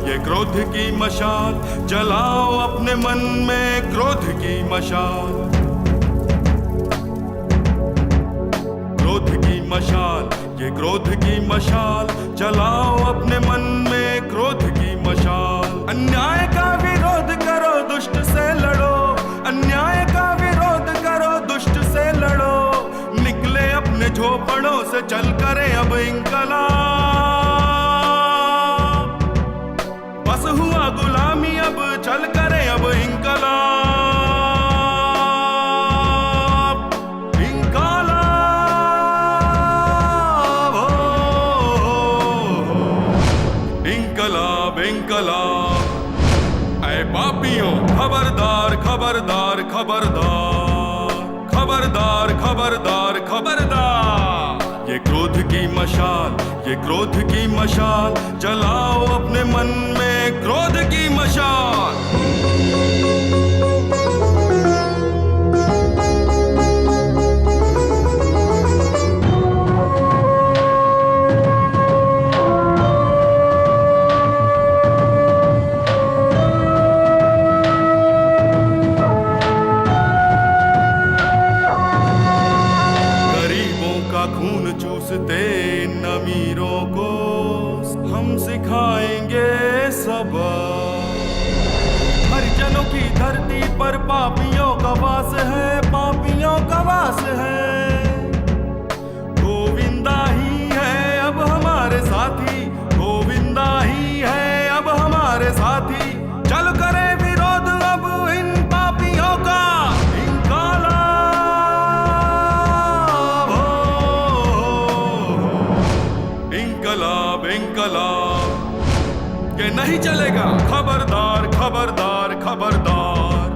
Speaker 17: ये क्रोध की मशाल जलाओ अपने मन में, क्रोध की मशाल, क्रोध की मशाल, ये क्रोध की मशाल जलाओ अपने मन में, क्रोध की मशाल। अन्याय का विरोध करो, दुष्ट से लड़ो, अन्याय का विरोध करो, दुष्ट से लड़ो। निकले अपने झोपड़ों से, चल करे अब इंकलाब। बस हुआ गुलामी, अब चल करे अब इंकलाब, इंकलाब। इंकलाब। ऐ पापियों, खबरदार खबरदार खबरदार, खबरदार खबरदार खबरदार। ये क्रोध की मशाल, ये क्रोध की मशाल, जलाओ अपने मन में क्रोध की मशाल। खून चूसते इन अमीरों को हम सिखाएंगे सबक। हरिजनों की धरती पर पापियों का वास है, पापियों का वास है। गोविंदा ही है अब हमारे साथी, गोविंदा ही है अब हमारे साथी। चल करे विरोध अब इन पापियों का, इंकलाब। ये नहीं चलेगा। खबरदार खबरदार खबरदार,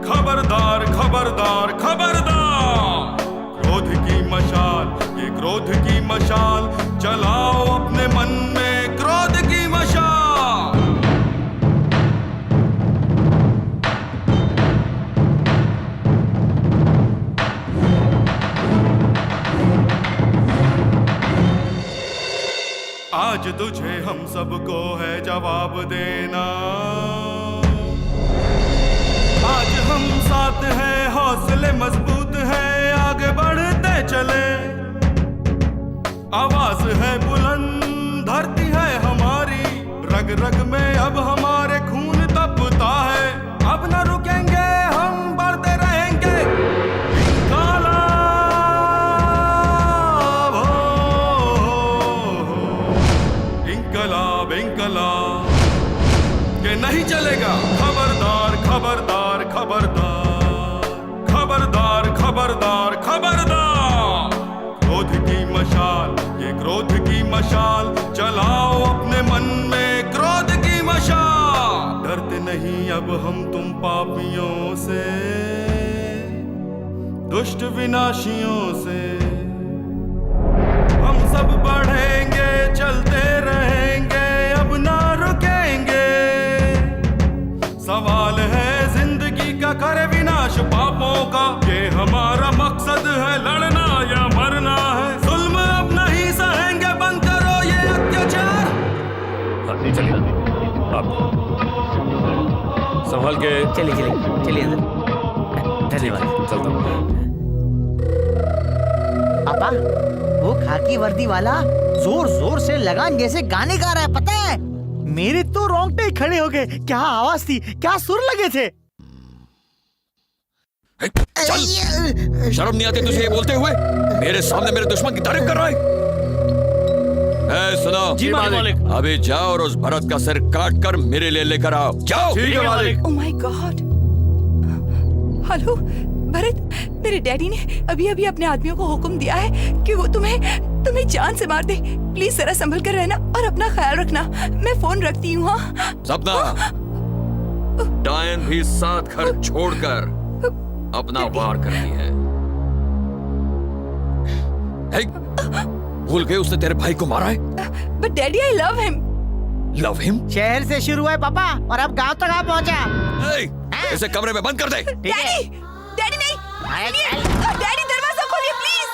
Speaker 17: खबरदार खबरदार खबरदार। क्रोध की मशाल, ये क्रोध की मशाल, जलाओ अपने मन में क्रोध की मशाल। आज तुझे हम सबको है जवाब देना। आज हम साथ हैं, हौसले मजबूत हैं, आगे बढ़ते चले। आवाज है बुलंद, धरती है हमारी, रग रग में अब हमारे खून तपता है। अब न रुकेंगे हम, बढ़ते रहेंगे। इंकलाब इंकलाब, ये नहीं चलेगा। खबरदार खबरदार खबरदार, खबरदार खबरदार खबरदार। क्रोध की मशाल, ये क्रोध की मशाल, जलाओ अपने मन में क्रोध की मशाल। डरते नहीं अब हम तुम पापियों से, दुष्ट विनाशियों से। हम सब बढ़ेंगे, चलते रहेंगे, अब ना रुकेंगे। सवाल है जिंदगी का, करे विनाश पापों का। ये हमारा मकसद है, लड़ना या मरना है। जुल्म अब नहीं सहेंगे, बंद करो ये अत्याचार।
Speaker 1: चलिए आप संभाल के।
Speaker 14: चलिए चलिए चलिए अंदर। धन्यवाद।
Speaker 1: चलता हूँ।
Speaker 14: पापा, वो खाकी वर्दी वाला जोर जोर से लगान जैसे गाने गा रहा है, पता है? मेरे तो रोंगटे ही खड़े हो गए। क्या आवाज थी, क्या सुर लगे थे।
Speaker 8: चल, शर्म नहीं आती तुझे ये बोलते हुए? मेरे सामने मेरे दुश्मन की तारीफ कर रहा है। सुनो
Speaker 3: जी मालिक।
Speaker 8: अभी जाओ और उस भरत का सिर काट कर मेरे लिए लेकर आओ। जाओ।
Speaker 3: ठीक है मालिक।
Speaker 4: Oh my God. Hello Bharat, मेरे डैडी ने अभी अभी अपने आदमियों को हुक्म दिया है कि वो तुम्हें जान से मार दे। प्लीज जरा संभल कर रहना और अपना ख्याल रखना। मैं फोन रखती हूँ। हाँ
Speaker 8: सपना, डायन भी साथ घर छोड़कर अपना वार करती है। भूल गए उसने तेरे भाई को मारा है?
Speaker 4: But daddy I love him.
Speaker 8: Love him?
Speaker 14: शहर से शुरू है पापा और अब गांव तक आ पहुंचा।
Speaker 8: इसे कमरे में बंद कर दे।
Speaker 4: डैडी, डैडी नहीं, डैडी दरवाजा खोलिए प्लीज।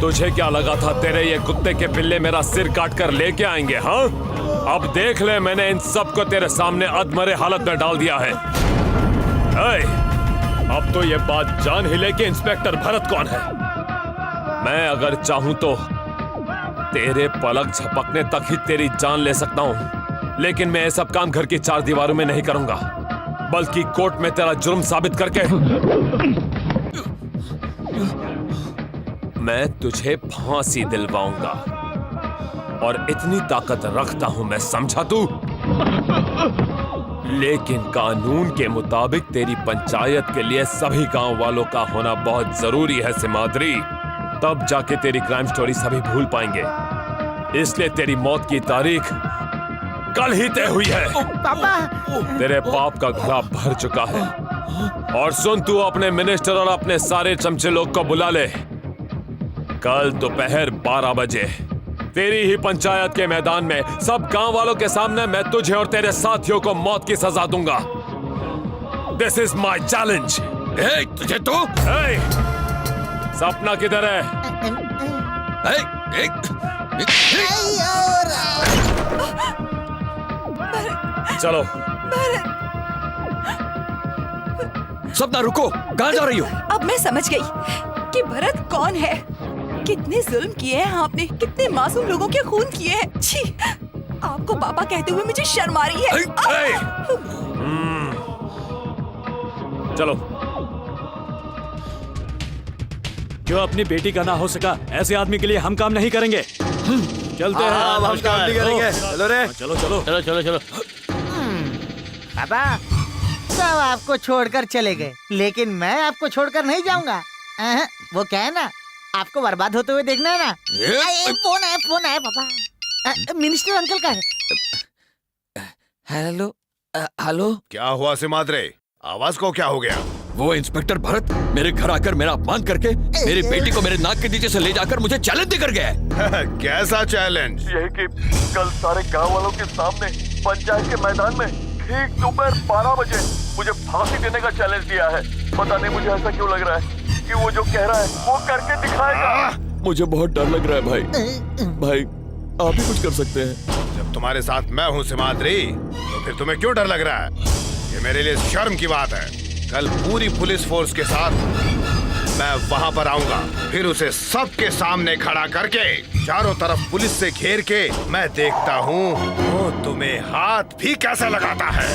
Speaker 1: तुझे क्या लगा था तेरे ये कुत्ते के पिल्ले मेरा सिर काट कर लेके आएंगे? हाँ, अब देख ले, मैंने इन सबको तेरे सामने अधमरे हालत में डाल दिया है। अब तो ये बात जान ही ले कि इंस्पेक्टर भरत कौन है। मैं अगर चाहूं तो तेरे पलक झपकने तक ही तेरी जान ले सकता हूं, लेकिन मैं ये सब काम घर की 4 दीवारों में नहीं करूंगा, बल्कि कोर्ट में तेरा जुर्म साबित करके मैं तुझे फांसी दिलवाऊंगा। और इतनी ताकत रखता हूं मैं, समझा तू? लेकिन कानून के मुताबिक तेरी पंचायत के लिए सभी गांव वालों का होना बहुत जरूरी है सिमाद्री, तब जाके तेरी क्राइम स्टोरी सभी भूल पाएंगे। इसलिए तेरी मौत की तारीख कल ही तय हुई है।
Speaker 14: पापा,
Speaker 1: तेरे पाप का घड़ा भर चुका है। और सुन, तू अपने मिनिस्टर और अपने सारे चमचे लोग को बुला ले। कल दोपहर 12 बजे तेरी ही पंचायत के मैदान में सब गांव वालों के सामने मैं तुझे और तेरे साथियों को मौत की सजा दूंगा। This is my challenge.
Speaker 8: तुझे तो
Speaker 1: सपना किधर है? चलो।
Speaker 7: सपना रुको, कहाँ जा रही हो?
Speaker 4: अब मैं समझ गई कि भरत कौन है। कितने जुल्म किए हैं आपने, कितने मासूम लोगों के खून किए हैं। छी, आपको पापा कहते हुए मुझे शर्म आ रही है।
Speaker 1: चलो।
Speaker 7: जो अपनी बेटी का ना हो सका, ऐसे आदमी के लिए हम काम नहीं करेंगे। चलते हैं।
Speaker 16: हम काम नहीं करेंगे। चलो रे,
Speaker 7: चलो चलो चलो चलो चलो।
Speaker 14: पापा, सब आपको छोड़कर चले गए, लेकिन मैं आपको छोड़कर नहीं जाऊंगा। वो क्या है ना, आपको बर्बाद होते हुए देखना है ना। फोन है पापा, मिनिस्टर अंकल का है।
Speaker 8: हेलो हेलो,
Speaker 11: क्या हुआ सिमाद्रे? आवाज को क्या हो गया?
Speaker 8: वो इंस्पेक्टर भरत मेरे घर आकर मेरा अपमान करके मेरी बेटी को मेरे नाक के नीचे से ले जाकर मुझे चैलेंज देकर गया है।
Speaker 11: कैसा चैलेंज?
Speaker 18: यही कि कल सारे गांव वालों के सामने पंचायत के मैदान में ठीक दोपहर 12 बजे मुझे फांसी देने का चैलेंज दिया है। पता नहीं मुझे ऐसा क्यों लग रहा है कि वो जो कह रहा है वो करके दिखाएगा।
Speaker 8: मुझे बहुत डर लग रहा है भाई, आप ही कुछ कर सकते हैं।
Speaker 11: जब तुम्हारे साथ मैं हूँ सिमाद्री, तो फिर तुम्हें क्यों डर लग रहा है? ये मेरे लिए शर्म की बात है। कल पूरी पुलिस फोर्स के साथ मैं वहाँ पर आऊंगा, फिर उसे सबके सामने खड़ा करके चारों तरफ पुलिस से घेर के मैं देखता हूँ वो तुम्हें हाथ भी कैसे लगाता है।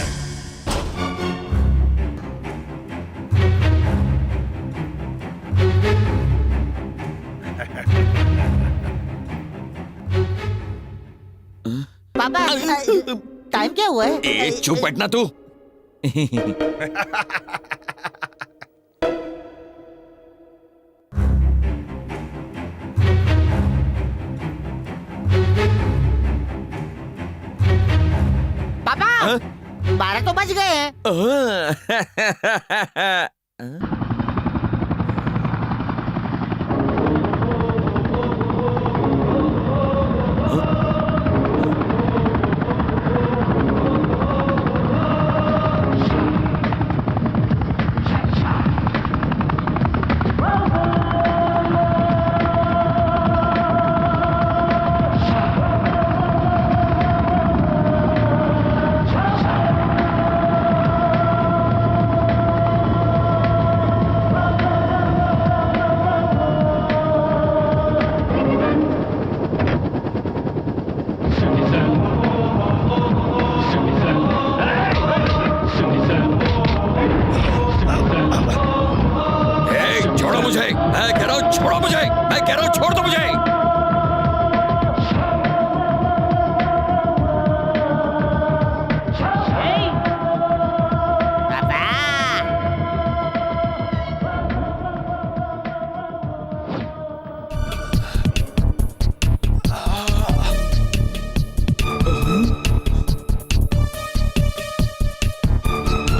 Speaker 9: पापा, टाइम क्या हुआ है?
Speaker 8: चुप बैठना तू।
Speaker 9: पापा, 12 तो बज गए हैं।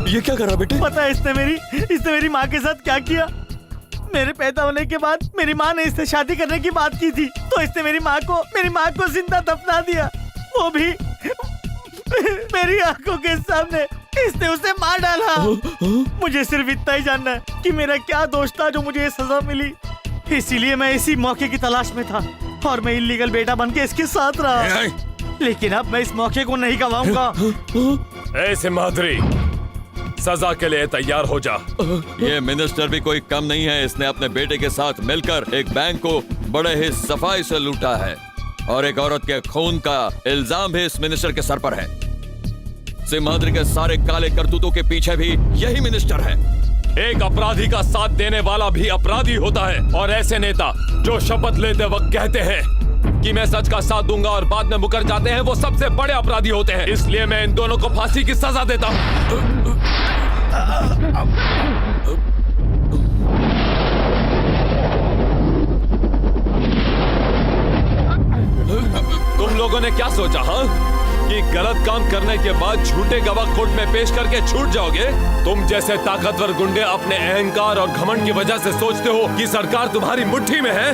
Speaker 8: ये क्या करा बेटे?
Speaker 14: पता है इसने मेरी माँ के साथ क्या किया? मेरे पैदा होने के बाद मेरी माँ ने इससे शादी करने की बात की थी, तो इसने मेरी माँ को जिंदा दफना दिया, वो भी मेरी आंखों के सामने। इसने उसे मार डाला। मुझे सिर्फ इतना ही जानना है कि मेरा क्या दोष था जो मुझे ये सजा मिली। इसीलिए मैं इसी मौके की तलाश में था और मैं इलीगल बेटा बन के इसके साथ रहा। लेकिन अब मैं इस मौके को नहीं गवाऊंगा।
Speaker 1: ए सिम्हाद्री, सजा के लिए तैयार हो जा।
Speaker 8: ये मिनिस्टर भी कोई कम नहीं है। इसने अपने बेटे के साथ मिलकर एक बैंक को बड़े ही सफाई से लूटा है और एक औरत के खून का इल्जाम भी इस मिनिस्टर के सर पर है। सिम्हाद्री के सारे काले करतूतों के पीछे भी यही मिनिस्टर है।
Speaker 1: एक अपराधी का साथ देने वाला भी अपराधी होता है और ऐसे नेता जो शपथ लेते वक्त कहते हैं कि मैं सच का साथ दूंगा और बाद में मुकर जाते हैं, वो सबसे बड़े अपराधी होते हैं। इसलिए मैं इन दोनों को फांसी की सजा देता हूं। तुम लोगों ने क्या सोचा कि गलत काम करने के बाद झूठे गवाह कोर्ट में पेश करके छूट जाओगे? तुम जैसे ताकतवर गुंडे अपने अहंकार और घमंड की वजह से सोचते हो कि सरकार तुम्हारी मुट्ठी में है,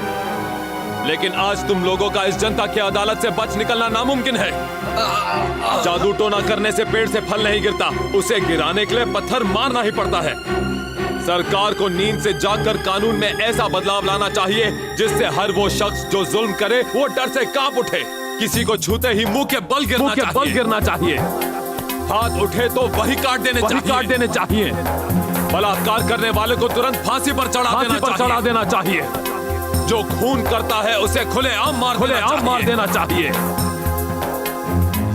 Speaker 1: लेकिन आज तुम लोगों का इस जनता की अदालत से बच निकलना नामुमकिन है। जादू टोना करने से पेड़ से फल नहीं गिरता, उसे गिराने के लिए पत्थर मारना ही पड़ता है। सरकार को नींद से जागकर कानून में ऐसा बदलाव लाना चाहिए जिससे हर वो शख्स जो जुल्म करे वो डर से कांप उठे। किसी को छूते ही मुंह के बल गिरना चाहिए। हाथ उठे तो वही काट देने चाहिए। बलात्कार करने वाले को तुरंत फांसी पर चढ़ा देना चाहिए। जो खून करता है उसे खुलेआम मार देना चाहिए।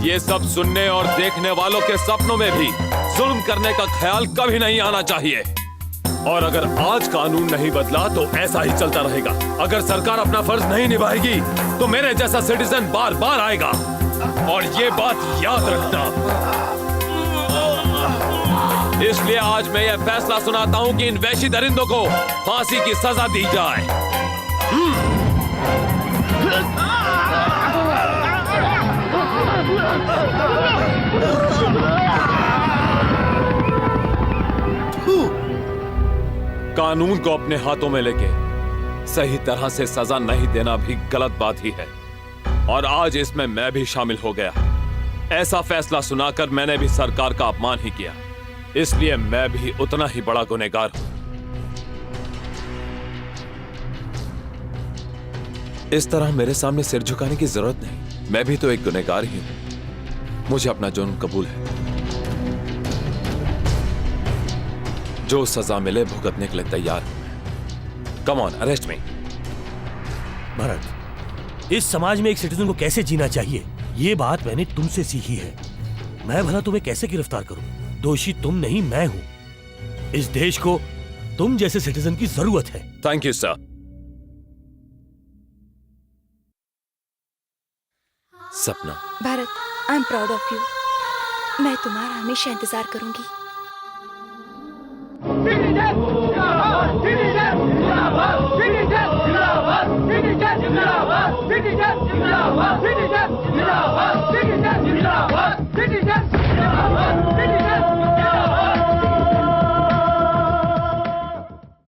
Speaker 1: ये सब सुनने और देखने वालों के सपनों में भी जुल्म करने का ख्याल कभी नहीं आना चाहिए। और अगर आज कानून नहीं बदला तो ऐसा ही चलता रहेगा। अगर सरकार अपना फर्ज नहीं निभाएगी तो मेरे जैसा सिटीजन बार बार आएगा। और ये बात याद रखना। इसलिए आज मैं यह फैसला सुनाता हूं कि इन वैशी दरिंदों को फांसी की सजा दी जाए। कानून को अपने हाथों में लेके सही तरह से सजा नहीं देना भी गलत बात ही है, और आज इसमें मैं भी शामिल हो गया। ऐसा फैसला सुनाकर मैंने भी सरकार का अपमान ही किया, इसलिए मैं भी उतना ही बड़ा गुनहगार हूं। इस तरह मेरे सामने सिर झुकाने की जरूरत नहीं, मैं भी तो एक गुनहगार ही हूं। मुझे अपना जुर्म कबूल है। जो सजा मिले भुगतने के लिए तैयार हूं। कम ऑन, अरेस्ट मी।
Speaker 3: भरत, इस समाज में एक सिटीजन को कैसे जीना चाहिए ये बात मैंने तुमसे सीखी है। मैं भला तुम्हें कैसे गिरफ्तार करूं? दोषी तुम नहीं, मैं हूं। इस देश को तुम जैसे सिटीजन की जरूरत है।
Speaker 1: Thank you sir. Sapna,
Speaker 4: Bharat, I am proud of you. मैं तुम्हारा हमेशा इंतजार करूंगी।
Speaker 2: जिंदाबाद, जिंदाबाद, जिंदाबाद, जिंदाबाद, जिंदाबाद, जिंदाबाद, जिंदाबाद, जिंदाबाद,